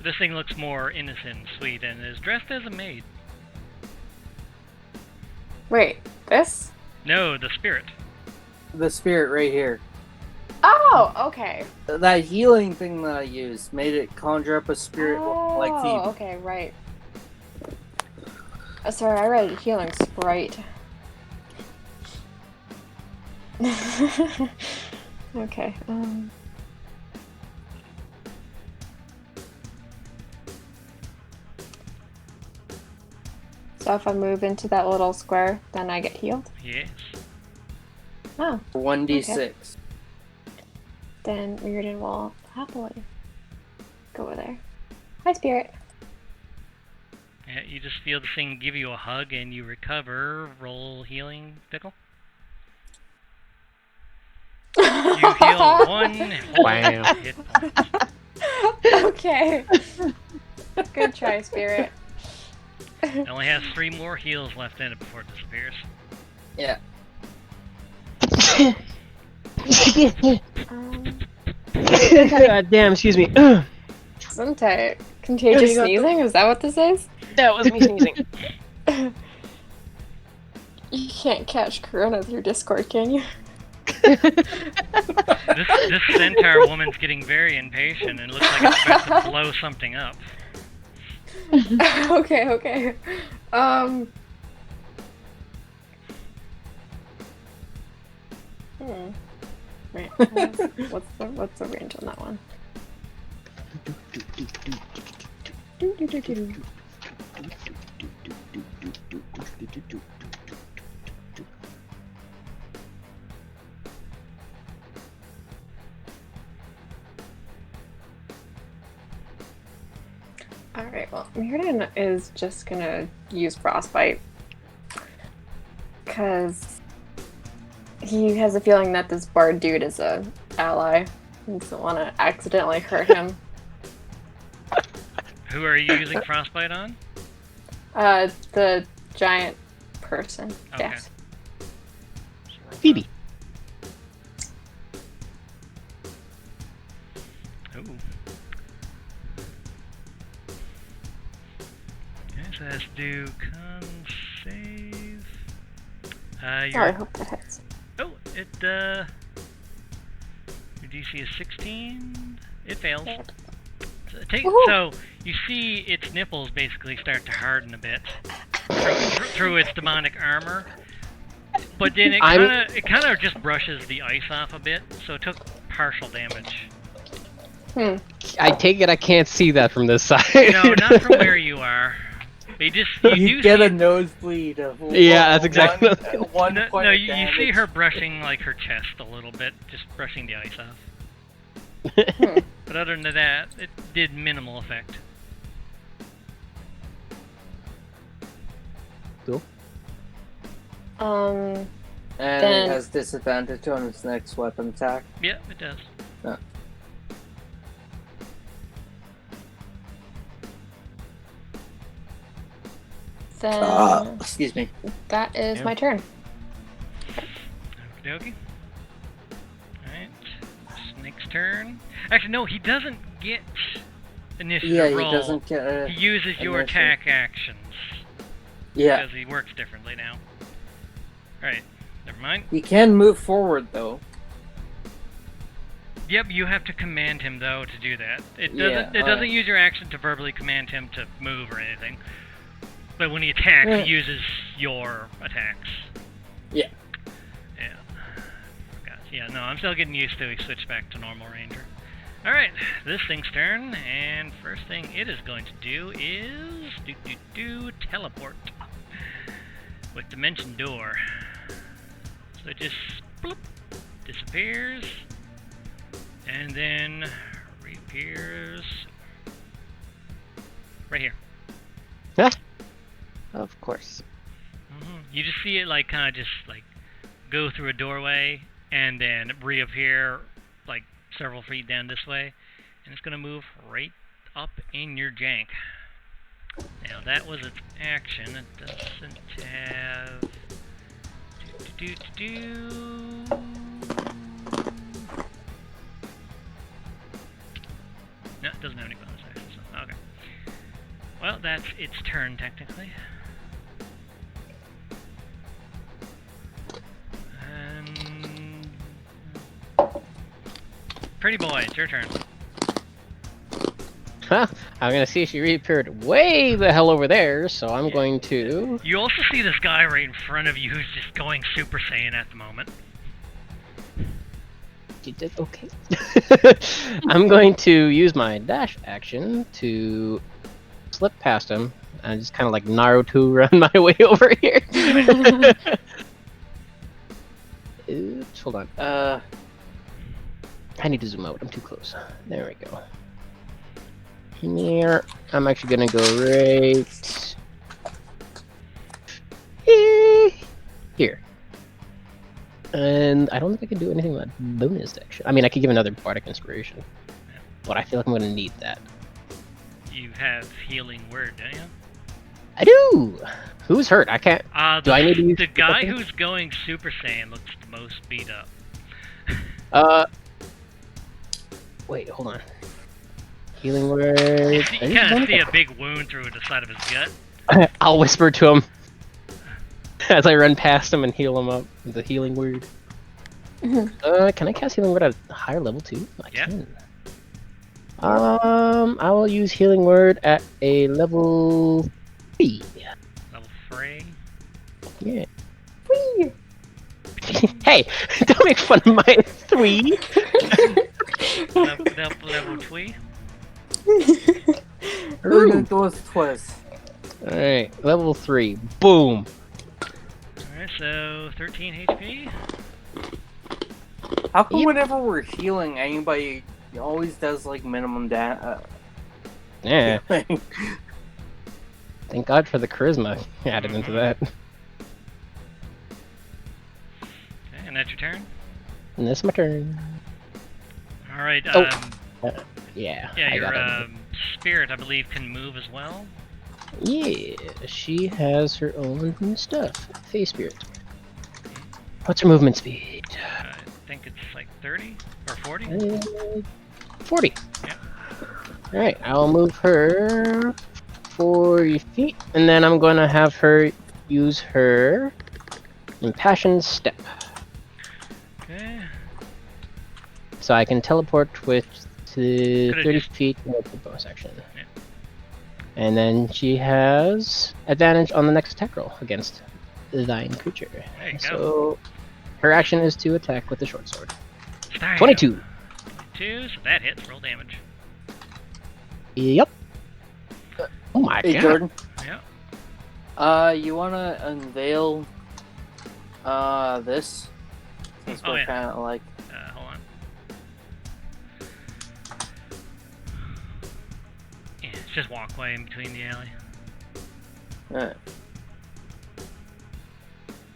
S1: This thing looks more innocent and sweet and is dressed as a maid.
S2: Wait, this?
S1: No, the spirit.
S4: The spirit right here.
S2: Oh, okay.
S4: That healing thing that I used made it conjure up a spirit like Phoebe.
S2: Oh, okay, right. Sorry, I read healing sprite. Okay. So if I move into that little square, then I get healed?
S1: Yes.
S2: Oh,
S4: 1d6.
S2: then Reardon will happily go over there. Hi, Spirit.
S1: Yeah, you just feel the thing give you a hug and you recover. Roll healing, Pickle. You heal 1 whole
S6: Wow.
S1: hit point.
S2: Okay. Good try, Spirit.
S1: It only has 3 more heals left in it before it disappears.
S4: Yeah.
S6: God damn, excuse me.
S2: Sometimes contagious sneezing? Is that what this is?
S6: That was me sneezing.
S2: You can't catch Corona through Discord, can you?
S1: This centaur woman's getting very impatient and looks like it's about to blow something up.
S2: Okay. Wait, what's the range on that one? Alright, well, Mirrodin is just gonna use Frostbite. Because he has a feeling that this bard dude is a ally. He doesn't want to accidentally hurt him.
S1: Who are you using Frostbite on?
S2: The giant person.
S1: Okay.
S2: Yes.
S6: Phoebe.
S1: Ooh. Okay, so that's do con save.
S2: Oh, I
S1: Your
S2: hope that hits.
S1: oh, it your DC is 16. It fails.
S2: Woohoo!
S1: So you see its nipples basically start to harden a bit through its demonic armor, but then it kind of just brushes the ice off a bit, so it took partial damage.
S6: I take it I can't see that from this side.
S1: No, not from where you are. You do
S4: get
S1: see,
S4: a nosebleed.
S6: Yeah, that's exactly
S4: one
S1: no,
S4: point
S1: no,
S4: of
S1: you
S4: damage.
S1: see her brushing like her chest a little bit, just brushing the ice off. But other than that, it did minimal effect.
S6: Cool.
S4: And
S2: Then-
S4: it has disadvantage on its next weapon attack.
S1: Yeah, it does.
S4: Yeah.
S2: Then
S4: Excuse me.
S2: that is
S6: Yeah.
S2: my turn.
S1: Okie dokie. Alright. Snake's turn. Actually, no, he doesn't get initiative
S4: Yeah, he
S1: roll.
S4: doesn't get.
S1: He uses your
S4: initiative.
S1: attack actions.
S4: Yeah,
S1: Because he works differently now. Alright, never mind.
S4: he can move forward though.
S1: Yep, you have to command him though to do that. It
S4: Yeah,
S1: doesn't. It doesn't
S4: alright.
S1: use your action to verbally command him to move or anything. But when he attacks,
S4: Yeah.
S1: he uses your attacks.
S4: Yeah.
S1: Yeah. Forgot. Yeah. No, I'm still getting used to. He switched back to normal ranger. All right, this thing's turn, and first thing it is going to do is teleport with dimension door. So it just bloop, disappears. And then reappears right here.
S6: Of course.
S1: You just see it like kind of just like go through a doorway and then reappear like several feet down this way, and it's gonna move right up in your jank. Now that was its action. It doesn't have. No, it doesn't have any bonus actions. So, okay. Well, that's its turn technically. And pretty boy, it's your turn.
S6: Huh? I'm gonna see she reappeared way the hell over there, so I'm going to.
S1: You also see this guy right in front of you who's just going Super Saiyan at the moment.
S6: You did okay. I'm going to use my dash action to slip past him and just kind of like Naruto run my way over here. Oops, hold on. I need to zoom out. I'm too close. There we go. Here, I'm actually gonna go right here. And I don't think I can do anything with that bonus action. I mean, I could give another bardic inspiration, but I feel like I'm gonna need that.
S1: You have healing word, don't you?
S6: I do. Who's hurt? I can't.
S1: The,
S6: Do I need to use
S1: the guy
S6: something?
S1: who's going Super Saiyan looks the most beat up.
S6: Wait, hold on. Healing word.
S1: You kind of see a big wound through the side of his gut.
S6: I'll whisper to him as I run past him and heal him up with the healing word. Can I cast healing word at a higher level too? I
S1: Yeah.
S6: can. I will use healing word at a level 3.
S1: Level 3.
S6: Yeah. Hey, don't make fun of my 3.
S1: Level 3.
S4: Those twists.
S6: Alright, level 3. Boom.
S1: Alright, so 13 HP.
S4: How come
S6: Yep.
S4: whenever we're healing, anybody always does like minimum
S6: Yeah. Thank God for the charisma added into that.
S1: Okay, and that's your turn?
S6: And this is my turn.
S1: Alright,
S6: Oh. Yeah.
S1: yeah,
S6: I
S1: your
S6: got it.
S1: spirit, I believe, can move as well.
S6: Yeah, she has her own stuff. Face spirit. What's her movement speed?
S1: I think it's like 30 or 40.
S6: 40.
S1: Yep.
S6: Alright, I'll move her 40 feet, and then I'm going to have her use her impassioned step.
S1: Okay.
S6: So I can teleport with to
S1: Could've
S6: 30
S1: just-
S6: feet with the bonus action.
S1: Yeah.
S6: And then she has advantage on the next attack roll against thine creature.
S1: There you go.
S6: So her action is to attack with the short sword.
S1: There you
S6: 22.
S1: go. 22, so that hits. Roll damage.
S6: Yep. Oh my
S4: Hey,
S6: god.
S4: Jordan.
S1: Yeah.
S4: You wanna unveil this? Since
S1: Oh,
S4: we're
S1: yeah.
S4: kind of like.
S1: Hold on. Yeah, it's just walkway in between the alley.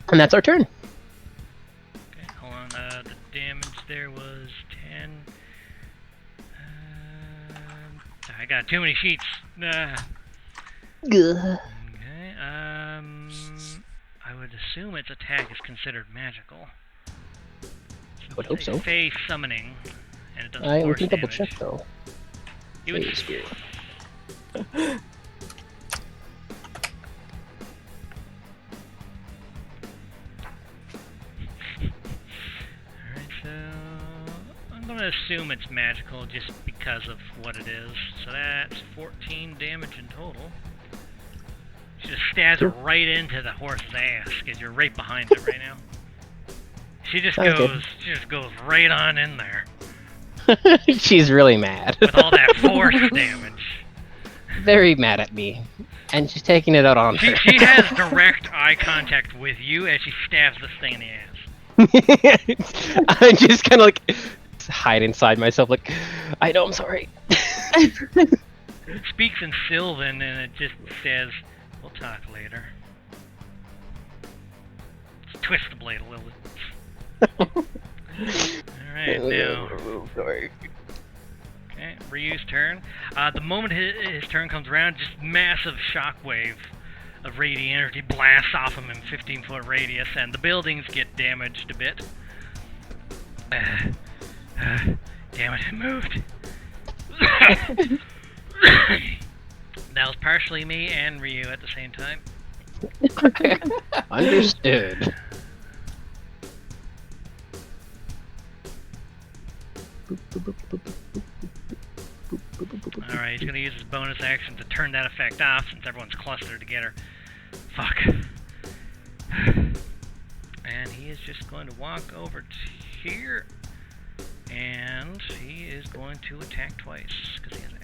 S6: And that's our turn.
S1: Okay, hold on. The damage there was 10. I got too many sheets.
S6: Ugh.
S1: Okay, I would assume its attack is considered magical.
S6: I would hope so.
S1: Phase summoning, and it does
S6: We
S1: force
S6: can double
S1: damage.
S6: check though.
S1: You would
S6: Phase spirit.
S1: Alright, so I'm gonna assume it's magical just because of what it is. So that's 14 damage in total. She just stabs it right into the horse's ass, because you're right behind it right now. She just goes right on in there
S6: She's really mad.
S1: with all that force damage.
S6: Very mad at me. And she's taking it out on
S1: She
S6: her.
S1: has direct eye contact with you as she stabs this thing in the ass.
S6: I just kind of like hide inside myself, like, I know, I'm sorry.
S1: It speaks in Sylvan and it just says, "We'll talk later." Just twist the blade a little bit. Alright, now.
S6: Sorry.
S1: Okay, Ryu's turn. The moment his turn comes around, just massive shockwave of radiant energy blasts off him in 15-foot radius, and the buildings get damaged a bit. Damn it, it moved. That was partially me and Ryu at the same time.
S6: Understood.
S1: Alright, he's gonna use his bonus action to turn that effect off since everyone's clustered together. Fuck. And he is just going to walk over to here. And he is going to attack twice, because he has a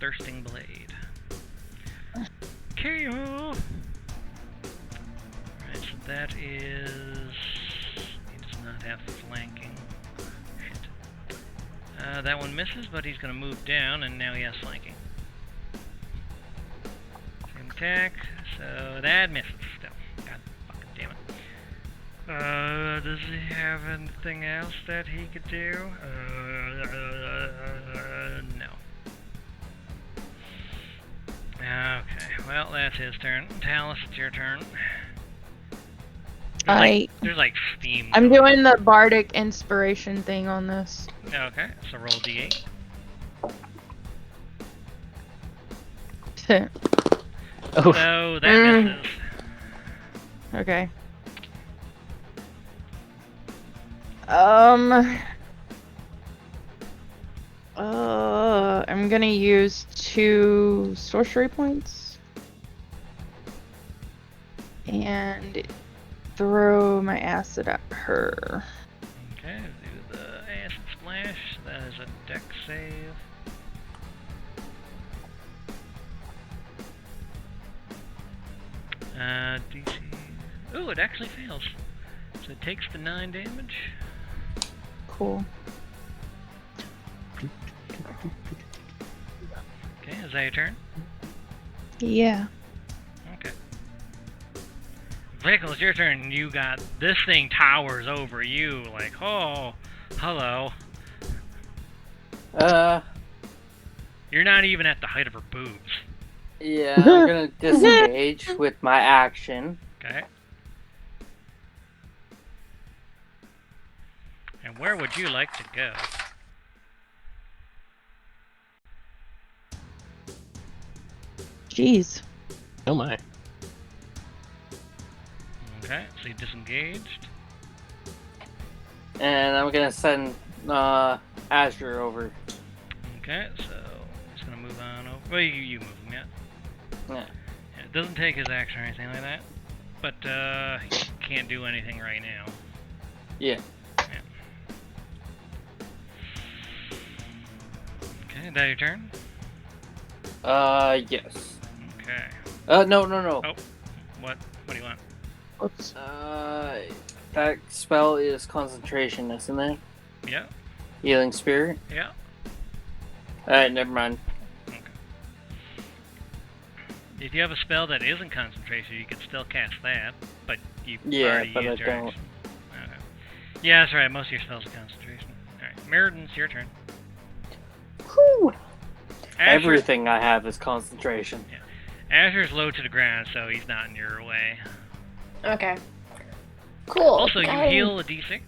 S1: thirsting blade. KO! Alright, so that is... He does not have flanking. Shit. That one misses, but he's going to move down, and now he has flanking. Same attack, so that misses still. God fucking damn it. Does he have anything else that he could do? No. Okay, well, that's his turn. Talus, it's your turn. There's like steam.
S5: I'm doing the bardic inspiration thing on this.
S1: Okay, so roll d8.
S6: Oh,
S1: So that misses.
S5: Okay. I'm gonna use 2 sorcery points and throw my acid at her.
S1: Okay, do the acid splash. That is a dex save. DC. Ooh, it actually fails. So it takes the 9 damage.
S5: Cool.
S1: Okay, is that your turn?
S5: Yeah.
S1: Okay. Vickle, it's your turn. You got this thing towers over you, like, oh, hello. You're not even at the height of her boobs.
S4: Yeah, I'm gonna disengage with my action.
S1: Okay. And where would you like to go?
S5: Jeez.
S6: Oh my.
S1: Okay, so you disengaged.
S4: And I'm gonna send Azure over.
S1: Okay, so I'm just gonna move on over. Well, you move him yet.
S4: Yeah.
S1: Yeah, it doesn't take his action or anything like that, but he can't do anything right now.
S4: Yeah.
S1: Okay, is that your turn?
S4: Yes.
S1: Okay.
S4: No.
S1: Oh, what? What do you want?
S5: Oops.
S4: That spell is concentration, isn't it?
S1: Yeah,
S4: Healing spirit.
S1: yeah.
S4: Alright, never mind.
S1: Okay. If you have a spell that isn't concentration, you can still cast that, but you already
S4: but
S1: used
S4: I
S1: your
S4: don't.
S1: action. Okay. Yeah, that's right. Most of your spells are concentration. Alright, Mirrodin's your turn.
S2: Whew.
S1: Azure-
S4: Everything I have is concentration.
S1: Azure's low to the ground, so he's not in your way.
S2: Okay. Cool.
S1: Also, you heal a d6.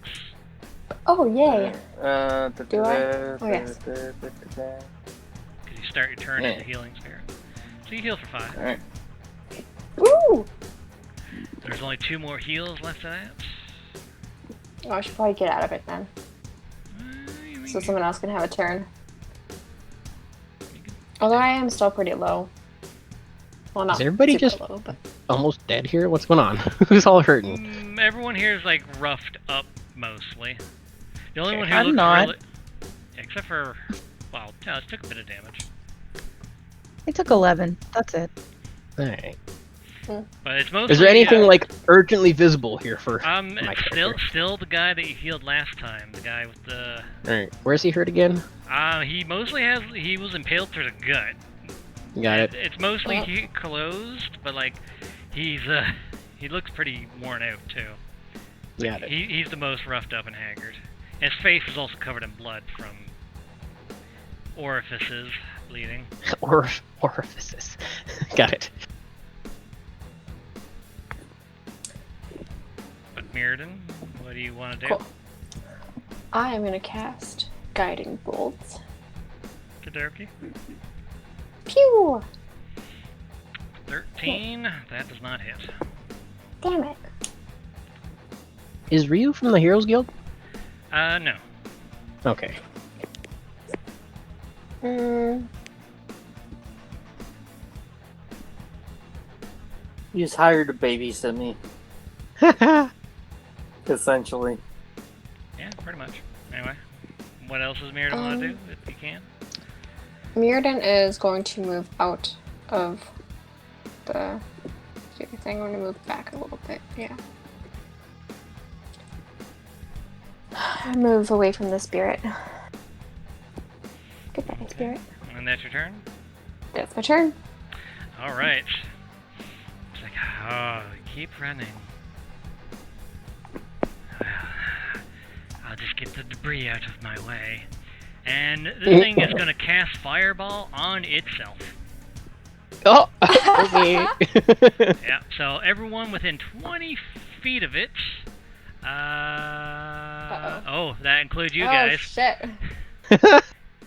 S2: Oh, yay.
S4: Do
S2: I? Oh, yes.
S1: Because you start your turn
S4: Yeah.
S1: as a healing spirit. So you heal for 5.
S4: Alright.
S2: Woo!
S1: There's only 2 more heals left of that.
S2: Oh, I should probably get out of it then. So someone else can have a turn. Although I am still pretty low. Well, not
S6: Is everybody
S2: super
S6: just
S2: low, but
S6: almost dead here? What's going on? Who's all hurting?
S1: Everyone here is like roughed up mostly. The only
S6: Okay.
S1: one who
S5: I'm
S1: looks
S5: not.
S1: really, except for, well, no, it took a bit of damage,
S5: I took 11. That's it.
S6: Alright.
S1: but it's mostly.
S6: Is there anything like urgently visible here for my
S1: It's
S6: character?
S1: still the guy that you healed last time. The guy with the.
S6: Alright. Where's he hurt again?
S1: He mostly he was impaled through the gut.
S6: Got it.
S1: It's mostly closed, but like he looks pretty worn out too.
S6: Got it.
S1: He's the most roughed up and haggard. His face is also covered in blood from orifices bleeding.
S6: Orifices. Got it.
S1: But Mirrodin, what do you want to do?
S2: cool. I am going to cast Guiding Bolts.
S1: Kadoki?
S2: Pew!
S1: 13. That does not hit.
S2: Damn it.
S6: Is Ryu from the Heroes Guild?
S1: No.
S6: Okay.
S4: You just hired to babysit me, essentially.
S1: Yeah, pretty much. Anyway, what else does Mirrodin want to do if you can?
S2: Mirrodin is going to move out of the thing. I'm going to move back a little bit. Yeah. Move away from the spirit. Goodbye, spirit.
S1: And that's your turn?
S2: That's my turn.
S1: Alright. It's like, oh, keep running. I'll just get the debris out of my way. And this thing is going to cast Fireball on itself.
S6: Oh, okay.
S1: Yeah, so everyone within 20 feet of it. Oh, that includes you guys.
S2: Oh, shit.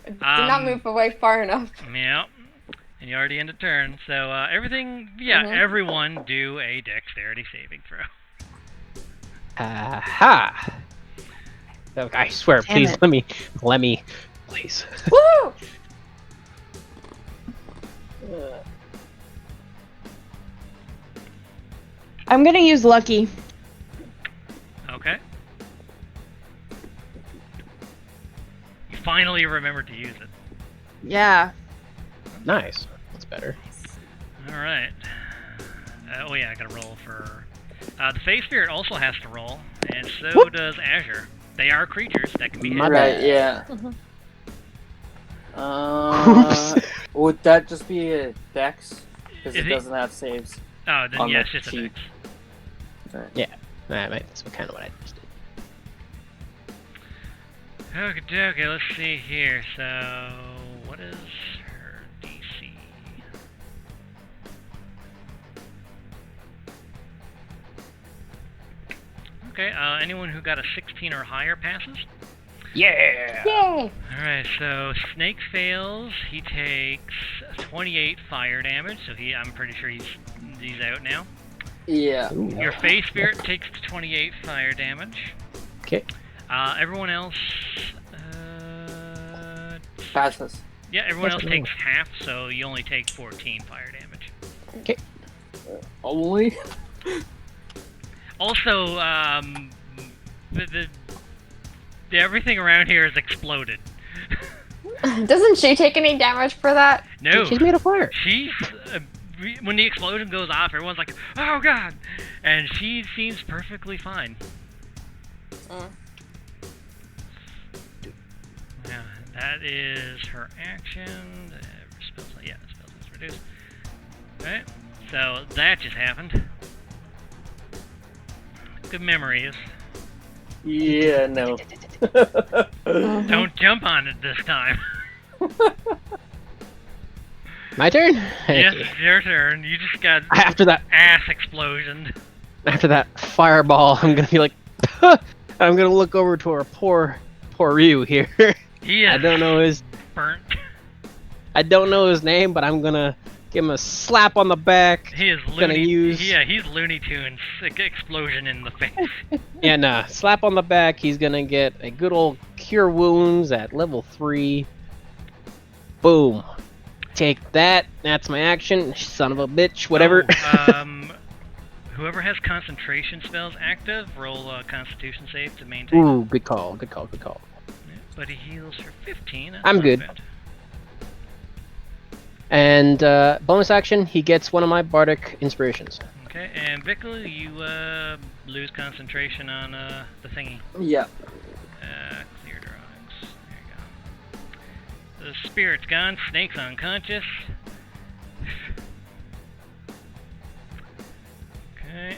S2: Did not move away far enough.
S1: Yeah, and you already ended turn. So everything, yeah, everyone do a dexterity saving throw.
S6: Aha! Oh, I swear,
S5: Damn
S6: please
S5: it.
S6: let me, please.
S2: Woo!
S5: I'm gonna use Lucky.
S1: Okay. You finally remembered to use it.
S5: Yeah.
S6: Nice. That's better.
S1: All right. Oh yeah, I gotta roll for. The Phase Spirit also has to roll, and so does Azure. They are creatures that can be hit.
S6: My
S4: Right,
S6: bad.
S4: yeah.
S2: Mhm.
S4: Would that just be a dex? Because
S1: Is
S4: it
S1: it-
S4: doesn't have saves.
S1: Oh, then
S4: On
S1: yeah,
S4: the
S1: it's just a
S4: sheet.
S1: dex.
S6: That's kind of what I just did.
S1: Okay, let's see here. So, what is her DC? Okay, anyone who got a 16 or higher passes.
S6: Yeah.
S2: Yay!
S1: Alright, so Snake fails. He takes 28 fire damage, so I'm pretty sure he's out now.
S4: Yeah.
S6: Ooh.
S1: Your Face Spirit takes 28 fire damage.
S6: Okay.
S1: Everyone else,
S4: Passes.
S1: yeah, everyone
S6: That's
S1: else
S6: what I
S1: takes half, so you only take 14 fire damage.
S4: Only?
S1: Also, the everything around here is exploded.
S2: Doesn't she take any damage for that?
S1: No,
S6: She's made of fire.
S1: she's when the explosion goes off, everyone's like, "Oh God!" and she seems perfectly fine. Yeah, that is her action. Spells is reduced. Alright, so that just happened. Good memories.
S4: Yeah, no.
S1: Don't jump on it this time.
S6: My turn.
S1: Yes,
S6: Okay.
S1: your turn. You just got
S6: After that
S1: ass explosion.
S6: fireball, I'm gonna be like, I'm gonna look over to our poor Ryu here.
S1: He is
S6: I don't know his name, but I'm gonna give him a slap on the back.
S1: He is
S6: Gonna
S1: Looney.
S6: use-
S1: Yeah, he's Looney Tunes. Explosion in the face.
S6: And slap on the back. He's gonna get a good old cure wounds at level 3. Boom. Take that. That's my action. Son of a bitch. Whatever.
S1: Oh, whoever has concentration spells active, roll a Constitution save to maintain.
S6: Ooh, good call. Good call. Good call.
S1: Yeah, but he heals for 15. That's
S6: I'm
S1: not
S6: good.
S1: bad.
S6: And bonus action, he gets one of my bardic inspirations.
S1: Okay, and Bickle, you lose concentration on the thingy.
S4: Yeah.
S1: Clear drugs. There you go. The spirit's gone. Snake's unconscious. Okay.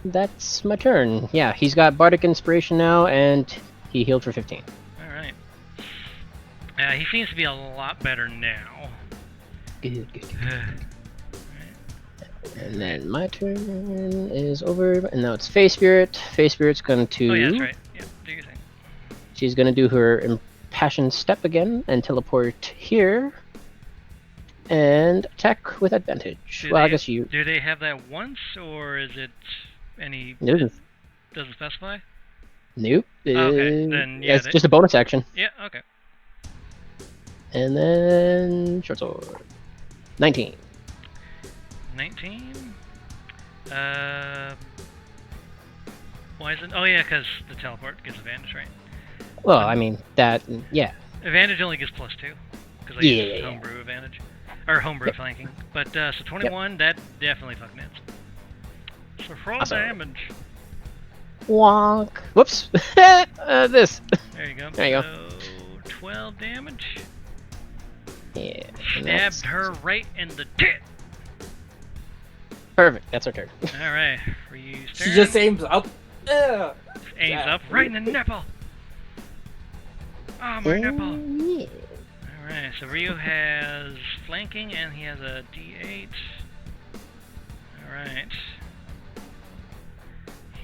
S6: That's my turn. Yeah, he's got bardic inspiration now, and he healed for 15.
S1: Alright. He seems to be a lot better now.
S6: Good.
S1: Alright.
S6: And then my turn is over, and now it's Face Spirit. Face Spirit's going to...
S1: Oh yeah, that's right. Yeah, do your thing.
S6: She's going to do her impassioned step again and teleport here. And attack with advantage. Well, I guess you...
S1: Do they have that once, or is it any...
S6: Nope.
S1: Doesn't specify?
S6: Nope.
S1: Okay, then, yeah,
S6: it's just a bonus action.
S1: Yeah, okay.
S6: And then... Short sword. 19.
S1: 19? Why is it... Oh yeah, because the teleport gives advantage, right?
S6: Well, I mean, that... Yeah.
S1: Advantage only gives +2. Because I
S6: Yeah,
S1: use
S6: yeah.
S1: homebrew advantage. Or homebrew flanking. But, so 21, that definitely fucking hits. So for all
S6: Awesome.
S1: damage...
S6: Wonk. Whoops. This.
S1: There you go.
S6: There you go.
S1: So, 12 damage.
S6: Yeah. and
S1: Stabbed
S6: that's-
S1: her right in the tit.
S6: Perfect. That's her turn.
S1: Alright, Ryu's turn.
S4: She just aims up. Yeah.
S1: Aims
S4: Yeah.
S1: up right in the nipple. Oh, my nipple.
S6: Yeah.
S1: Alright, so Ryu has flanking and he has a D8. Alright.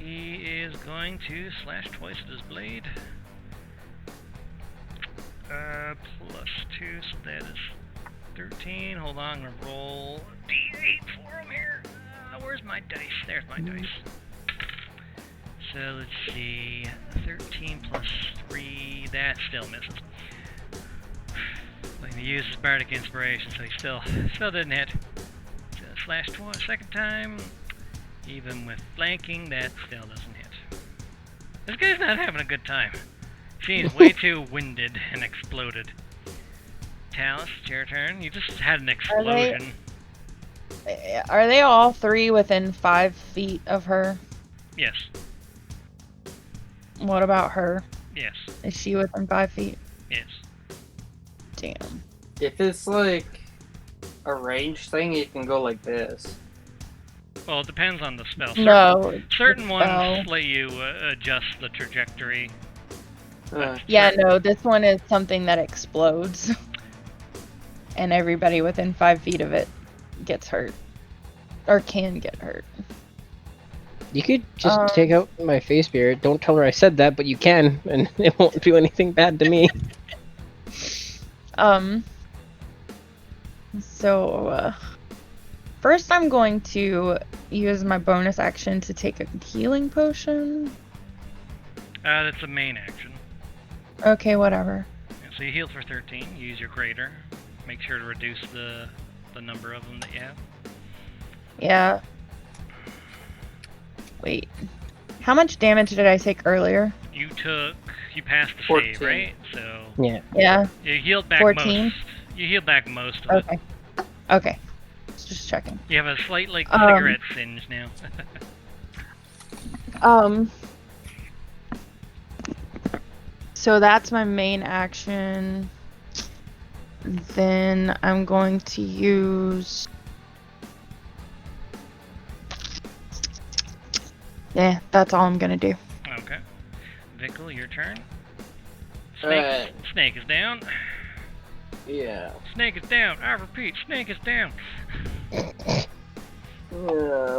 S1: He is going to slash twice with his blade. +2, so that is 13. Hold on, I'm gonna roll D8 for him here. Where's my dice? There's my dice. So let's see. 13 plus 3, that still misses. Like he uses bardic inspiration, so he still didn't hit. So slash twice, second time. Even with flanking, that still doesn't hit. This guy's not having a good time. Seems way too winded and exploded. Talus, it's your turn. You just had an explosion.
S5: Are they all three within 5 feet of her?
S1: Yes.
S5: What about her?
S1: Yes.
S5: Is she within 5 feet?
S1: Yes.
S5: Damn.
S4: If it's like a range thing, you can go like this.
S1: Well, it depends on the spell.
S5: No.
S1: Certain ones
S5: spell.
S1: let you adjust the trajectory.
S5: Yeah, no, this one is something that explodes. And everybody within 5 feet of it gets hurt. Or can get hurt.
S6: You could just take out my face spirit. Don't tell her I said that, but you can, and it won't do anything bad to me.
S5: So, first I'm going to use my bonus action to take a healing potion.
S1: That's a main action.
S5: Okay, whatever.
S1: Yeah, so you heal for 13. You use your greater. Make sure to reduce the number of them that you have.
S5: Yeah. Wait. How much damage did I take earlier?
S1: You passed the
S4: 14.
S1: save, right? So
S5: Yeah.
S1: you healed back
S5: 14?
S1: most. You healed back most of it.
S5: Okay. Just checking.
S1: You have a slight cigarette singe now.
S5: So that's my main action. Then I'm going to use... Yeah, that's all I'm gonna do.
S1: Okay. Vickle, your turn.
S4: Alright.
S1: Snake is down.
S4: Yeah.
S1: Snake is down. I repeat, snake is down.
S4: Yeah,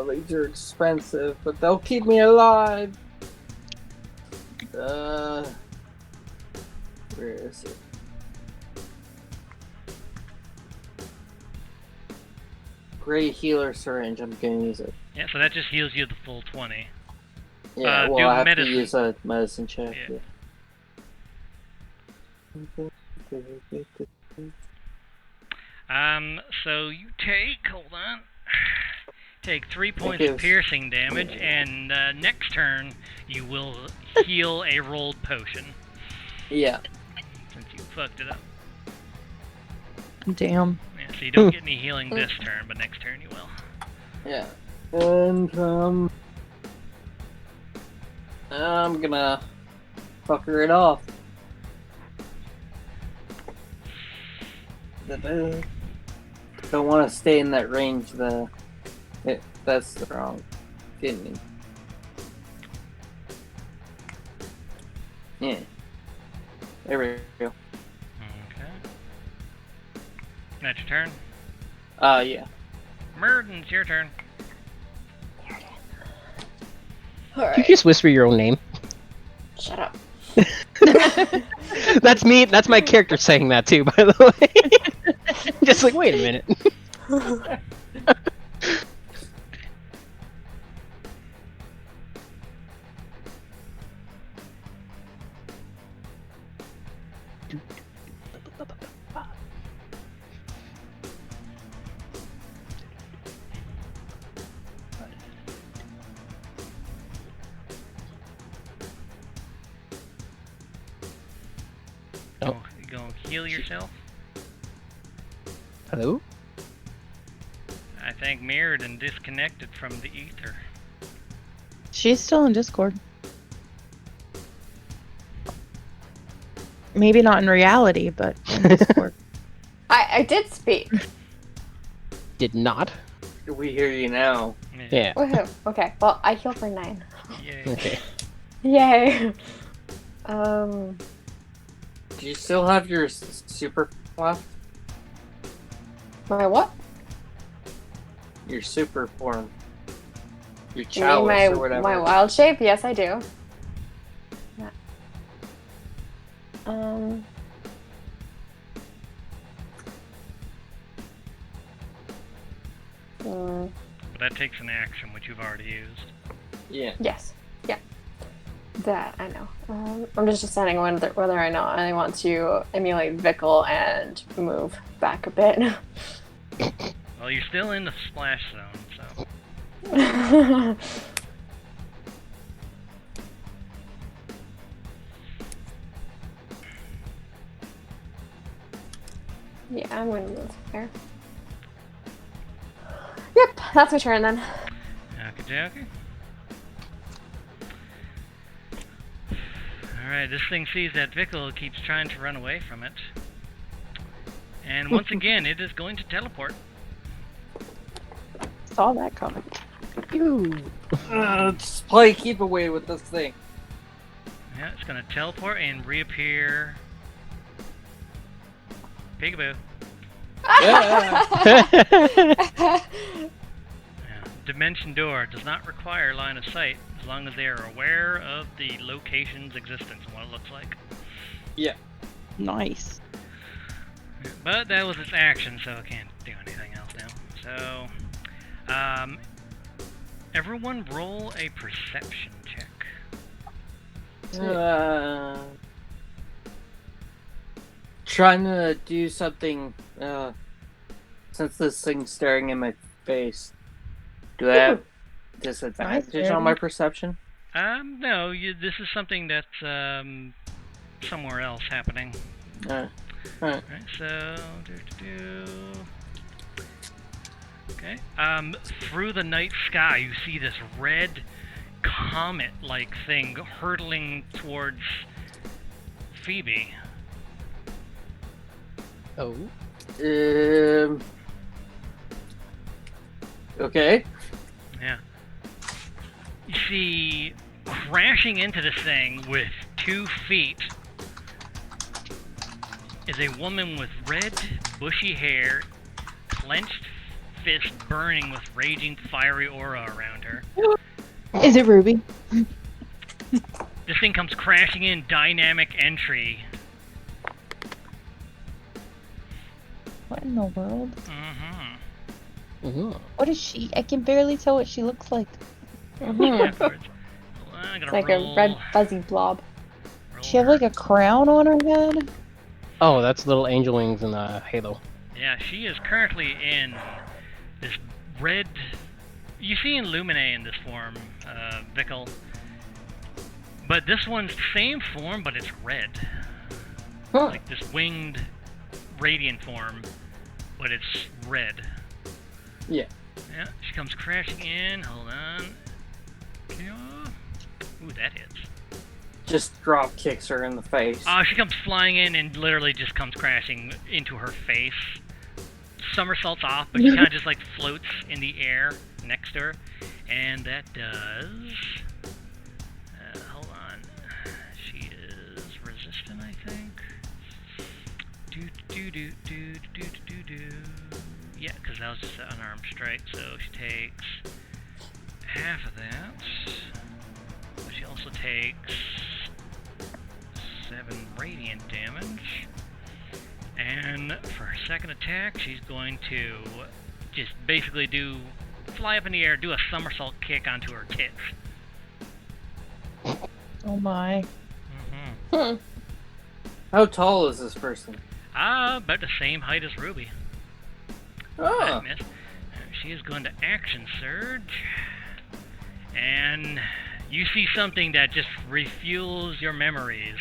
S4: these are expensive, but they'll keep me alive. Where is it? Great healer syringe, I'm gonna use it.
S1: Yeah, so that just heals you the full 20.
S4: Yeah,
S1: do
S4: well, I have
S1: medicine.
S4: to use a medicine check.
S1: Yeah. So you take 3 points of piercing damage, and next turn you will heal a rolled potion.
S4: Yeah.
S1: Since you fucked it up.
S5: Damn.
S1: Yeah, so you don't get any healing this turn, but next turn you will.
S4: Yeah. And, I'm gonna fucker it off. Don't want to stay in that range, that's the wrong opinion. Yeah. There we go.
S1: Okay. That's your turn?
S4: Yeah.
S1: Murden's your turn.
S6: Did you just whisper your own name?
S2: Shut up.
S6: That's me. That's my character saying that too, by the way. Just like, wait a minute.
S1: Oh, you gonna heal yourself?
S6: Hello?
S1: I think mirrored and disconnected from the ether.
S5: She's still in Discord. Maybe not in reality, but in Discord.
S2: I did speak.
S6: Did not?
S4: We hear you now.
S6: Yeah.
S2: Woohoo. Okay, well, I heal for 9.
S1: Yay.
S6: Okay.
S2: Yay.
S4: Do you still have your super left?
S2: My what?
S4: Your super form. Your
S2: You mean
S4: chalice or whatever.
S2: my wild shape? Yes, I do. Yeah.
S1: But that takes an action, which you've already used.
S4: Yeah.
S2: Yes. Yeah. That I know. I'm just deciding whether or not I want to emulate Vickle and move back a bit.
S1: Well, you're still in the splash zone, so...
S2: Yeah, I'm gonna move there. Yep, that's my turn then.
S1: Okey-dokey. Alright, this thing sees that Vickle keeps trying to run away from it. And once again, it is going to teleport.
S5: Saw that coming.
S6: Ew.
S4: Just play keep away with this thing.
S1: Yeah, it's gonna teleport and reappear. Peekaboo.
S4: Yeah.
S1: Yeah. Dimension door does not require line of sight as long as they are aware of the location's existence and what it looks like.
S4: Yeah.
S5: Nice.
S1: Yeah, but that was its action, so it can't do anything else now. So, everyone roll a perception check.
S4: Trying to do something, since this thing's staring in my face. Do I have disadvantage on my perception?
S1: No, this is something that's, somewhere else happening.
S4: Alright.
S1: Alright, so, Okay, through the night sky, you see this red comet-like thing hurtling towards Phoebe.
S6: Oh.
S4: Okay.
S1: Yeah. You see, crashing into this thing with 2 feet is a woman with red, bushy hair, clenched fist burning with raging, fiery aura around her.
S5: Is it Ruby?
S1: This thing comes crashing in, dynamic entry.
S5: What in the world?
S1: Mm-hmm.
S6: Mm-hmm.
S5: What is she? I can barely tell what she looks like.
S1: Afterwards. Well, I'm
S2: It's
S1: gonna
S2: like
S1: roll,
S2: a red fuzzy blob.
S1: roll
S5: She have
S1: her.
S5: like a crown on her head?
S6: Oh, that's little angel wings in Halo.
S1: Yeah, she is currently in this red... You see in Lumine in this form, Vickle. But this one's same form, but it's red.
S2: Huh.
S1: Like this winged radiant form, but it's red.
S4: Yeah.
S1: Yeah, she comes crashing in. Hold on. Ooh, that hits.
S4: Just drop kicks her in the face.
S1: She comes flying in and literally just comes crashing into her face. Somersaults off, but she kind of just like floats in the air next to her. And that does... hold on. She is resistant, I think. Yeah, because that was just an unarmed strike, so she takes half of that. But she also takes 7 radiant damage. And for her second attack, she's going to just basically fly up in the air, do a somersault kick onto her tits.
S5: Oh my.
S1: Mm-hmm.
S4: How tall is this person?
S1: About the same height as Ruby.
S4: Oh.
S1: That missed. She is going to action surge. And you see something that just refuels your memories.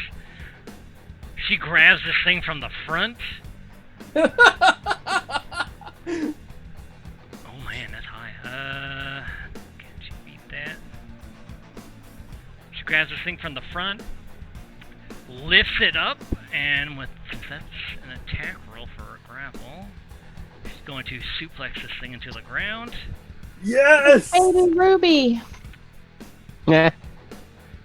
S1: She grabs this thing from the front. Oh man, that's high. Can she beat that? She grabs this thing from the front, lifts it up, and since that's an attack roll for a grapple, she's going to suplex this thing into the ground.
S4: Yes!
S5: Baby Ruby!
S6: Yeah.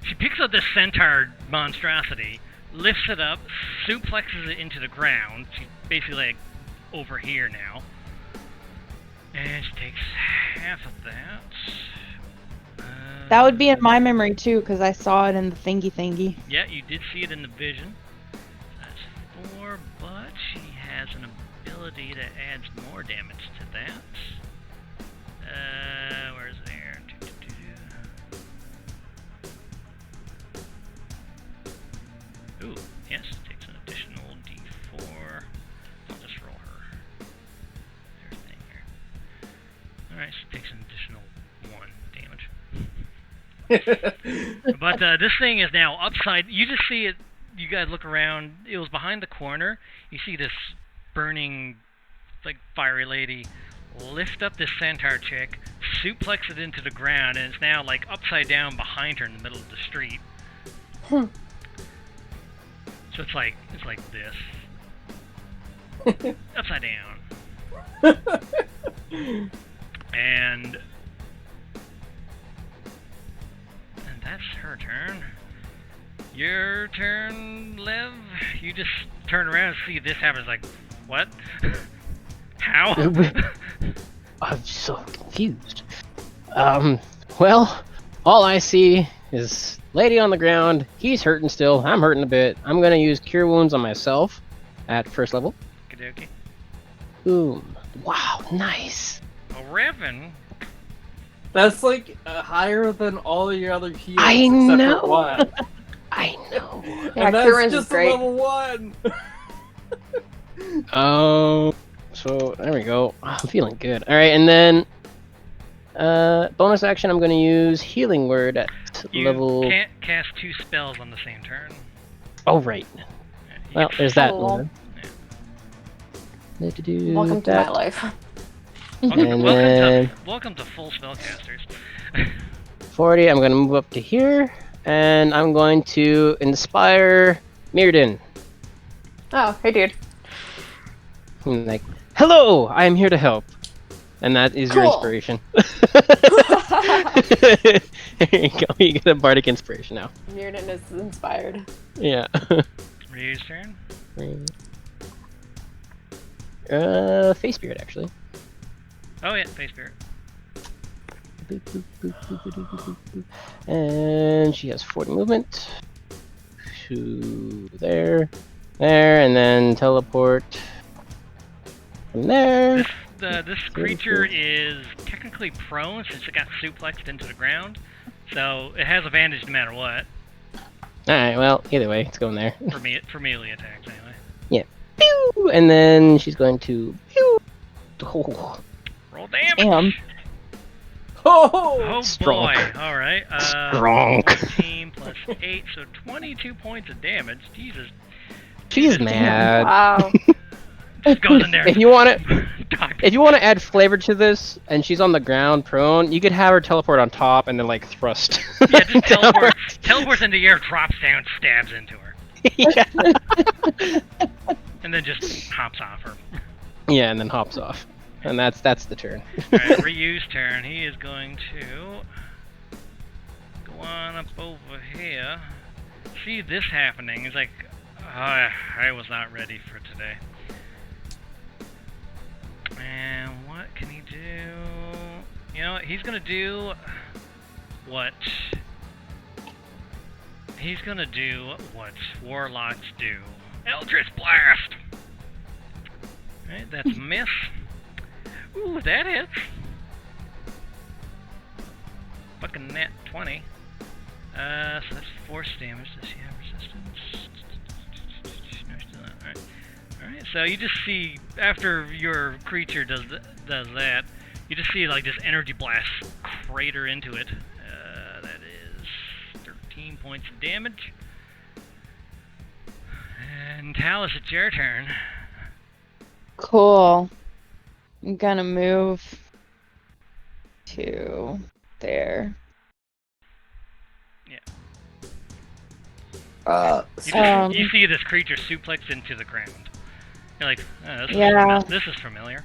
S1: She picks up this centaur monstrosity, lifts it up, suplexes it into the ground. She's basically like over here now. And she takes half of that.
S5: That would be in my memory too, because I saw it in the thingy.
S1: Yeah, you did see it in the vision. That's 4, but she has an ability that adds more damage to that. Where's there? Ooh, yes, takes an additional d4. I'll just roll her. There's a thing here. Alright, she takes an additional 1 damage. But this thing is now upside. You just see it. You guys look around. It was behind the corner. You see this burning, like, fiery lady lift up this centaur chick, suplex it into the ground, and it's now like upside down behind her in the middle of the street. So it's like this. Upside down. And And that's her turn. Your turn, Lev. You just turn around and see this happens. Like, what? How?
S6: I'm so confused. Well, all I see is lady on the ground. He's hurting still. I'm hurting a bit. I'm gonna use Cure Wounds on myself at first level.
S1: Okie
S6: Boom. Wow, nice.
S1: Well, Revan.
S4: That's like higher than all your other heals
S6: I
S4: except
S6: know.
S4: for one.
S6: I know.
S2: Yeah,
S4: And
S2: Cure Wounds
S4: that's
S2: is
S4: just a
S2: great.
S4: level 1.
S6: Oh, so there we go. I'm feeling good. All right, and then bonus action. I'm gonna use Healing Word at
S1: You
S6: level.
S1: can't cast 2 spells on the same turn.
S6: Oh right.
S1: Yeah, you
S6: Well,
S1: get-
S6: there's that
S2: Oh.
S6: one.
S1: Yeah.
S2: Welcome to
S6: that.
S2: my life.
S6: And then
S1: welcome to full spellcasters.
S6: 40. I'm gonna move up to here, and I'm going to inspire Mirrodin.
S2: Oh, hey, dude.
S6: I'm like, hello, I am here to help. And that is your
S2: Cool.
S6: inspiration. There you go. You get a bardic inspiration now.
S2: Mirrodin is inspired.
S6: Yeah.
S1: Ryu's turn.
S6: Face Spirit actually.
S1: Oh yeah, Face Spirit.
S6: And she has 40 movement. To there, and then teleport from there.
S1: This creature is technically prone since it got suplexed into the ground, so it has advantage no matter what.
S6: Alright, well, either way, it's going there.
S1: For melee attacks anyway.
S6: Yeah. Pew! And then she's going to. Pew! Oh.
S1: Roll damage.
S5: Damn.
S4: Oh!
S1: Oh
S6: Strong.
S1: boy! All right.
S6: Strong.
S1: 14 plus 8, so 22 points of damage. Jesus.
S6: She's mad.
S2: Wow.
S1: Just goes in there.
S6: If you want it,
S1: Doc.
S6: if you want to add flavor to this, and she's on the ground prone, you could have her teleport on top and then like thrust.
S1: Yeah, just
S6: downward.
S1: teleports into the air, drops down, stabs into her,
S6: Yeah.
S1: and then just hops off her.
S6: Yeah, and then hops off, and that's the turn.
S1: Alright, Ryu's turn. He is going to go on up over here. See this happening. He's like, I was not ready for today. And what can he do? You know what? He's gonna do what? He's gonna do what warlocks do. Eldritch Blast! Alright, that's a miss. Ooh, that hits. Fucking net 20. So that's force damage. Does she have resistance? No, she doesn't. Alright. Alright, so you just see, after your creature does that, you just see like this energy blast crater into it. That is 13 points of damage. And Talus, it's your turn.
S5: Cool. I'm gonna move to there.
S1: You see this creature suplex into the ground. You're like, oh, this is familiar.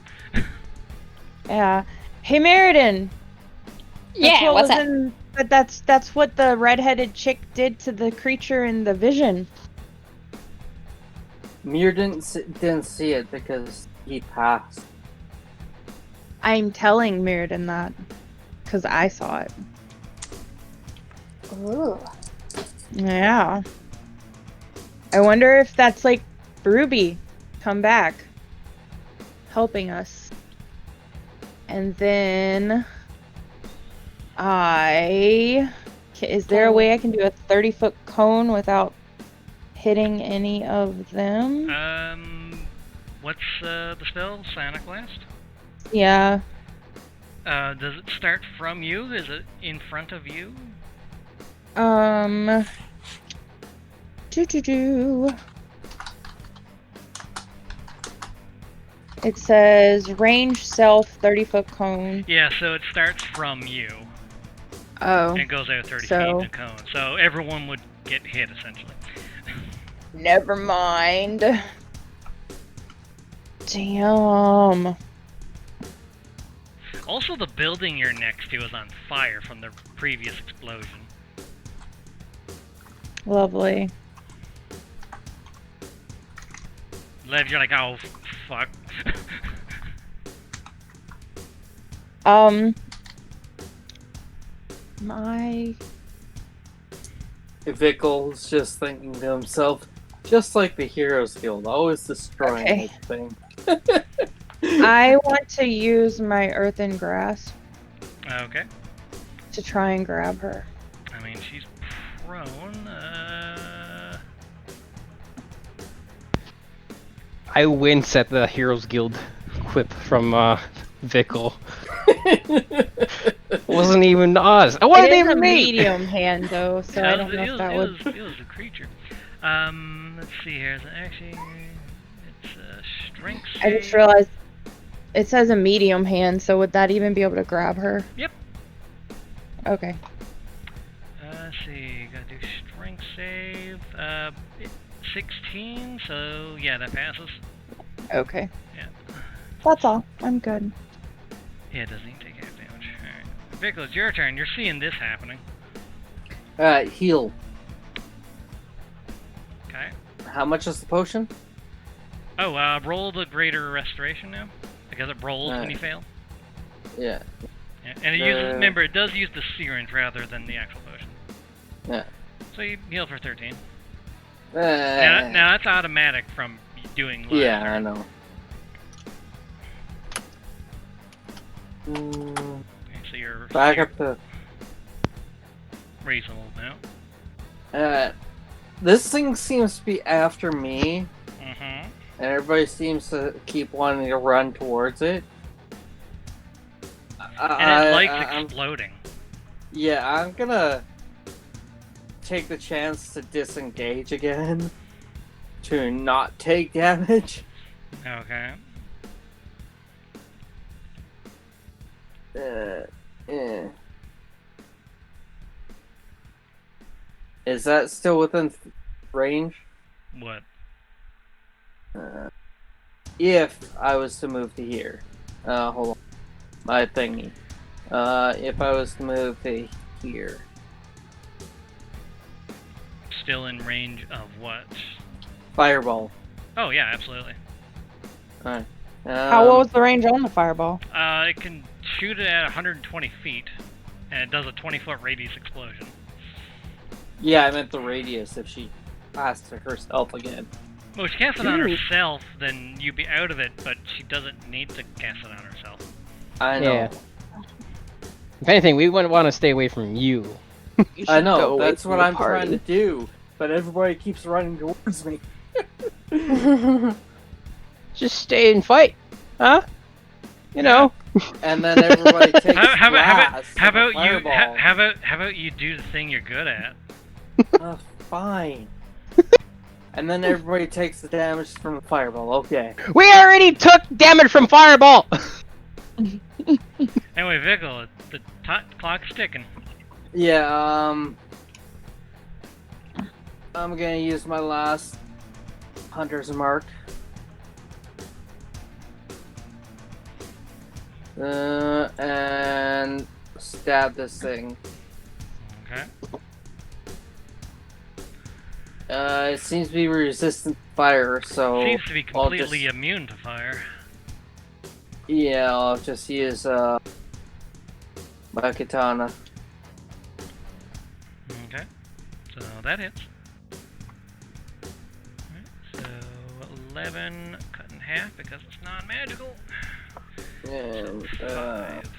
S5: Yeah. Hey, Meriden.
S2: Yeah, what's up?
S5: But that's what the redheaded chick did to the creature in the vision.
S4: Mir didn't see it because he passed.
S5: I'm telling Meriden that because I saw it.
S2: Ooh.
S5: Yeah. I wonder if that's like Ruby come back helping us. And then is there a way I can do a 30-foot cone without hitting any of them?
S1: What's the spell? Sonic Blast?
S5: Yeah.
S1: Does it start from you? Is it in front of you?
S5: It says range self 30-foot cone.
S1: Yeah, so it starts from you.
S5: Oh.
S1: And it goes out 30 feet
S5: So-
S1: in a cone. So everyone would get hit, essentially.
S5: Never mind. Damn.
S1: Also, the building you're next to is on fire from the previous explosion.
S5: Lovely.
S1: Lev, you're like, oh, fuck.
S5: My...
S4: Vickle's just thinking to himself, just like the Heroes Guild, always destroying
S5: Okay.
S4: everything.
S5: I want to use my earthen grasp
S1: Okay.
S5: to try and grab her.
S1: I mean, she's prone.
S6: I wince at the Heroes Guild quip from Vickle. Wasn't even us. I wasn't
S5: It is a
S6: even me.
S5: medium hand though, so I don't know if that would.
S1: It was a creature. Let's see here. Actually, it's a strength save.
S5: I just realized it says a medium hand, so would that even be able to grab her?
S1: Yep.
S5: Okay.
S1: Let's see. Gotta do strength save. 16. So yeah, that passes.
S5: Okay.
S1: Yeah.
S5: That's all. I'm good.
S1: Yeah, it doesn't even take half damage. Alright. Vickle, it's your turn. You're seeing this happening.
S4: Heal.
S1: Okay.
S4: How much is the potion?
S1: Oh, roll the greater restoration now. Because it rolls when you fail.
S4: Yeah.
S1: Yeah. And it uses, remember, it does use the syringe rather than the actual potion.
S4: Yeah.
S1: So you heal for 13.
S4: Uh,
S1: Now that's automatic from doing last
S4: yeah,
S1: turn.
S4: I know.
S1: Okay, so you're
S4: Back up to...
S1: reasonable now.
S4: This thing seems to be after me,
S1: Mm-hmm.
S4: and everybody seems to keep wanting to run towards it.
S1: And it likes exploding.
S4: Yeah, I'm gonna take the chance to disengage again to not take damage.
S1: Okay.
S4: Is that still within range?
S1: What?
S4: If I was to move to here. Hold on. My thingy. If I was to move to here.
S1: Still in range of what?
S4: Fireball.
S1: Oh yeah, absolutely.
S4: Alright.
S5: What was the range on the fireball?
S1: It can shoot it at 120 feet, and it does a 20-foot radius explosion.
S4: Yeah, I meant the radius if she passed to herself again.
S1: Well, if she casts it on herself, then you'd be out of it, but she doesn't need to cast it on herself.
S4: I know.
S6: Yeah. If anything, we wouldn't want to stay away from you.
S4: I know, that's what I'm trying to do. But everybody keeps running towards me.
S6: Just stay and fight, huh? You know.
S4: And then everybody takes
S1: How
S4: about
S1: you do the thing you're good at?
S4: Fine. And then everybody takes the damage from the fireball. Okay.
S6: We already took damage from fireball.
S1: Anyway, Vickle, the clock's ticking.
S4: Yeah. I'm gonna use my last hunter's mark. And stab this thing.
S1: Okay.
S4: It seems to be resistant to fire, so
S1: Seems to be completely immune to fire.
S4: yeah, I'll just use my katana.
S1: Okay. So that hits. Alright, so 11 cut in half because it's non-magical.
S4: And
S1: 5.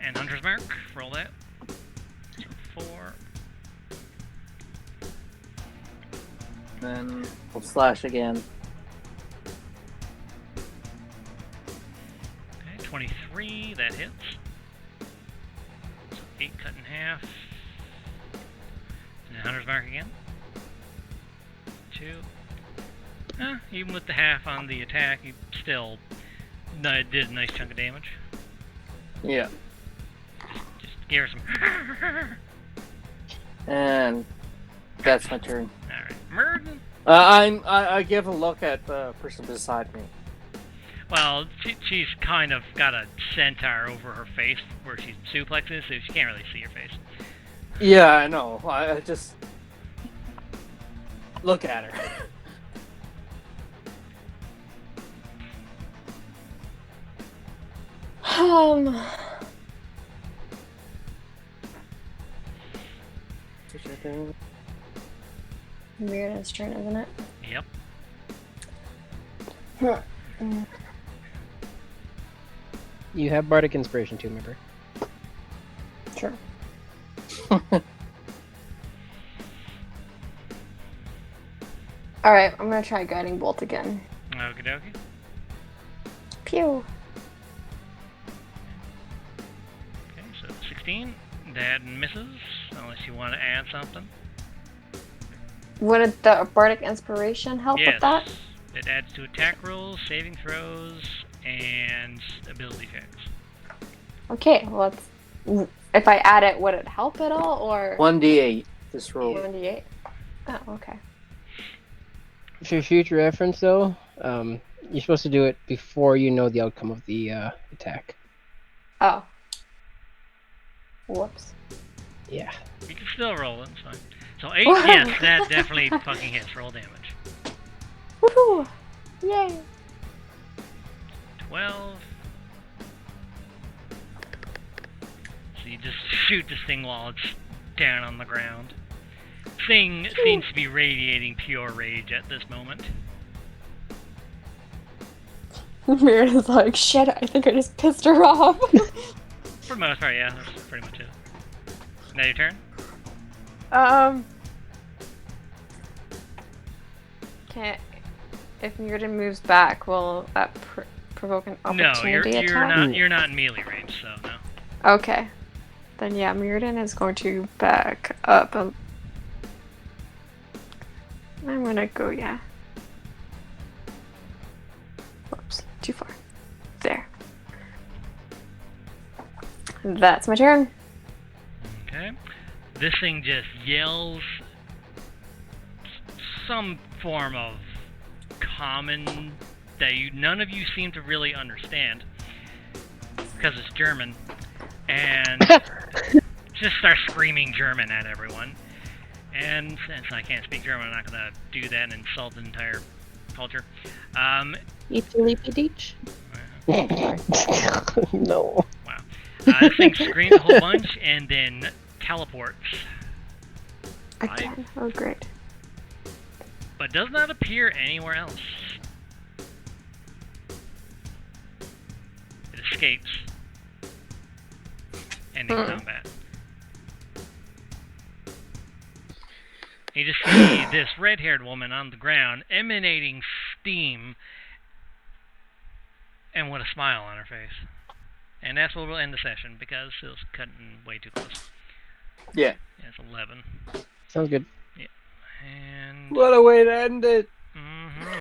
S1: And Hunter's Mark, roll that. So 4.
S4: then we'll slash again.
S1: Okay, 23, that hits. So 8 cut in half. And Hunter's Mark again. 2. Even with the half on the attack, you still did a nice chunk of damage.
S4: Yeah.
S1: Just gave her some.
S4: And that's my turn.
S1: Alright. Murden!
S4: I give a look at the person beside me.
S1: Well, she's kind of got a centaur over her face where she's suplexes, so she can't really see your face.
S4: Yeah, I know. I just look at her.
S2: Weird turn, isn't it?
S1: Yep.
S6: You have bardic inspiration too, remember?
S2: Sure. Alright, I'm gonna try guiding bolt again.
S1: Okie dokie.
S2: Pew!
S1: Okay, so 16. That misses, unless you want to add something.
S2: Would the bardic inspiration help
S1: Yes.
S2: with that?
S1: It adds to attack rolls, saving throws, and ability checks.
S2: Okay, well, if I add it, would it help at all, or
S4: 1d8. This roll.
S2: 1d8? Oh, okay.
S6: For future reference, though, you're supposed to do it before you know the outcome of the attack.
S2: Oh. Whoops.
S6: Yeah.
S1: You can still roll it, it's fine. So 8, yes, that definitely fucking hits. Roll damage.
S2: Woohoo! Yay!
S1: 12. So you just shoot this thing while it's down on the ground. Thing seems to be radiating pure rage at this moment.
S2: Meredith's like, shit, I think I just pissed her off.
S1: For the most part, yeah, that's pretty much it. Now your turn?
S2: Can't. If Mirrodin moves back, will that provoke an
S1: No,
S2: opportunity
S1: you're
S2: attack?
S1: you're not in melee range, so no.
S2: Okay. Then yeah, Mirrodin is going to back up. I'm gonna go, yeah. Whoops, too far. There. That's my turn.
S1: Okay. This thing just yells some form of common that none of you seem to really understand because it's German, and just starts screaming German at everyone. And since I can't speak German, I'm not gonna do that and insult the entire culture.
S5: Eepy-leepy-deech.
S6: No.
S1: Wow. This thing screams a whole bunch and then teleports.
S2: Again. Oh, great.
S1: But does not appear anywhere else. It escapes. Ending combat. You just see this red-haired woman on the ground emanating steam and with a smile on her face. And that's where we'll end the session because it was cutting way too close.
S4: Yeah.
S1: Yeah, it's 11.
S6: Sounds good.
S1: Yeah. And...
S4: What a way to end it.
S1: Mhm.